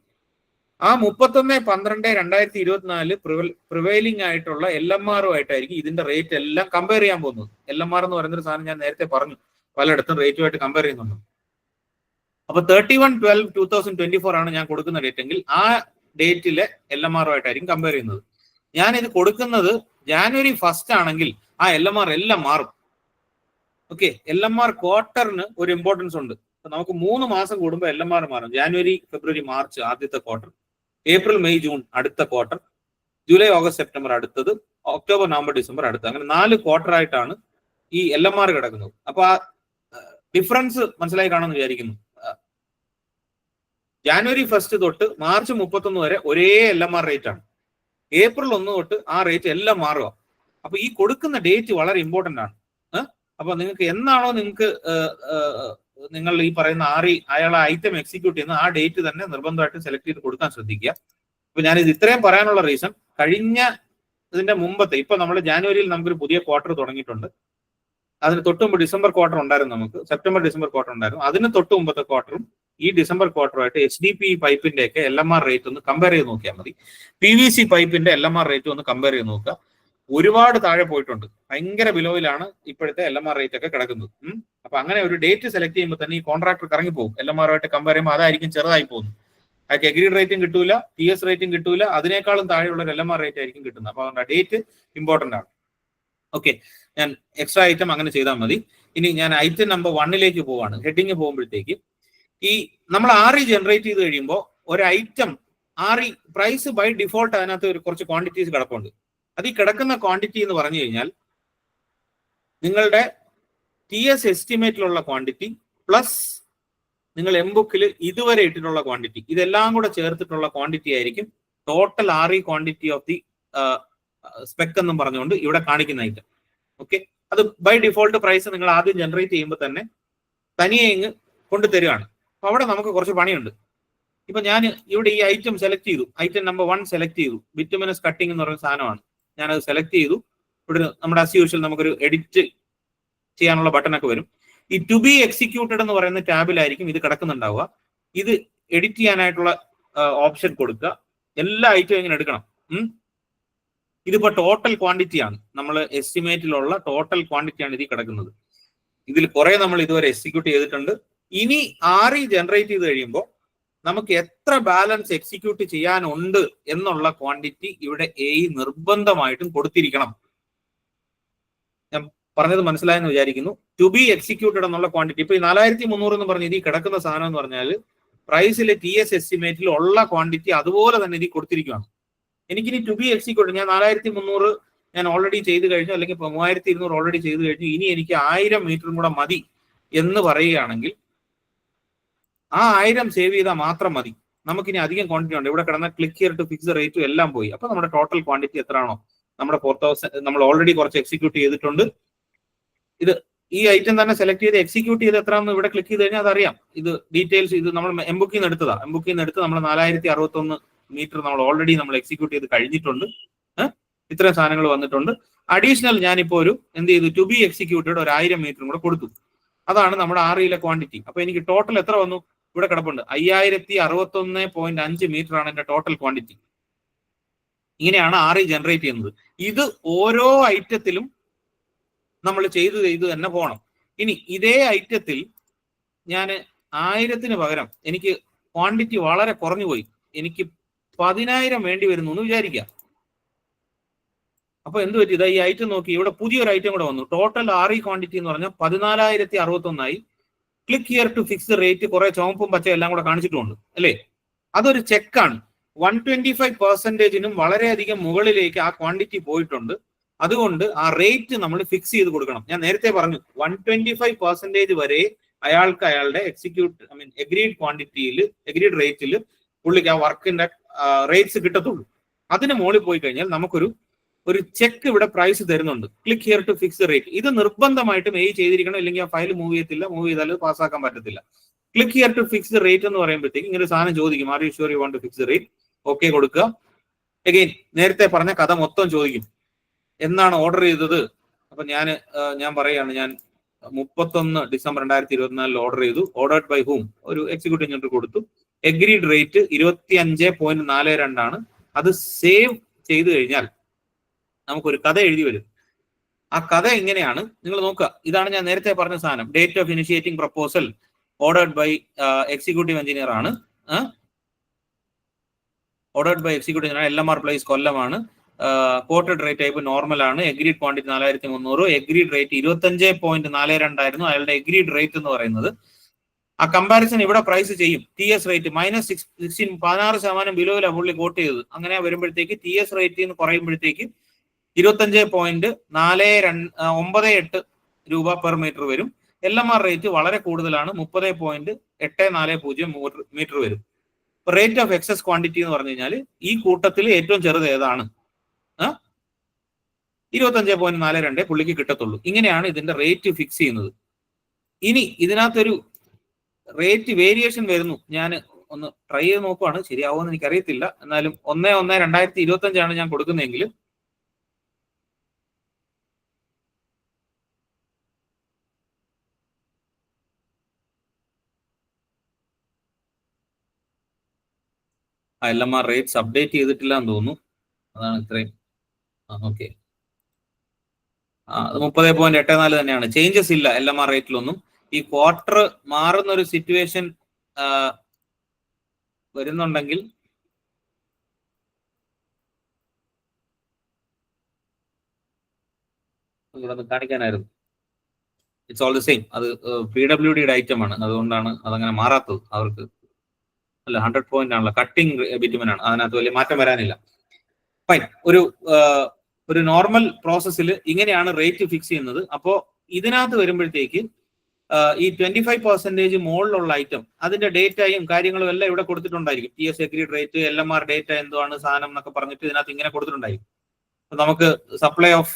ആ 31/12/2024 പ്രിവൈലിംഗ് ആയിട്ടുള്ള LMR-ആയിട്ടായിരിക്കും ഇതിന്റെ റേറ്റ് എല്ലാം കമ്പയർ ചെയ്യാൻ പോകുന്നത്. LMR എന്ന് പറയുന്നൊരു സാധനം ഞാൻ നേരത്തെ പറഞ്ഞു, പലയിടത്തും റേറ്റുമായിട്ട് കമ്പയർ ചെയ്യുന്നുണ്ട്. അപ്പൊ 31/12/2024 ആണ് ഞാൻ കൊടുക്കുന്ന ഡേറ്റ് എങ്കിൽ ആ ഡേറ്റിലെ LMR-ആയിട്ടായിരിക്കും കമ്പയർ ചെയ്യുന്നത്. ഞാൻ ഇത് കൊടുക്കുന്നത് January 1 ആണെങ്കിൽ ആ LMR എല്ലാം മാറും. ഓക്കെ, LMR ക്വാർട്ടറിന് ഒരു ഇമ്പോർട്ടൻസ് ഉണ്ട്. നമുക്ക് 3 മാസം കൂടുമ്പോൾ LMR മാറും. ജാനുവരി, ഫെബ്രുവരി, മാർച്ച് ആദ്യത്തെ ക്വാർട്ടർ, ഏപ്രിൽ, മെയ്, ജൂൺ അടുത്ത ക്വാർട്ടർ, ജൂലൈ, ഓഗസ്റ്റ്, സെപ്റ്റംബർ അടുത്തത്, ഒക്ടോബർ, നവംബർ, ഡിസംബർ അടുത്തത്. അങ്ങനെ 4 ക്വാർട്ടർ ആയിട്ടാണ് ഈ LMR കിടക്കുന്നത്. അപ്പൊ ആ ഡിഫറൻസ് മനസ്സിലായി കാണുമെന്ന് വിചാരിക്കുന്നു. ജാനുവരി 1 തൊട്ട് മാർച്ച് 31 വരെ ഒരേ LMR റേറ്റ് ആണ്. ഏപ്രിൽ 1 തൊട്ട് ആ റേറ്റ് എല്ലാം മാറുക. അപ്പൊ ഈ കൊടുക്കുന്ന ഡേറ്റ് വളരെ ഇമ്പോർട്ടന്റ് ആണ്. അപ്പൊ നിങ്ങൾക്ക് എന്നാണോ നിങ്ങൾ ഈ പറയുന്ന അയാളെ ഐറ്റം എക്സിക്യൂട്ട് ചെയ്യുന്ന ആ ഡേറ്റ് തന്നെ നിർബന്ധമായിട്ട് സെലക്ട് ചെയ്ത് കൊടുക്കാൻ ശ്രദ്ധിക്കുക. അപ്പൊ ഞാനിത് ഇത്രയും പറയാനുള്ള റീസൺ, കഴിഞ്ഞ ഇതിന്റെ മുമ്പത്തെ, ഇപ്പൊ നമ്മൾ ജാനുവരിയിൽ നമുക്കൊരു പുതിയ ക്വാർട്ടർ തുടങ്ങിയിട്ടുണ്ട്. അതിന് തൊട്ടുമുമ്പ് ഡിസംബർ ക്വാർട്ടർ ഉണ്ടായിരുന്നു, നമുക്ക് സെപ്റ്റംബർ ഡിസംബർ ക്വാർട്ടർ ഉണ്ടായിരുന്നു. അതിന് തൊട്ട് മുമ്പത്തെ ക്വാർട്ടറും ഈ ഡിസംബർ ക്വാർട്ടറുമായിട്ട് HDP പൈപ്പിന്റെ ഒക്കെ LMR റേറ്റ് ഒന്ന് കമ്പയർ ചെയ്ത് നോക്കിയാൽ മതി. PVC പൈപ്പിന്റെ LMR റേറ്റ് ഒന്ന് കമ്പയർ ചെയ്ത് നോക്കുക. ഒരുപാട് താഴെ പോയിട്ടുണ്ട്. ഭയങ്കര ബിലോയിലാണ് ഇപ്പോഴത്തെ LMR റേറ്റ് ഒക്കെ കിടക്കുന്നത്. അപ്പൊ അങ്ങനെ ഒരു ഡേറ്റ് സെലക്ട് ചെയ്യുമ്പോൾ തന്നെ ഈ കോൺട്രാക്ടർ കറങ്ങി പോകും. LMR-ആയിട്ട് കമ്പയർ ചെയ്യുമ്പോൾ അതായിരിക്കും ചെറുതായി പോകുന്നത്. അതൊക്കെ എഗ്രീഡ് റേറ്റും കിട്ടൂല, TS റേറ്റും കിട്ടൂല, അതിനേക്കാളും താഴെയുള്ള ഒരു LMR റേറ്റ് ആയിരിക്കും കിട്ടുന്നത്. അപ്പൊ അതുകൊണ്ട് ഡേറ്റ് ഇമ്പോർട്ടന്റ് ആണ്. ഓക്കെ, ഞാൻ എക്സ്ട്രാ ഐറ്റം അങ്ങനെ ചെയ്താൽ മതി. ഇനി ഞാൻ ഐറ്റം നമ്പർ 1 പോവാണ്. ഹെഡിങ് പോകുമ്പോഴത്തേക്ക് ഈ നമ്മൾ RE ജനറേറ്റ് ചെയ്ത് കഴിയുമ്പോൾ ഒരു item RE price by default അതിനകത്ത് ഒരു കുറച്ച് ക്വാണ്ടിറ്റീസ് കിടപ്പുണ്ട്. അത് ഈ കിടക്കുന്ന ക്വാണ്ടിറ്റി എന്ന് പറഞ്ഞു കഴിഞ്ഞാൽ നിങ്ങളുടെ TS എസ്റ്റിമേറ്റിലുള്ള ക്വാണ്ടിറ്റി പ്ലസ് നിങ്ങൾ എംബുക്കിൽ ഇതുവരെ ഇട്ടിട്ടുള്ള ക്വാണ്ടിറ്റി, ഇതെല്ലാം കൂടെ ചേർത്തിട്ടുള്ള ക്വാണ്ടിറ്റി ആയിരിക്കും total RE quantity of the spec എന്നും പറഞ്ഞുകൊണ്ട് ഇവിടെ കാണിക്കുന്ന ഐറ്റം. ഓക്കെ, അത് ബൈ ഡിഫോൾട്ട് പ്രൈസ് നിങ്ങൾ ആദ്യം ജനറേറ്റ് ചെയ്യുമ്പോൾ തന്നെ തനിയെ ഇങ്ങ് കൊണ്ടുതരികയാണ്. അപ്പൊ അവിടെ നമുക്ക് കുറച്ച് പണിയുണ്ട്. ഇപ്പൊ ഞാൻ ഇവിടെ ഈ ഐറ്റം സെലക്ട് ചെയ്തു, ഐറ്റം നമ്പർ 1 സെലക്ട് ചെയ്തു. ബിറ്റുമിനസ് കട്ടിംഗ് എന്ന് പറയുന്ന സാധനമാണ്. ഞാനത് സെലക്ട് ചെയ്തു. ഇവിടെ നമ്മുടെ ആസ് യൂഷ്വൽ നമുക്കൊരു എഡിറ്റ് ചെയ്യാനുള്ള ബട്ടണൊക്കെ വരും. ഈ ടു ബി എക്സിക്യൂട്ടഡ് എന്ന് പറയുന്ന ടാബിലായിരിക്കും ഇത് കിടക്കുന്നുണ്ടാവുക. ഇത് എഡിറ്റ് ചെയ്യാനായിട്ടുള്ള ഓപ്ഷൻ കൊടുക്കുക. എല്ലാ ഐറ്റവും ഇങ്ങനെ എടുക്കണം. ഇതിപ്പോ ടോട്ടൽ ക്വാണ്ടിറ്റി ആണ്, നമ്മൾ എസ്റ്റിമേറ്റിലുള്ള ടോട്ടൽ ക്വാണ്ടിറ്റിയാണ് ഇതിൽ കിടക്കുന്നത്. ഇതിൽ കുറെ നമ്മൾ ഇതുവരെ എക്സിക്യൂട്ട് ചെയ്തിട്ടുണ്ട്. ഇനി RE ജനറേറ്റ് ചെയ്ത് കഴിയുമ്പോൾ നമുക്ക് എത്ര ബാലൻസ് എക്സിക്യൂട്ട് ചെയ്യാനുണ്ട് എന്നുള്ള ക്വാണ്ടിറ്റി ഇവിടെ നിർബന്ധമായിട്ടും കൊടുത്തിരിക്കണം. ഞാൻ പറഞ്ഞത് മനസ്സിലായെന്ന് വിചാരിക്കുന്നു. ടു ബി എക്സിക്യൂട്ടഡ് എന്നുള്ള ക്വാണ്ടിറ്റി ഇപ്പൊ ഈ 4300 എന്ന് പറഞ്ഞ് ഇതിൽ കിടക്കുന്ന സാധനം എന്ന് പറഞ്ഞാൽ പ്രൈസിലെ TS എസ്റ്റിമേറ്റിൽ ഉള്ള ക്വാണ്ടിറ്റി അതുപോലെ തന്നെ ഇതിൽ കൊടുത്തിരിക്കുകയാണ്. എനിക്കിനി ടു ബി എക്സിക്യൂട്ടഡ് ഞാൻ 4300 ഞാൻ ഓൾറെഡി ചെയ്ത് കഴിഞ്ഞു, അല്ലെങ്കിൽ 3200 ഓൾറെഡി ചെയ്ത് കഴിഞ്ഞു, ഇനി എനിക്ക് 1000 മീറ്ററും കൂടെ മതി എന്ന് പറയുകയാണെങ്കിൽ ആ 1000 സേവ് ചെയ്താൽ മാത്രം മതി. നമുക്കിനി അധികം ക്വാണ്ടിറ്റി ഉണ്ട്. ഇവിടെ കിടന്ന ക്ലിക്ക് ഹിയർ ടു ഫിക്സ് റേറ്റും എല്ലാം പോയി. അപ്പൊ നമ്മുടെ ടോട്ടൽ ക്വാണ്ടിറ്റി എത്രയാണോ, നമ്മുടെ 4000 നമ്മൾ ഓൾറെഡി കുറച്ച് എക്സിക്യൂട്ട് ചെയ്തിട്ടുണ്ട്. ഇത് ഈ ഐറ്റം തന്നെ സെലക്ട് ചെയ്ത് എക്സിക്യൂട്ട് ചെയ്ത് എത്രയാണെന്ന് ഇവിടെ ക്ലിക്ക് ചെയ്ത് കഴിഞ്ഞാൽ അതറിയാം. ഇത് ഡീറ്റെയിൽസ് ഇത് നമ്മൾ എംബുക്കിൽ നിന്ന് എടുത്തതാ. എംബുക്കിൽ നിന്ന് എടുത്ത് നമ്മൾ 4061 മീറ്റർ നമ്മൾ ഓൾറെഡി നമ്മൾ എക്സിക്യൂട്ട് ചെയ്ത് കഴിഞ്ഞിട്ടുണ്ട്. ഇത്രയും സാധനങ്ങൾ വന്നിട്ടുണ്ട്. അഡീഷണൽ ഞാനിപ്പോ ഒരു എന്ത് ചെയ്തു, ടു ബി എക്സിക്യൂട്ടഡ് ഒരു 1000 മീറ്ററും കൂടെ കൊടുത്തു. അതാണ് നമ്മുടെ REയിലെ ക്വാണ്ടിറ്റി. അപ്പൊ എനിക്ക് ടോട്ടൽ എത്ര വന്നു, ഇവിടെ കിടപ്പുണ്ട് 5061.5 മീറ്റർ ആണ് എന്റെ ടോട്ടൽ ക്വാണ്ടിറ്റി. ഇങ്ങനെയാണ് RE ജനറേറ്റ് ചെയ്യുന്നത്. ഇത് ഓരോ ഐറ്റത്തിലും നമ്മൾ ചെയ്ത് തന്നെ പോകണം. ഇനി ഇതേ ഐറ്റത്തിൽ ഞാൻ 1000 പകരം എനിക്ക് ക്വാണ്ടിറ്റി വളരെ കുറഞ്ഞു പോയി, എനിക്ക് 10000 വേണ്ടി വരുന്നു എന്ന് വിചാരിക്കുക. അപ്പൊ എന്ത് പറ്റി, ഇതാ ഈ ഐറ്റം നോക്കി, ഇവിടെ പുതിയൊരു ഐറ്റം കൂടെ വന്നു. ടോട്ടൽ RE ക്വാണ്ടിറ്റി എന്ന് പറഞ്ഞാൽ 14061 click here to fix rate കുറെ ചുവപ്പും പച്ച എല്ലാം കൂടെ കാണിച്ചിട്ടുണ്ട് അല്ലേ. അതൊരു ചെക്കാണ്. 125%നും വളരെയധികം മുകളിലേക്ക് ആ ക്വാണ്ടിറ്റി പോയിട്ടുണ്ട്. അതുകൊണ്ട് ആ റേറ്റ് നമ്മൾ ഫിക്സ് ചെയ്ത് കൊടുക്കണം. ഞാൻ നേരത്തെ പറഞ്ഞു 125% വരെ അയാൾക്ക് അയാളുടെ എഗ്രീഡ് ക്വാണ്ടിറ്റിയിൽ എഗ്രീഡ് റേറ്റിൽ പുള്ളിക്ക് ആ വർക്കിന്റെ റേറ്റ്സ് കിട്ടത്തുള്ളൂ. അതിന് മുകളിൽ പോയി കഴിഞ്ഞാൽ നമുക്കൊരു ചെക്ക് ഇവിടെ പ്രൈസ് തരുന്നുണ്ട്, click here to fix rate. ഇത് നിർബന്ധമായിട്ടും ചെയ്തിരിക്കണം, ഇല്ലെങ്കിൽ ആ ഫയൽ മൂവ് ചെയ്യത്തില്ല, മൂവ് ചെയ്താൽ പാസ്സാക്കാൻ പറ്റത്തില്ല. Click here to fix rate എന്ന് പറയുമ്പോഴത്തേക്ക് ഇങ്ങനെ ഒരു സാധനം ചോദിക്കും, are you sure you want to fix rate, okay കൊടുക്കുക. അഗെയിൻ നേരത്തെ പറഞ്ഞ കഥ മൊത്തം ചോദിക്കും, എന്നാണ് ഓർഡർ ചെയ്തത്. അപ്പൊ ഞാൻ പറയാണ്, ഞാൻ 31 ഡിസംബർ 2024 ഓർഡർ ചെയ്തു. ഓർഡർഡ് ബൈ ഹൂം ഒരു എക്സിക്യൂട്ടീവ് എഞ്ചിനീയർ കൊടുത്തു. എഗ്രീഡ് റേറ്റ് 25.42 ആണ്. അത് സേവ് ചെയ്തു കഴിഞ്ഞാൽ നമുക്കൊരു കഥ എഴുതി വരും. ആ കഥ എങ്ങനെയാണ് നിങ്ങൾ നോക്കുക. ഇതാണ് ഞാൻ നേരത്തെ പറഞ്ഞ സാധനം. Date of initiating proposal ordered by executive engineer ആണ്. Ordered by executive engineer, LMR place കൊല്ലമാണ്. കോട്ടഡ് റേറ്റ് ടൈപ്പ് നോർമൽ ആണ്. Agreed quantity 4300. എഗ്രീഡ് റേറ്റ് 25.42 ആയിരുന്നു അയാളുടെ എഗ്രീഡ് റേറ്റ് എന്ന് പറയുന്നത്. ആ കമ്പാരിസൺ ഇവിടെ പ്രൈസ് ചെയ്യും. TS റേറ്റ് -16 16% ബിലോയിലാണ് പുള്ളി കോട്ട് ചെയ്തത്. അങ്ങനെ വരുമ്പോഴത്തേക്ക് TS റേറ്റ് എന്ന് പറയുമ്പോഴത്തേക്ക് 25.98 രൂപ പെർ മീറ്റർ വരും. LMR റേറ്റ് വളരെ കൂടുതലാണ്, 30.840 മീറ്റർ വരും. റേറ്റ് ഓഫ് എക്സസ് ക്വാണ്ടിറ്റി എന്ന് പറഞ്ഞു കഴിഞ്ഞാൽ ഈ കൂട്ടത്തിൽ ഏറ്റവും ചെറുത് ഏതാണ്? 25.42 പുള്ളിക്ക് കിട്ടത്തുള്ളൂ. ഇങ്ങനെയാണ് ഇതിന്റെ റേറ്റ് ഫിക്സ് ചെയ്യുന്നത്. ഇനി ഇതിനകത്തൊരു റേറ്റ് വേരിയേഷൻ വരുന്നു. ഞാൻ ഒന്ന് ട്രൈ ചെയ്ത് നോക്കുവാണ്, ശരിയാവുമെന്ന് എനിക്കറിയത്തില്ല. എന്നാലും 1/1/2025 ഞാൻ കൊടുക്കുന്നതെങ്കിൽ LMR റേറ്റ്സ് അപ്ഡേറ്റ് ചെയ്തിട്ടില്ല എന്ന് തോന്നുന്നു. അതാണ് ഇത്രയും. ഓക്കെ, 30.84 തന്നെയാണ്. ചേഞ്ചസ് ഇല്ല LMR റേറ്റിലൊന്നും. ഈ ക്വാർട്ടർ മാറുന്ന ഒരു സിറ്റുവേഷൻ വരുന്നുണ്ടെങ്കിൽ കാണിക്കാനായിരുന്നു. It's all the same. അത് PWD ഐറ്റം ആണ്, അതുകൊണ്ടാണ് അതങ്ങനെ മാറാത്തത്. അവർക്ക് അല്ല 100 പോയിന്റ് ആണല്ലോ, കട്ടിങ് ബിറ്റുമൻ ആണ്, അതിനകത്ത് വലിയ മാറ്റം വരാനില്ല. ഫൈൻ. ഒരു നോർമൽ പ്രോസസ്സിൽ ഇങ്ങനെയാണ് റേറ്റ് ഫിക്സ് ചെയ്യുന്നത്. അപ്പോൾ ഇതിനകത്ത് വരുമ്പോഴത്തേക്ക് ഈ 25% മുകളിലുള്ള ഐറ്റം അതിന്റെ ഡേറ്റയും കാര്യങ്ങളും എല്ലാം ഇവിടെ കൊടുത്തിട്ടുണ്ടായിരിക്കും. TS agreed rate, LMR data എന്തുവാണ് സാധനം എന്നൊക്കെ പറഞ്ഞിട്ട് ഇതിനകത്ത് ഇങ്ങനെ കൊടുത്തിട്ടുണ്ടായിരിക്കും. അപ്പൊ നമുക്ക് സപ്ലൈ ഓഫ്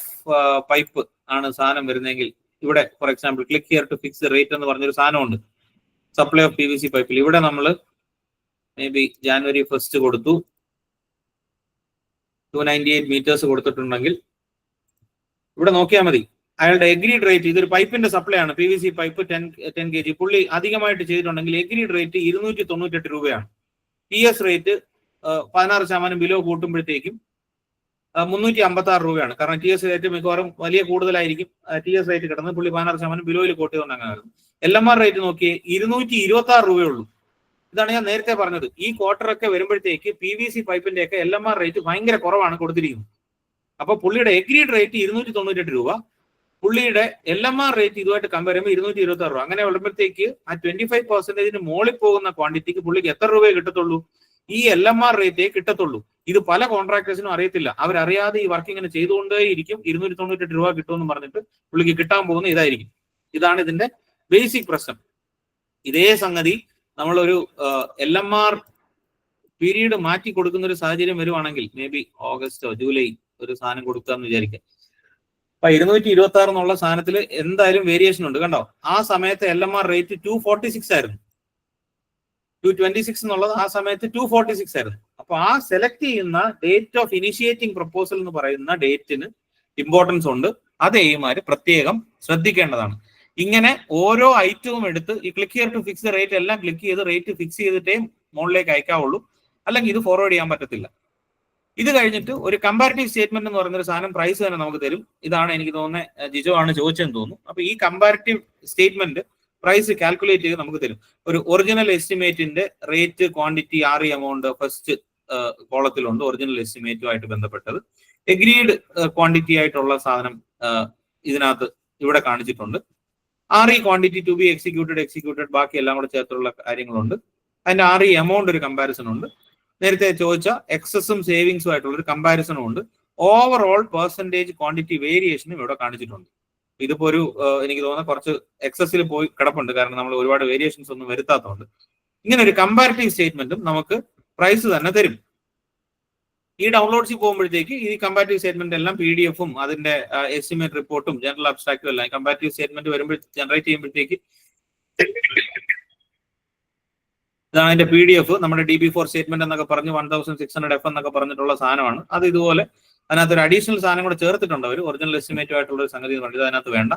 പൈപ്പ് ആണ് സാധനം വരുന്നതെങ്കിൽ ഇവിടെ for example click here to fix rate എന്ന് പറഞ്ഞൊരു സാധനമുണ്ട്. സപ്ലൈ ഓഫ് PVC പൈപ്പിൽ ഇവിടെ നമ്മൾ മേ ബി January 1 കൊടുത്തു, 298 മീറ്റേഴ്സ് കൊടുത്തിട്ടുണ്ടെങ്കിൽ ഇവിടെ നോക്കിയാൽ മതി. അയാളുടെ എഗ്രീഡ് റേറ്റ്, ഇതൊരു പൈപ്പിന്റെ സപ്ലൈ ആണ്, PVC പൈപ്പ് 10 kg. പുള്ളി അധികമായിട്ട് ചെയ്തിട്ടുണ്ടെങ്കിൽ എഗ്രീഡ് റേറ്റ് 298 രൂപയാണ്. TS റേറ്റ് 16% ബിലോ കൂട്ടുമ്പോഴത്തേക്കും 356 രൂപയാണ്. കാരണം TS റേറ്റ് മിക്കവാറും വലിയ കൂടുതലായിരിക്കും. TS റേറ്റ് കിടന്നത് പുള്ളി 16% ബിലോയിൽ കോട്ട് ചെയ്തുകൊണ്ട് അങ്ങനെ. LMR റേറ്റ് നോക്കിയേ 226 രൂപയുള്ളൂ. ഇതാണ് ഞാൻ നേരത്തെ പറഞ്ഞത്. ഈ ക്വാർട്ടറൊക്കെ വരുമ്പോഴത്തേക്ക് PVC പൈപ്പിന്റെ ഒക്കെ LMR റേറ്റ് ഭയങ്കര കുറവാണ് കൊടുത്തിരിക്കുന്നത്. അപ്പൊ പുള്ളിയുടെ എഗ്രീഡ് റേറ്റ് 298 രൂപ, പുള്ളിയുടെ LMR റേറ്റ് ഇതുമായിട്ട് കമ്പയർ ചെയ്യുമ്പോൾ 226 രൂപ. അങ്ങനെ വരുമ്പോഴത്തേക്ക് ആ 25% മുകളിൽ പോകുന്ന ക്വാണ്ടിറ്റിക്ക് പുള്ളിക്ക് എത്ര രൂപയെ കിട്ടത്തുള്ളൂ? ഈ LMR റേറ്റേ കിട്ടത്തുള്ളൂ. ഇത് പല കോൺട്രാക്ടേഴ്സിനും അറിയത്തില്ല. അവരറിയാതെ ഈ വർക്ക് ഇങ്ങനെ ചെയ്തുകൊണ്ടേയിരിക്കും. 298 രൂപ കിട്ടുമെന്ന് പറഞ്ഞിട്ട് പുള്ളിക്ക് കിട്ടാൻ പോകുന്ന ഇതായിരിക്കും. ഇതാണ് ഇതിന്റെ ബേസിക് പ്രശ്നം. ഇതേ സംഗതി നമ്മളൊരു LMR പീരീഡ് മാറ്റി കൊടുക്കുന്ന ഒരു സാഹചര്യം വരുവാണെങ്കിൽ, മേ ബി ഓഗസ്റ്റോ ജൂലൈ ഒരു സാധനം കൊടുക്കാന്ന് വിചാരിക്കാം. അപ്പൊ 226 എന്നുള്ള സാധനത്തിൽ എന്തായാലും വേരിയേഷൻ ഉണ്ട്. കണ്ടോ, ആ സമയത്ത് LMR റേറ്റ് 246 ആയിരുന്നു. 226 എന്നുള്ളത് ആ സമയത്ത് 246 ആയിരുന്നു. അപ്പൊ ആ സെലക്ട് ചെയ്യുന്ന ഡേറ്റ് ഓഫ് ഇനിഷ്യേറ്റിംഗ് പ്രപ്പോസൽ എന്ന് പറയുന്ന ഡേറ്റിന് ഇമ്പോർട്ടൻസ് ഉണ്ട്. അത് എയ്മാര് പ്രത്യേകം ശ്രദ്ധിക്കേണ്ടതാണ്. ഇങ്ങനെ ഓരോ ഐറ്റവും എടുത്ത് ഈ click here to fix rate എല്ലാം ക്ലിക്ക് ചെയ്ത് റേറ്റ് ഫിക്സ് ചെയ്തിട്ടേ മുകളിലേക്ക് അയക്കാവുള്ളൂ. അല്ലെങ്കിൽ ഇത് ഫോർവേഡ് ചെയ്യാൻ പറ്റത്തില്ല. ഇത് കഴിഞ്ഞിട്ട് ഒരു കമ്പാരിറ്റീവ് സ്റ്റേറ്റ്മെന്റ് എന്ന് പറയുന്ന ഒരു സാധനം പ്രൈസ് തന്നെ നമുക്ക് തരും. ഇതാണ് എനിക്ക് തോന്നുന്നത് ജിജോ ആണ് ചോദിച്ചതെന്ന് തോന്നുന്നു. അപ്പൊ ഈ കമ്പാരിറ്റീവ് സ്റ്റേറ്റ്മെന്റ് പ്രൈസ് കാൽക്കുലേറ്റ് ചെയ്ത് നമുക്ക് തരും. ഒരു ഒറിജിനൽ എസ്റ്റിമേറ്റിന്റെ rate, quantity, RE amount first കോളത്തിലുണ്ട്, ഒറിജിനൽ എസ്റ്റിമേറ്റുമായിട്ട് ബന്ധപ്പെട്ടത്. എഗ്രീഡ് ക്വാണ്ടിറ്റി ആയിട്ടുള്ള സാധനം ഇതിനകത്ത് ഇവിടെ കാണിച്ചിട്ടുണ്ട്. RE quantity to be executed ബാക്കി എല്ലാം കൂടെ ചേർത്തുള്ള കാര്യങ്ങളുണ്ട്. അതിന്റെ RE എമൗണ്ട് ഒരു കമ്പാരിസൺ ഉണ്ട്. നേരത്തെ ചോദിച്ച എക്സസും സേവിങ്സും ആയിട്ടുള്ള ഒരു കമ്പാരിസണും ഉണ്ട്. ഓവറോൾ പെർസെന്റേജ് ക്വാണ്ടിറ്റി വേരിയേഷനും ഇവിടെ കാണിച്ചിട്ടുണ്ട്. ഇതിപ്പോ ഒരു എനിക്ക് തോന്നുന്ന കുറച്ച് എക്സസിൽ പോയി കിടപ്പുണ്ട്, കാരണം നമ്മൾ ഒരുപാട് വേരിയേഷൻസ് ഒന്നും വരുത്താത്തതുകൊണ്ട്. ഇങ്ങനെ ഒരു കമ്പാരിറ്റീവ് സ്റ്റേറ്റ്മെന്റും നമുക്ക് പ്രൈസ് തന്നെ തരും. ഈ ഡൗൺലോഡ്സിൽ പോകുമ്പോഴത്തേക്ക് ഈ കമ്പാരിറ്റീവ് സ്റ്റേറ്റ്മെന്റ് എല്ലാം PDF-ഉം അതിന്റെ എസ്റ്റിമേറ്റ് റിപ്പോർട്ടും ജനറൽ അബ്സ്ട്രാക്റ്റും എല്ലാം കമ്പാരിറ്റീവ് സ്റ്റേറ്റ്മെന്റ് വരുമ്പോൾ ജനറേറ്റ് ചെയ്യുമ്പോഴത്തേക്ക് ഇതാണ് അതിന്റെ PDF. നമ്മുടെ DB4 സ്റ്റേറ്റ്മെന്റ് എന്നൊക്കെ പറഞ്ഞ് 1600F എന്നൊക്കെ പറഞ്ഞിട്ടുള്ള സാധനമാണ്. അത് ഇതുപോലെ അതിനകത്ത് ഒരു അഡീഷണൽ സാധനം കൂടെ ചേർത്തിട്ടുണ്ട് അവർ, ഒറിജിനൽ എസ്റ്റിമേറ്റും ആയിട്ടുള്ള ഒരു സംഗതി എന്ന് പറഞ്ഞത് അതിനകത്ത് വേണ്ട.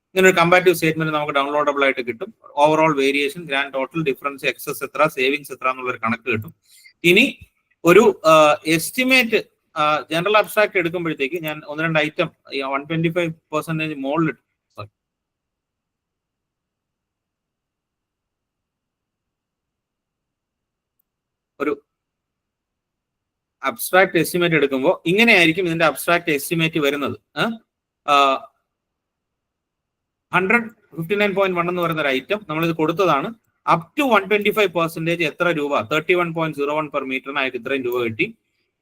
ഇങ്ങനെ ഒരു കമ്പാരിറ്റീവ് സ്റ്റേറ്റ്മെന്റ് നമുക്ക് ഡൗൺലോഡബിൾ ആയിട്ട് കിട്ടും. Overall variation, grand total, difference, excess എത്ര, സേവിങ്സ് എത്ര എന്നുള്ളൊരു കണക്ക് കിട്ടും. ഇനി ഒരു എസ്റ്റിമേറ്റ് ജനറൽ അബ്സ്ട്രാക്ട് എടുക്കുമ്പോഴത്തേക്ക് ഞാൻ 1-2 ഐറ്റം 125% മുകളിൽ ഒരു അബ്സ്ട്രാക്ട് എസ്റ്റിമേറ്റ് എടുക്കുമ്പോൾ ഇങ്ങനെയായിരിക്കും ഇതിന്റെ അബ്സ്ട്രാക്ട് എസ്റ്റിമേറ്റ് വരുന്നത്. 159.1 എന്ന് പറയുന്ന ഒരു ഐറ്റം നമ്മളിത് കൊടുത്തതാണ്. അപ് ടു 125% എത്ര രൂപ, 31.01 പെർ മീറ്ററിന് അയാൾക്ക് ഇത്രയും രൂപ കിട്ടി.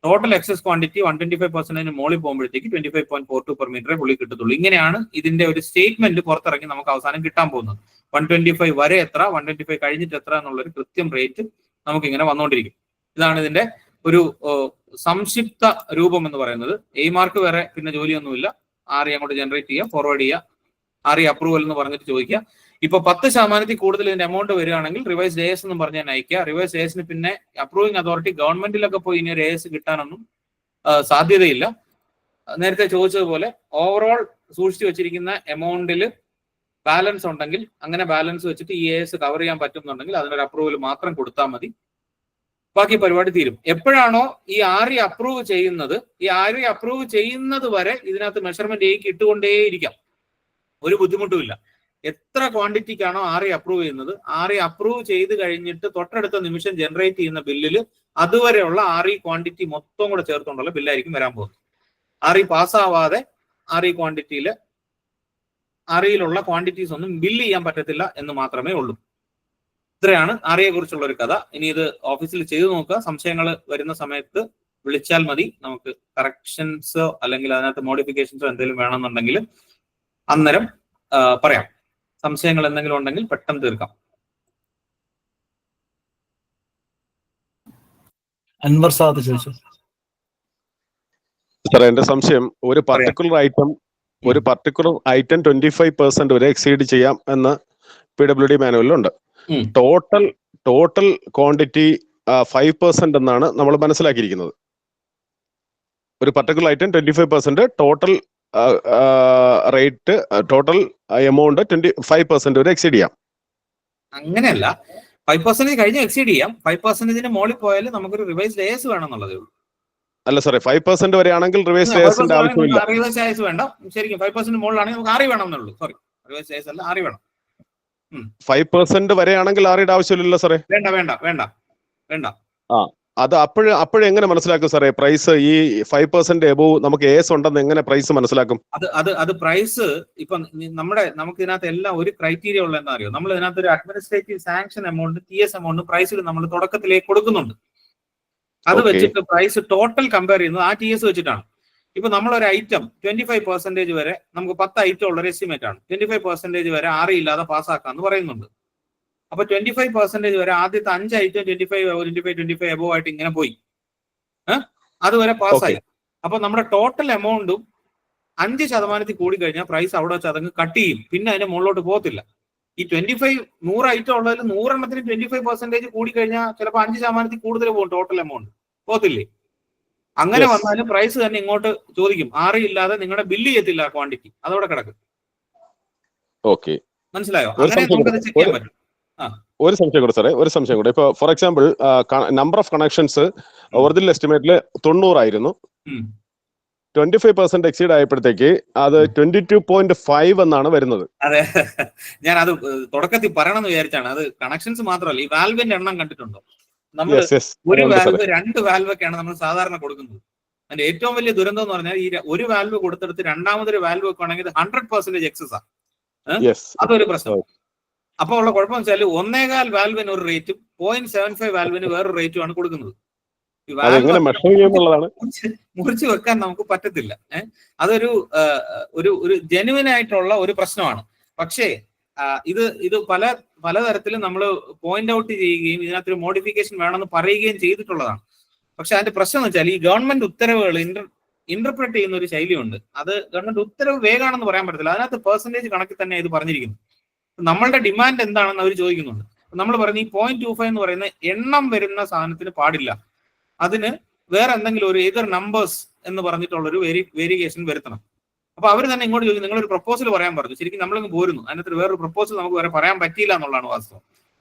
ടോട്ടൽ എക്സസ് ക്വാണ്ടിറ്റി 125% മുകളിൽ പോകുമ്പോഴത്തേക്ക് 25.42 പെർ മീറ്ററെ പുള്ളി കിട്ടത്തുള്ളൂ. ഇങ്ങനെയാണ് ഇതിന്റെ ഒരു സ്റ്റേറ്റ്മെന്റ് പുറത്തിറങ്ങി നമുക്ക് അവസാനം കിട്ടാൻ പോകുന്നത്. 125 വരെ എത്ര, 125 കഴിഞ്ഞിട്ട് എത്ര എന്നുള്ളൊരു കൃത്യം റേറ്റ് നമുക്ക് ഇങ്ങനെ വന്നുകൊണ്ടിരിക്കും. ഇതാണ് ഇതിന്റെ ഒരു സംക്ഷിപ്ത രൂപം എന്ന് പറയുന്നത്. മാർക്ക് വേറെ പിന്നെ ജോലിയൊന്നുമില്ല. ആറി അങ്ങോട്ട് ജനറേറ്റ് ചെയ്യുക, ഫോർവേഡ് ചെയ്യുക, ആറി അപ്രൂവൽ എന്ന് പറഞ്ഞിട്ട് ചോദിക്കുക. ഇപ്പൊ 10% കൂടുതൽ ഇതിന്റെ എമൗണ്ട് വരികയാണെങ്കിൽ റിവൈസ് AS എന്ന് പറഞ്ഞ് ഞാൻ അയക്കുക. റിവൈസ് ASന് പിന്നെ അപ്രൂവിംഗ് അതോറിറ്റി ഗവൺമെന്റിലൊക്കെ പോയി ഇനി ഒരു AS കിട്ടാനൊന്നും സാധ്യതയില്ല. നേരത്തെ ചോദിച്ചതുപോലെ ഓവറോൾ സൂക്ഷിച്ചു വെച്ചിരിക്കുന്ന എമൗണ്ടിൽ ബാലൻസ് ഉണ്ടെങ്കിൽ അങ്ങനെ ബാലൻസ് വെച്ചിട്ട് ഈ AS കവർ ചെയ്യാൻ പറ്റുന്നുണ്ടെങ്കിൽ അതിനൊരു അപ്രൂവൽ മാത്രം കൊടുത്താൽ മതി, ബാക്കി പരിപാടി തീരും. എപ്പോഴാണോ ഈ ആറി അപ്രൂവ് ചെയ്യുന്നത്, ഈ ആറി അപ്രൂവ് ചെയ്യുന്നത് വരെ ഇതിനകത്ത് മെഷർമെന്റ് ഇട്ടുകൊണ്ടേയിരിക്കാം, ഒരു ബുദ്ധിമുട്ടുമില്ല. എത്ര ക്വാണ്ടിറ്റിക്കാണോ ആറി അപ്രൂവ് ചെയ്യുന്നത്, ആറി അപ്രൂവ് ചെയ്ത് കഴിഞ്ഞിട്ട് തൊട്ടടുത്ത നിമിഷം ജനറേറ്റ് ചെയ്യുന്ന ബില്ലിൽ അതുവരെയുള്ള ആറി ക്വാണ്ടിറ്റി മൊത്തം കൂടെ ചേർത്തുകൊണ്ടുള്ള ബില്ലായിരിക്കും വരാൻ പോകുന്നത്. ആറി പാസ്സാവാതെ ആറി ക്വാണ്ടിറ്റിയിൽ ആറിയിലുള്ള ക്വാണ്ടിറ്റീസ് ഒന്നും ബില്ല് ചെയ്യാൻ പറ്റത്തില്ല എന്ന് മാത്രമേ ഉള്ളൂ. ഇത്രയാണ് ആറിയെ കുറിച്ചുള്ള ഒരു കഥ. ഇനി ഇത് ഓഫീസിൽ ചെയ്തു നോക്കുക. സംശയങ്ങൾ വരുന്ന സമയത്ത് വിളിച്ചാൽ മതി. നമുക്ക് കറക്ഷൻസോ അല്ലെങ്കിൽ അതിനകത്ത് മോഡിഫിക്കേഷൻസോ എന്തെങ്കിലും വേണമെന്നുണ്ടെങ്കിൽ അന്നേരം പറയാം. സംശയങ്ങൾ എന്തെങ്കിലും ഉണ്ടെങ്കിൽ പെട്ടെന്ന് തീർക്കാം. അൻവർ സാദ് ചോദിച്ചു. സാർ, എന്റെ സംശയം, ഒരു പർട്ടിക്കുലർ ഐറ്റം 25% വരെ എക്സീഡ് ചെയ്യാം എന്ന് PWD മാനുവലിലുണ്ട്. ടോട്ടൽ ക്വാണ്ടിറ്റി 5% എന്നാണ് നമ്മൾ മനസ്സിലാക്കിയിരിക്കുന്നത്. ഒരു particular item 25% total rate, total amount 25% വരെ എക്സീഡ് ചെയ്യാം. അങ്ങനെയല്ല, 5% കഴിഞ്ഞ് എക്സീഡ് ചെയ്യാം. 5% മുകളിൽ പോയാൽ നമുക്കൊരു റിവൈസ് AS വേണമെന്നുള്ളതേ ഉള്ളൂ. അല്ല സാറേ, 5% വരെ ആണെങ്കിൽ റിവൈസ് ASന്റെ ആവശ്യമില്ല. റിവൈസ് AS വേണ്ട, ശരിക്കും 5% മുകളിലാണെങ്കിൽ നമുക്ക് ആറി വേണമെന്നുള്ളൂ. സോറി, റിവൈസ് AS അല്ല, ആറി വേണം. 5% വരെയാണെങ്കിൽ ആറിയുടെ ആവശ്യമില്ലല്ലോ സാറേ. വേണ്ട വേണ്ട വേണ്ട വേണ്ട. അത് അപ്പോഴെങ്ങനെ മനസ്സിലാക്കും സാറേ പ്രൈസ്? ഈ 5% എബോവ് നമുക്ക് AS ഉണ്ടെന്ന് എങ്ങനെ പ്രൈസ് മനസ്സിലാക്കും? അത് പ്രൈസ് ഇപ്പൊ നമുക്ക് ഇതിനകത്ത് എല്ലാം ഒരു ക്രൈറ്റീരിയ ഉള്ള എന്താ അറിയോ, നമ്മൾ ഇതിനകത്ത് ഒരു administrative sanction amount, TS amount പ്രൈസിൽ നമ്മൾ തുടക്കത്തിലേക്ക് കൊടുക്കുന്നുണ്ട്. അത് വെച്ചിട്ട് പ്രൈസ് ടോട്ടൽ കമ്പയർ ചെയ്യുന്നത് ആ TS വെച്ചിട്ടാണ്. ഇപ്പൊ നമ്മളൊരു ഐറ്റം 25% വരെ, നമുക്ക് 10 ഐറ്റം ഉള്ള ഒരു എസ്റ്റിമേറ്റ് ആണ്. 25% വരെ ആറി ഇല്ലാതെ പാസ്സാക്കാന്ന് പറയുന്നുണ്ട്. അപ്പൊ 25% വരെ ആദ്യത്തെ 5 ഐറ്റം 25 എബോവ് ആയിട്ട് ഇങ്ങനെ പോയി, അതുവരെ പാസ്സായി. അപ്പൊ നമ്മുടെ ടോട്ടൽ എമൗണ്ടും 5% കൂടി കഴിഞ്ഞാൽ പ്രൈസ് അവിടെ വെച്ച് അതങ്ങ് കട്ട് ചെയ്യും, പിന്നെ അതിന്റെ മുകളിലോട്ട് പോകത്തില്ല. ഈ 100 ഐറ്റം ഉള്ളതിൽ 100 എണ്ണത്തിന് 25% കൂടി കഴിഞ്ഞാൽ ചിലപ്പോൾ 5% കൂടുതൽ പോകും ടോട്ടൽ എമൗണ്ട്, പോകത്തില്ലേ? അങ്ങനെ വന്നാലും പ്രൈസ് തന്നെ ഇങ്ങോട്ട് ചോദിക്കും, ആറി ഇല്ലാതെ നിങ്ങളുടെ ബില്ല് ചെയ്യത്തില്ല ക്വാണ്ടിറ്റി, അതവിടെ കിടക്കും. മനസ്സിലായോ? അങ്ങനെ നമുക്കത് ചെക്ക് ചെയ്യാൻ പറ്റും. ഒരു സംശയം കൂടെ സാറേ, ഇപ്പൊ for example number of connections original എസ്റ്റിമേറ്റിൽ 90 ആയിരുന്നു. 25% എക്സീഡ് ആയപ്പോഴത്തേക്ക് അത് 22.5 എന്നാണ് വരുന്നത്. അതെ, ഞാൻ അത് തുടക്കത്തിൽ പറയണമെന്ന് വിചാരിച്ചാണ്. അത് കണക്ഷൻസ് മാത്രമല്ല, ഈ വാൽവിന്റെ എണ്ണം കണ്ടിട്ടുണ്ടോ? നമ്മൾ ഒരു വാൽവ് 2 വാൽവൊക്കെയാണ് നമ്മൾ സാധാരണ കൊടുക്കുന്നത്. അതിന്റെ ഏറ്റവും വലിയ ദുരന്തം എന്ന് പറഞ്ഞാൽ ഈ ഒരു വാൽവ് കൊടുത്തെടുത്ത് രണ്ടാമതൊരു വാൽവ് വെക്കുകയാണെങ്കിൽ 100% എക്സസ് ആണ്. അതൊരു പ്രശ്നം. അപ്പൊ ഉള്ള കുഴപ്പം വെച്ചാൽ 1.25 വാൽവിന് ഒരു റേറ്റും 0.75 വാൽവിന് വേറൊരു റേറ്റും ആണ് കൊടുക്കുന്നത്. മുറിച്ച് വെക്കാൻ നമുക്ക് പറ്റത്തില്ല. ഒരു ജെനുവിൻ ആയിട്ടുള്ള ഒരു പ്രശ്നമാണ്. പക്ഷേ ഇത് പലതരത്തിലും നമ്മൾ പോയിന്റ് ഔട്ട് ചെയ്യുകയും ഇതിനകത്തൊരു മോഡിഫിക്കേഷൻ വേണമെന്ന് പറയുകയും ചെയ്തിട്ടുള്ളതാണ്. പക്ഷെ അതിന്റെ പ്രശ്നം എന്ന് വെച്ചാൽ ഈ ഗവൺമെന്റ് ഉത്തരവുകൾ ഇന്റർപ്രറ്റ് ചെയ്യുന്ന ഒരു ശൈലിയുണ്ട്. അത് ഗവൺമെന്റ് ഉത്തരവ് വേഗമാണെന്ന് പറയാൻ പറ്റത്തില്ല. അതിനകത്ത് പെർസെന്റേജ് കണക്കിൽ തന്നെ ഇത് പറഞ്ഞിരിക്കുന്നു. നമ്മളുടെ ഡിമാൻഡ് എന്താണെന്ന് അവർ ചോദിക്കുന്നുണ്ട്. നമ്മൾ പറയുന്ന ഈ 0.25 എന്ന് പറയുന്ന എണ്ണം വരുന്ന സാധനത്തിന് പാടില്ല. അതിന് വേറെ എന്തെങ്കിലും ഒരു ഏതർ നമ്പേഴ്സ് എന്ന് പറഞ്ഞിട്ടുള്ളൊരു വേരിയേഷൻ വരുത്തണം. അപ്പൊ അവർ തന്നെ ഇങ്ങോട്ട് ചോദിക്കും നിങ്ങളൊരു പ്രപ്പോസൽ പറയാൻ പറഞ്ഞു. ശരിക്കും നമ്മളിങ്ങ് പോരുന്നു, അതിനകത്ത് വേറൊരു പ്രപ്പോസൽ നമുക്ക് വരെ പറയാൻ പറ്റിയില്ല എന്നുള്ളതാണ് വാസ്തവം.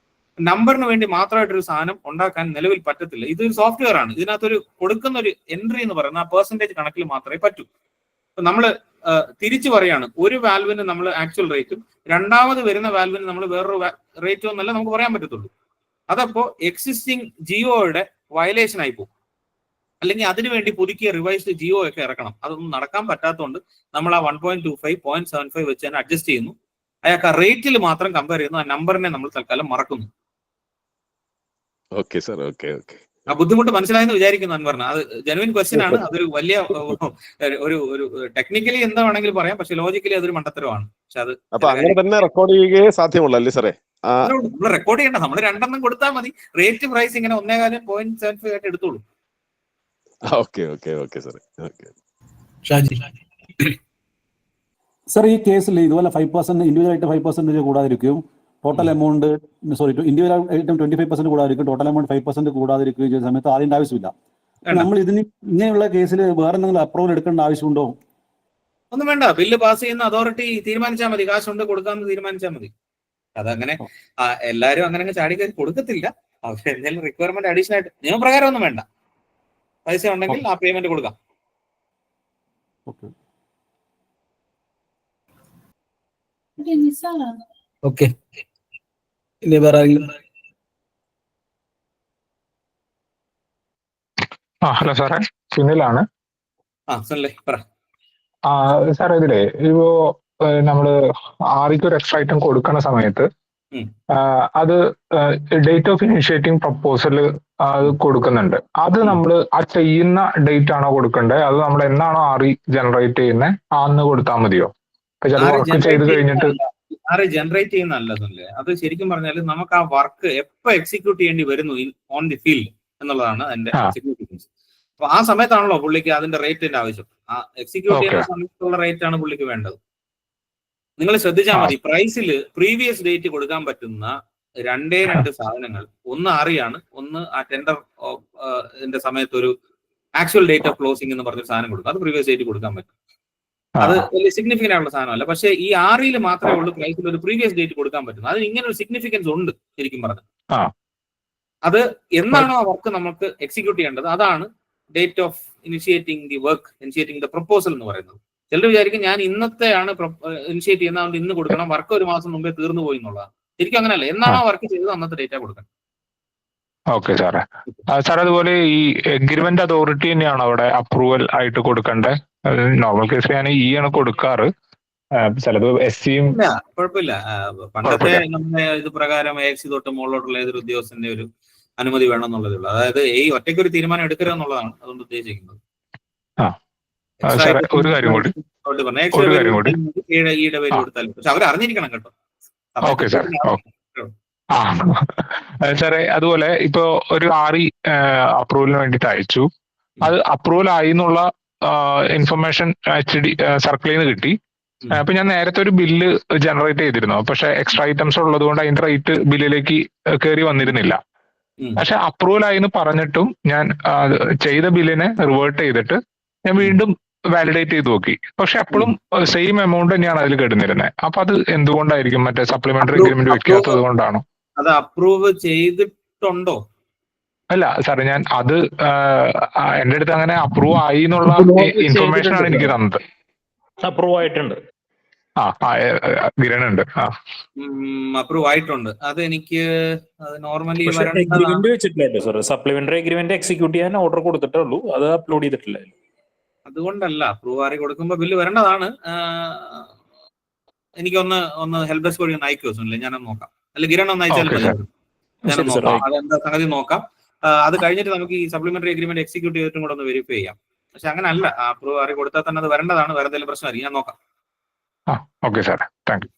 നമ്പറിന് വേണ്ടി മാത്രമായിട്ടൊരു സാധനം ഉണ്ടാക്കാൻ നിലവിൽ പറ്റത്തില്ല. ഇതൊരു സോഫ്റ്റ്വെയർ ആണ്. ഇതിനകത്തൊരു കൊടുക്കുന്ന ഒരു എൻട്രി എന്ന് പറയുന്ന ആ പെർസെന്റേജ് കണക്കിൽ മാത്രമേ പറ്റൂ. നമ്മൾ തിരിച്ചു പറയാണ്, ഒരു വാൽവിന് നമ്മൾ ആക്ച്വൽ റേറ്റും രണ്ടാമത് വരുന്ന വാൽവിന് നമ്മൾ വേറൊരു റേറ്റും എന്നല്ല നമുക്ക് പറയാൻ പറ്റത്തുള്ളൂ. അതപ്പോ എക്സിസ്റ്റിംഗ് ജിയോയുടെ വയലേഷൻ ആയി പോകും. അല്ലെങ്കിൽ അതിനുവേണ്ടി പുതുക്കിയ റിവൈസ്ഡ് ജിയോ ഒക്കെ ഇറക്കണം. അതൊന്നും നടക്കാൻ പറ്റാത്തതുകൊണ്ട് നമ്മൾ ആ 1.25 0.75 വെച്ച് തന്നെ അഡ്ജസ്റ്റ് ചെയ്യുന്നു. അയാൾക്ക് ആ റേറ്റിൽ മാത്രം കമ്പയർ ചെയ്യുന്നു. ആ നമ്പറിനെ നമ്മൾ തൽക്കാലം മറക്കുന്നു. Okay sir, okay okay. ആ ബുദ്ധിമുട്ട് മനസ്സിലായെന്ന് വിചാരിക്കുന്നു അൻവറിന്. അത് ജെനുവിൻ ക്വസ്റ്റ്യൻ ആണ്. അതൊരു വലിയ ഒരു ടെക്നിക്കലി എന്താ വേണമെങ്കിലും പറയാം, പക്ഷെ ലോജിക്കലി അതൊരു മണ്ടത്തരമാണ്. പക്ഷെ അത് അപ്പൊ അങ്ങനെ തന്നെ റെക്കോർഡ് ചെയ്യുകയേ സാധ്യമുള്ളൂ അല്ലേ സാറേ? നമ്മൾ റെക്കോർഡ് ചെയ്യണ്ട, നമ്മൾ രണ്ടെണ്ണം കൊടുത്താൽ മതി. റേറ്റ് പ്രൈസ് ഇങ്ങനെ 1.75 ആയിട്ട് എടുത്തോളൂ. ഓക്കെ ഓക്കെ ഓക്കെ സാറേ, ഓക്കെ. സർ, ഈ കേസിൽ ഇതുപോലെ 5% ഇൻഡിവിജ്വൽ ആയിട്ട് 5% കൂടാതിരിക്കും, ടോട്ടൽ എമൗണ്ട് ഇൻഡിവിജ്വൽ ആയിട്ടും 25% കൂടാതിരിക്കും, ടോട്ടൽ എമൗണ്ട് 5% കൂടാതിരിക്കുകയും ചെയ്യുന്ന സമയത്ത് ആദ്യന്റെ ആവശ്യമില്ല. നമ്മൾ ഇതിന് ഇങ്ങനെയുള്ള കേസിൽ വേറെ എന്തെങ്കിലും അപ്രൂവൽ എടുക്കേണ്ട ആവശ്യമുണ്ടോ? ഒന്നും വേണ്ട. ബില്ല് പാസ് ചെയ്യുന്ന അതോറിറ്റി തീരുമാനിച്ചാൽ മതി. കാശുണ്ട് കൊടുക്കാമെന്ന് തീരുമാനിച്ചാൽ മതി. അതങ്ങനെ എല്ലാവരും അങ്ങനെ ചാടി കയറി കൊടുക്കത്തില്ല. അവർ എന്തെങ്കിലും റിക്വയർമെന്റ് അഡീഷണൽ ആയിട്ട് നിയമപ്രകാരം ഒന്നും വേണ്ട. പൈസ ഉണ്ടെങ്കിൽ ആ പേയ്മെന്റ് കൊടുക്കാം. ഓക്കെ, ഇനി വേറെ ആരെങ്കിലും? ഹലോ സാറേ, സുനിലാണ്. സാർ, ഇതിലേ ഇപ്പോ നമ്മള് ആർക്കും ഒരു എക്സ്ട്രാ ഐറ്റം കൊടുക്കുന്ന സമയത്ത് അത് ഡേറ്റ് ഓഫ് ഇനിഷ്യേറ്റിംഗ് പ്രപ്പോസൽ അത് കൊടുക്കുന്നുണ്ട്. അത് നമ്മൾ ആ ചെയ്യുന്ന ഡേറ്റ് ആണോ കൊടുക്കേണ്ടത്, അത് നമ്മൾ എന്നാണോ ആറി ജനറേറ്റ് ചെയ്യുന്നത് അന്ന് കൊടുത്താൽ മതിയോ? വർക്ക് ചെയ്ത് കഴിഞ്ഞിട്ട് ജനറേറ്റ് ചെയ്യുന്നതല്ലേ. അത് ശരിക്കും പറഞ്ഞാൽ നമുക്ക് ആ വർക്ക് എപ്പോ എക്സിക്യൂട്ട് ചെയ്യേണ്ടി വരുന്നു ഓൺ ദി ഫീൽഡ് എന്നുള്ളതാണ് അതിന്റെ സിഗ്നിഫിക്കൻസ്. അപ്പൊ ആ സമയത്താണല്ലോ പുള്ളിക്ക് അതിന്റെ റേറ്റിന്റെ ആവശ്യം. ആ എക്സിക്യൂട്ട് ചെയ്യുന്ന സമയത്തുള്ള റേറ്റ് ആണ് പുള്ളിക്ക് വേണ്ടത്. നിങ്ങൾ ശ്രദ്ധിച്ചാൽ മതി, പ്രൈസിൽ പ്രീവിയസ് ഡേറ്റ് കൊടുക്കാൻ പറ്റുന്ന രണ്ട് സാധനങ്ങൾ, ഒന്ന് ആറിയാണ്, ഒന്ന് ആ ടെൻഡർ സമയത്ത് ഒരു ആക്ച്വൽ ഡേറ്റ് ഓഫ് ക്ലോസിംഗ് എന്ന് പറഞ്ഞൊരു സാധനം കൊടുക്കും. അത് പ്രീവിയസ് ഡേറ്റ് കൊടുക്കാൻ പറ്റും. അത് വലിയ സിഗ്നിഫിക്കന്റ് ആയിട്ടുള്ള സാധനമല്ല. പക്ഷേ ഈ ആറിയിൽ മാത്രമേ ഉള്ളൂ പ്രൈസിൽ ഒരു പ്രീവിയസ് ഡേറ്റ് കൊടുക്കാൻ പറ്റുന്നത്. അതിന് ഇങ്ങനെ ഒരു സിഗ്നിഫിക്കൻസ് ഉണ്ട് ശരിക്കും പറഞ്ഞു. അത് എന്നാണോ ആ വർക്ക് നമുക്ക് എക്സിക്യൂട്ട് ചെയ്യേണ്ടത് അതാണ് date of initiating the work, initiating the proposal എന്ന് പറയുന്നത്. ചിലർ വിചാരിക്കും ഞാൻ ഇന്നത്തെയാണ് ഇനിഷ്യേറ്റ് ചെയ്യുന്നത്, അതുകൊണ്ട് ഇന്ന് കൊടുക്കണം, വർക്ക് ഒരു മാസം മുമ്പേ തീർന്നു പോയി എന്നുള്ളതാണ്. ശരിക്കും അങ്ങനെയല്ല. എന്നാണോ വർക്ക് ചെയ്തത് അന്നത്തെ ഡേറ്റാ കൊടുക്കണം. ഓക്കെ സാറേ. സാർ, അതുപോലെ ഈ എഗ്രിമെന്റ് അതോറിറ്റി തന്നെയാണോ അവിടെ അപ്രൂവൽ ആയിട്ട് കൊടുക്കേണ്ടത്? നോർമൽ കേസിൽ ഞാൻ ഈ ആണ് കൊടുക്കാറ്, ചിലത് SCയും കുഴപ്പമില്ല. പണ്ടത്തെ നമ്മുടെ ഇത് പ്രകാരം AXC തൊട്ട് മുകളിലോട്ടുള്ള ഏതൊരു ഉദ്യോഗസ്ഥന്റെ ഒരു അനുമതി വേണം എന്നുള്ളതേ ഉള്ളൂ. അതായത് ഈ ഒറ്റയ്ക്ക് ഒരു തീരുമാനം എടുക്കരുത് എന്നുള്ളതാണ് അതുകൊണ്ട് ഉദ്ദേശിക്കുന്നത്. ഒരു കാര്യം കൂടി ഈയുടെ പേര് കൊടുത്താലും പക്ഷെ അവർ അറിഞ്ഞിരിക്കണം കേട്ടോ. Okay sir. സാറേ, അതുപോലെ ഇപ്പോ ഒരു ആറി അപ്രൂവലിന് വേണ്ടിയിട്ട് അയച്ചു, അത് അപ്രൂവൽ ആയി എന്നുള്ള ഇൻഫർമേഷൻ HD സർക്കിളിൽ നിന്ന് കിട്ടി. അപ്പൊ ഞാൻ നേരത്തെ ഒരു ബില്ല് ജനറേറ്റ് ചെയ്തിരുന്നു, പക്ഷെ എക്സ്ട്രാ ഐറ്റംസ് ഉള്ളത് കൊണ്ട് അതിന്റെ റേറ്റ് ബില്ലിലേക്ക് കയറി വന്നിരുന്നില്ല. പക്ഷെ അപ്രൂവൽ ആയി എന്ന് പറഞ്ഞിട്ടും ഞാൻ ചെയ്ത ബില്ലിനെ റിവേർട്ട് ചെയ്തിട്ട് ഞാൻ വീണ്ടും വാലിഡേറ്റ് ചെയ്ത് നോക്കി, പക്ഷെ അപ്പോഴും സെയിം എമൗണ്ട് തന്നെയാണ് അതിൽ കിടന്നിരുന്നത്. അപ്പൊ അത് എന്തുകൊണ്ടായിരിക്കും? മറ്റേ സപ്ലിമെന്ററി അഗ്രിമെന്റ് വെക്കാത്തത് കൊണ്ടാണോ? അത് അപ്രൂവ് ചെയ്തിട്ടുണ്ടോ? അല്ല സാറേ, ഞാൻ അത് എന്റെ അടുത്ത് അങ്ങനെ അപ്രൂവ് ആയി എന്നുള്ള ഇൻഫർമേഷൻ ആണ് എനിക്ക് തന്നത്. അപ്രൂവ് ആയിട്ടുണ്ട്. ഗിരണുണ്ട്. അപ്രൂവ് ആയിട്ടുണ്ട്. അത് എനിക്ക് നോർമലി അഗ്രിമെന്റ് വെച്ചിട്ടില്ല സാർ. സപ്ലിമെന്ററി അഗ്രിമെന്റ് എക്സിക്യൂട്ട് ചെയ്യാൻ ഓർഡർ കൊടുത്തിട്ടേ ഉള്ളൂ, അത് അപ്ലോഡ് ചെയ്തിട്ടില്ല. അതുകൊണ്ടല്ല, അപ്രൂവ് ആറി കൊടുക്കുമ്പോൾ ബില്ല് വരേണ്ടതാണ്. എനിക്കൊന്ന് ഹെൽപ്പ് ഡെസ്ക് വഴി ഒന്ന് അയക്കുമോ സുനിലെ? ഞാനൊന്ന് നോക്കാം. അല്ല, ഗിരണ ഒന്ന് അയച്ചാൽ ഞാനൊന്ന് നോക്കാം. അതെന്താ സംഗതി നോക്കാം. അത് കഴിഞ്ഞിട്ട് നമുക്ക് ഈ സപ്ലിമെന്ററി അഗ്രിമെന്റ് എക്സിക്യൂട്ട് ചെയ്തിട്ടും കൂടെ ഒന്ന് വെരിഫൈ ചെയ്യാം. പക്ഷെ അങ്ങനെ അല്ല, അപ്രൂവ് ആറി കൊടുത്താൽ തന്നെ അത് വരേണ്ടതാണ്. വേറെ എന്തെങ്കിലും പ്രശ്നമായിരിക്കും. ഞാൻ നോക്കാം. Okay sir, thank you.